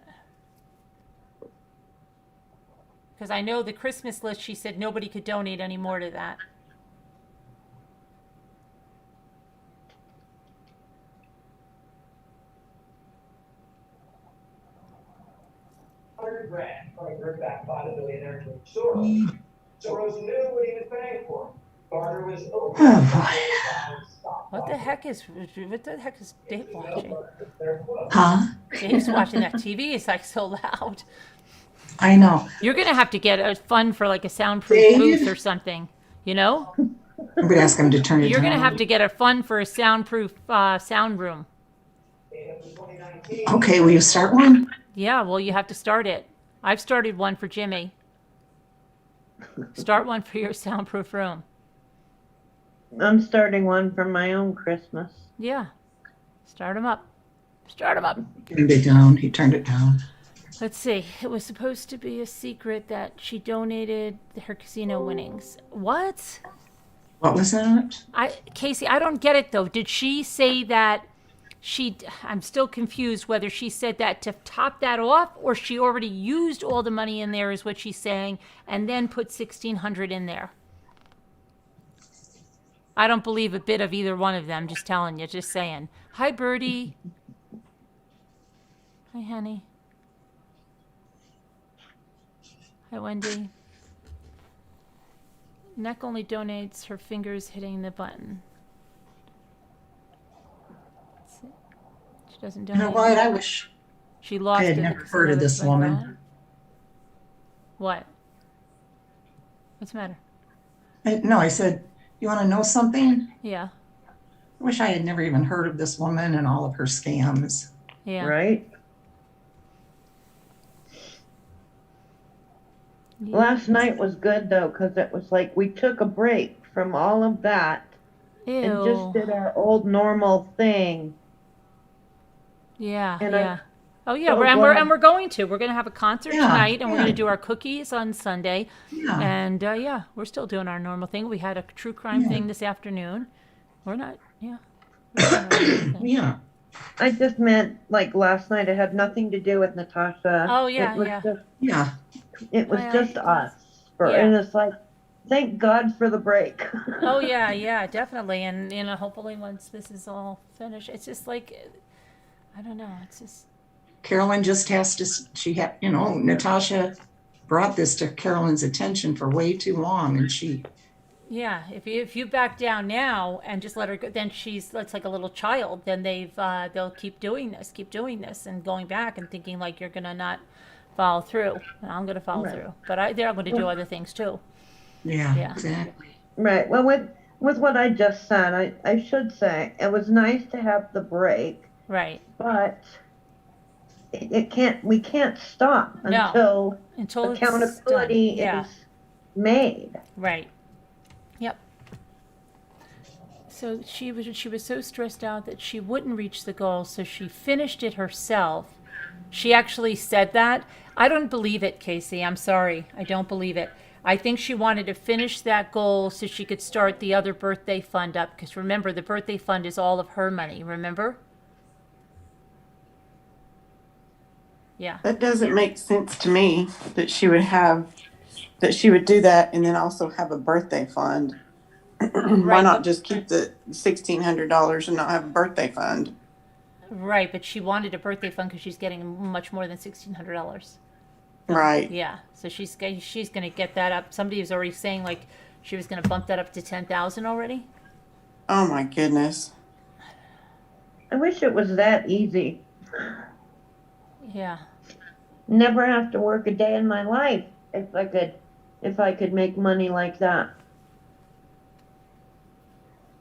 Speaker 1: Because I know the Christmas list, she said nobody could donate any more to that.
Speaker 5: Soros knew what he was paying for. Carter was
Speaker 1: What the heck is Dave watching?
Speaker 4: Huh?
Speaker 1: Dave's watching that TV. It's like so loud.
Speaker 4: I know.
Speaker 1: You're gonna have to get a fund for like a soundproof
Speaker 4: Dave?
Speaker 1: booth or something. You know?
Speaker 4: I'm going to ask him to turn it
Speaker 1: You're
Speaker 4: down.
Speaker 1: gonna have to get a fund for a soundproof sound room.
Speaker 4: Okay, will you start one?
Speaker 1: Yeah, well, you have to start it. I've started one for Jimmy. Start one for your soundproof room.
Speaker 10: I'm starting one for my own Christmas.
Speaker 1: Yeah. Start them up. Start them up.
Speaker 4: Turned it down. He turned it down.
Speaker 1: Let's see. It was supposed to be a secret that she donated her casino winnings. What?
Speaker 4: What was that?
Speaker 1: Casey, I don't get it though. Did she say that I'm still confused whether she said that to top that off or she already used all the money in there is what she's saying and then put $1,600 in there. I don't believe a bit of either one of them, just telling you, just saying. Hi, Birdie. Hi, honey. Hi, Wendy. Neck only donates her fingers hitting the button. She doesn't donate.
Speaker 4: You know what? I wish
Speaker 1: she lost
Speaker 4: I had
Speaker 1: it
Speaker 4: never
Speaker 1: because
Speaker 4: heard of
Speaker 1: another
Speaker 4: this
Speaker 1: friend
Speaker 4: woman.
Speaker 1: got it. What? What's the matter?
Speaker 4: No, I said You want to know something?
Speaker 1: Yeah.
Speaker 4: I wish I had never even heard of this woman and all of her scams.
Speaker 1: Yeah.
Speaker 10: Right?
Speaker 1: Yeah.
Speaker 10: Last night was good though, because it was like we took a break from all of that and just
Speaker 1: Ew.
Speaker 10: did our old normal thing.
Speaker 1: Yeah.
Speaker 10: And
Speaker 1: Yeah. Oh yeah,
Speaker 10: so
Speaker 1: we're
Speaker 10: glad-
Speaker 1: we're going to. We're gonna have a concert
Speaker 4: Yeah,
Speaker 1: tonight, and we're gonna
Speaker 4: yeah.
Speaker 1: do our cookies on Sunday.
Speaker 4: Yeah.
Speaker 1: And yeah, we're still doing our normal thing. We had a true crime
Speaker 4: Yeah.
Speaker 1: thing this afternoon. We're not. Yeah. We're doing our normal thing.
Speaker 4: Yeah.
Speaker 10: I just meant like last night. It had nothing to do with Natasha.
Speaker 1: Oh, yeah,
Speaker 10: it was
Speaker 1: yeah.
Speaker 10: Just,
Speaker 4: Yeah.
Speaker 10: it was
Speaker 1: Well,
Speaker 10: just us.
Speaker 1: yeah.
Speaker 10: And it's like, thank God for the break.
Speaker 1: Oh yeah, yeah, definitely. And hopefully once this is all finished, it's just like, I don't know. It's just.
Speaker 4: Carolyn just has to, she had, Natasha brought this to Carolyn's attention for way too long, and she,
Speaker 1: Yeah, if you back down now and just let her go, then it's like a little child. Then they'll keep doing this, and going back and thinking like you're gonna not follow through. And I'm gonna follow
Speaker 10: Right.
Speaker 1: through, but they're going to do other things too.
Speaker 4: yeah,
Speaker 1: Yeah.
Speaker 4: exactly.
Speaker 10: Right. Well, with what I just said, I should say it was nice to have the break,
Speaker 1: Right.
Speaker 10: but we can't stop
Speaker 1: No.
Speaker 10: until
Speaker 1: Until it's
Speaker 10: accountability
Speaker 1: done. Yeah.
Speaker 10: is made.
Speaker 1: Right. Yep. So she was so stressed out that she wouldn't reach the goal, so she finished it herself. She actually said that. I don't believe it, Casey. I'm sorry. I don't believe it. I think she wanted to finish that goal so she could start the other birthday fund up. Because remember, the birthday fund is all of her money, remember? Yeah.
Speaker 8: That doesn't make sense to me that she would do that and then also have a birthday fund. Why
Speaker 1: Right.
Speaker 8: not just keep the $1,600 and not have a birthday fund?
Speaker 1: Right, but she wanted a birthday fund because she's getting much more than $1,600.
Speaker 8: Right.
Speaker 1: Yeah, so she's going to get that up. Somebody was already saying like she was going to bump that up to 10,000 already.
Speaker 8: Oh my goodness.
Speaker 10: I wish it was that easy.
Speaker 1: Yeah.
Speaker 10: Never have to work a day in my life if I could make money like that.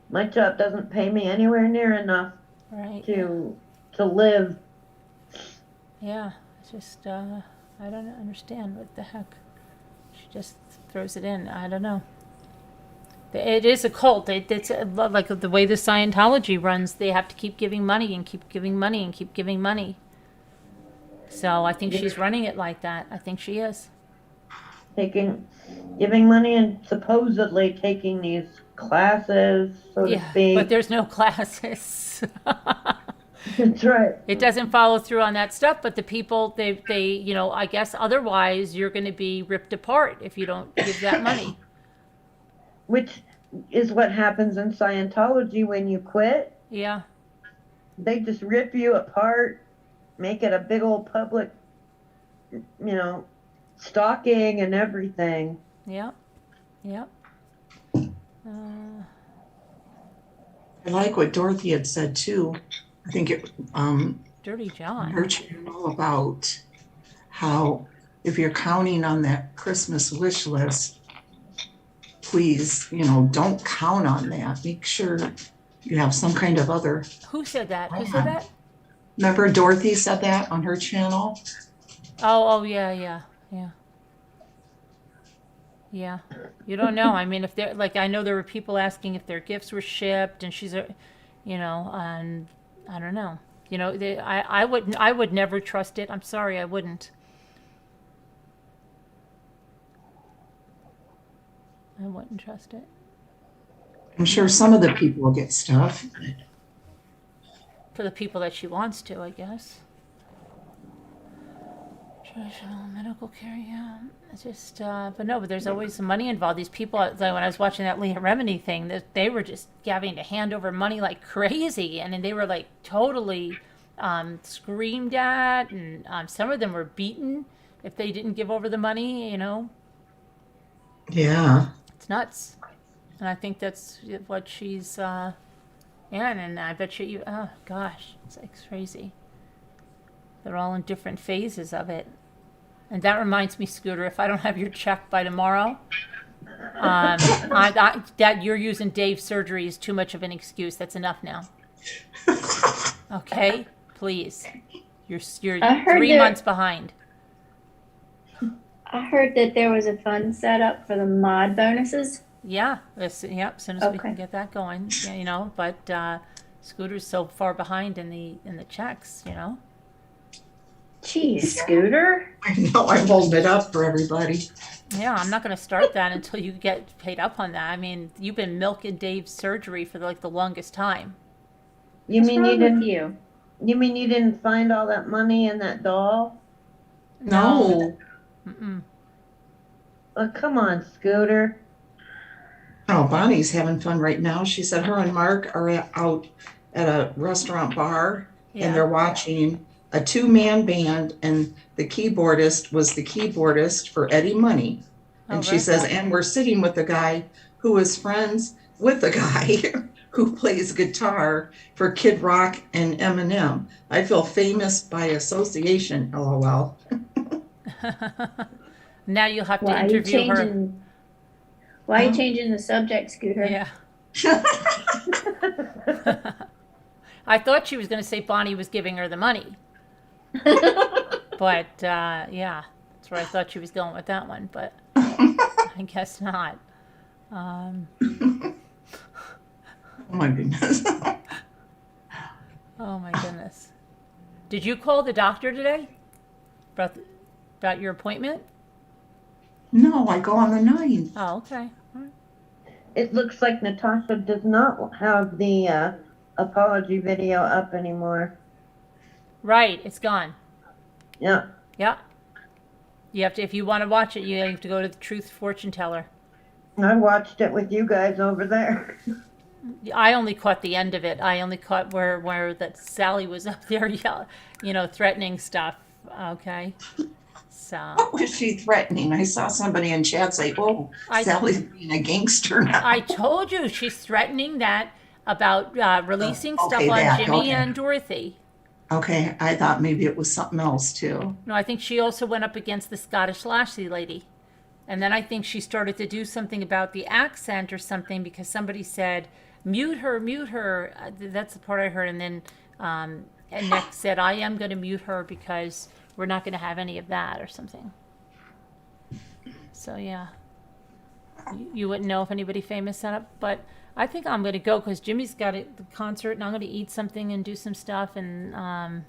Speaker 10: My job doesn't pay me anywhere near enough
Speaker 1: Right.
Speaker 10: to live.
Speaker 1: Yeah, it's just I don't understand what the heck. She just throws it in. I don't know. It is a cult. It's like the way the Scientology runs. They have to keep giving money and keep giving money and keep giving money. So I think she's running it like that. I think she is.
Speaker 10: Giving money and supposedly taking these classes, so to speak.
Speaker 1: But there's no classes.
Speaker 10: That's right.
Speaker 1: It doesn't follow through on that stuff, but the people, they I guess otherwise you're going to be ripped apart if you don't give that money.
Speaker 10: Which is what happens in Scientology when you quit.
Speaker 1: Yeah.
Speaker 10: They just rip you apart, make it a big old public, stalking and everything.
Speaker 1: Yep. Yep.
Speaker 4: I like what Dorothy had said too. I think
Speaker 1: Dirty John.
Speaker 4: her channel about how if you're counting on that Christmas wish list, please, don't count on that. Make sure you have some kind of other.
Speaker 1: Who said that? Who said that?
Speaker 4: Remember Dorothy said that on her channel?
Speaker 1: Oh, yeah. Yeah. You don't know. I mean, if they're like, I know there were people asking if their gifts were shipped, and she's and I don't know. I would never trust it. I'm sorry, I wouldn't. I wouldn't trust it.
Speaker 4: I'm sure some of the people will get stuff.
Speaker 1: For the people that she wants to, I guess. Traditional medical care, yeah. It's just, but there's always some money involved. These people, like when I was watching that Leah Remini thing, they were just having to hand over money like crazy. And then they were like totally screamed at. And some of them were beaten if they didn't give over the money,
Speaker 4: Yeah.
Speaker 1: It's nuts. And I think that's what she's, and I bet you, oh gosh, it's like crazy. They're all in different phases of it. And that reminds me, Scooter, if I don't have your check by tomorrow, That you're using Dave's surgery is too much of an excuse. That's enough now. Okay, please. You're
Speaker 11: I heard
Speaker 1: 3
Speaker 11: that-
Speaker 1: months behind.
Speaker 11: I heard that there was a fund set up for the mod bonuses.
Speaker 1: Yeah, as soon as we can
Speaker 11: Okay.
Speaker 1: get that going, yeah, but Scooter's so far behind in the checks,
Speaker 11: Geez, Scooter.
Speaker 4: I know, I'm holding it up for everybody.
Speaker 1: Yeah, I'm not going to start that until you get paid up on that. I mean, you've been milking Dave's surgery for the longest time.
Speaker 10: You
Speaker 11: What's
Speaker 10: mean
Speaker 11: wrong
Speaker 10: you
Speaker 11: with
Speaker 10: didn't?
Speaker 11: you?
Speaker 10: You mean you didn't find all that money in that doll?
Speaker 4: No.
Speaker 1: Mm-mm.
Speaker 10: Oh, come on, Scooter.
Speaker 4: Oh, Bonnie's having fun right now. She said her and Mark are out at a restaurant bar
Speaker 1: Yeah.
Speaker 4: and they're watching a 2-man band, and the keyboardist was the keyboardist for Eddie Money. And she
Speaker 1: right.
Speaker 4: says, and we're sitting with a guy who is friends with a guy who plays guitar for Kid Rock and Eminem. I feel famous by association, LOL.
Speaker 1: Now you'll have to
Speaker 11: Why are you
Speaker 1: interview her.
Speaker 11: changing? Why are you changing the subject, Scooter?
Speaker 1: Yeah. I thought she was going to say Bonnie was giving her the money. But, yeah, that's where I thought she was going with that one, but I guess not.
Speaker 4: Oh my goodness.
Speaker 1: Oh my goodness. Did you call the doctor today about your appointment?
Speaker 4: No, I go on the 9th.
Speaker 1: Oh, okay. All right.
Speaker 10: It looks like Natasha does not have the apology video up anymore.
Speaker 1: Right, it's gone.
Speaker 10: Yeah.
Speaker 1: Yeah. You have to, if you want to watch it, you have to go to the Truth Fortune Teller.
Speaker 10: I watched it with you guys over there.
Speaker 1: I only caught the end of it. I only caught where that Sally was up there, threatening stuff. Okay. So.
Speaker 4: What was she threatening? I saw somebody in chat say, oh, Sally's being a gangster now.
Speaker 1: I told you she's threatening that about releasing stuff
Speaker 4: okay,
Speaker 1: on Jimmy
Speaker 4: okay.
Speaker 1: and Dorothy.
Speaker 4: Okay, I thought maybe it was something else too.
Speaker 1: No, I think she also went up against the Scottish Lassie lady. And then I think she started to do something about the accent or something because somebody said, mute her, mute her. That's the part I heard. And then and Nick said, I am going to mute her because we're not going to have any of that or something. So, yeah. You wouldn't know if anybody famous set up, but I think I'm going to go because Jimmy's got the concert and I'm going to eat something and do some stuff. And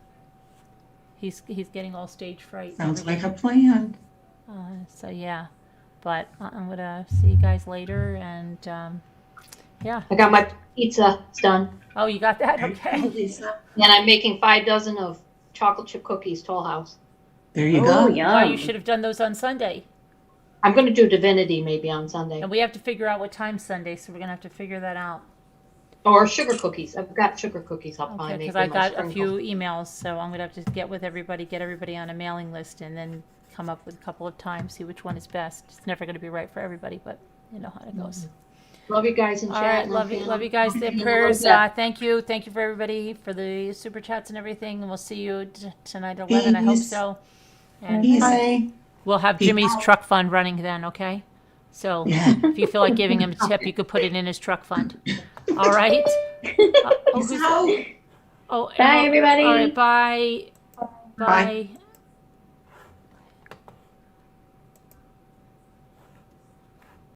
Speaker 1: he's getting all stage fright.
Speaker 4: Sounds like a plan.
Speaker 1: So, yeah. But I'm going to see you guys later. And, yeah.
Speaker 2: I got my pizza. It's done.
Speaker 1: Oh, you got that? Okay.
Speaker 2: And I'm making 5 dozen of chocolate chip cookies, Toll House.
Speaker 4: There you
Speaker 11: Oh,
Speaker 4: go.
Speaker 11: yum.
Speaker 1: Oh, you should have done those on Sunday.
Speaker 2: I'm going to do Divinity maybe on Sunday.
Speaker 1: And we have to figure out what time Sunday, so we're going to have to figure that out.
Speaker 2: Or sugar cookies. I've got sugar cookies. I'll
Speaker 1: Okay,
Speaker 2: probably make
Speaker 1: because I
Speaker 2: with my
Speaker 1: got a few
Speaker 2: sprinkles.
Speaker 1: emails, so I'm going to have to get with everybody, get everybody on a mailing list, and then come up with a couple of times, see which one is best. It's never going to be right for everybody, but you know how it goes.
Speaker 2: Love you guys in chat.
Speaker 1: All right,
Speaker 2: and
Speaker 1: love you guys. The
Speaker 2: and
Speaker 1: prayers.
Speaker 2: love
Speaker 1: Thank you for everybody for the super chats and everything. And we'll see you tonight at 11. I hope
Speaker 4: Peace.
Speaker 1: so. And
Speaker 4: Bye.
Speaker 1: we'll have Jimmy's truck fund running then. Okay. So
Speaker 4: Yeah.
Speaker 1: if you feel like giving him a tip, you could put it in his truck fund. All right.
Speaker 4: Peace out.
Speaker 1: Oh,
Speaker 11: Bye, everybody.
Speaker 1: All right. Bye.
Speaker 4: Bye.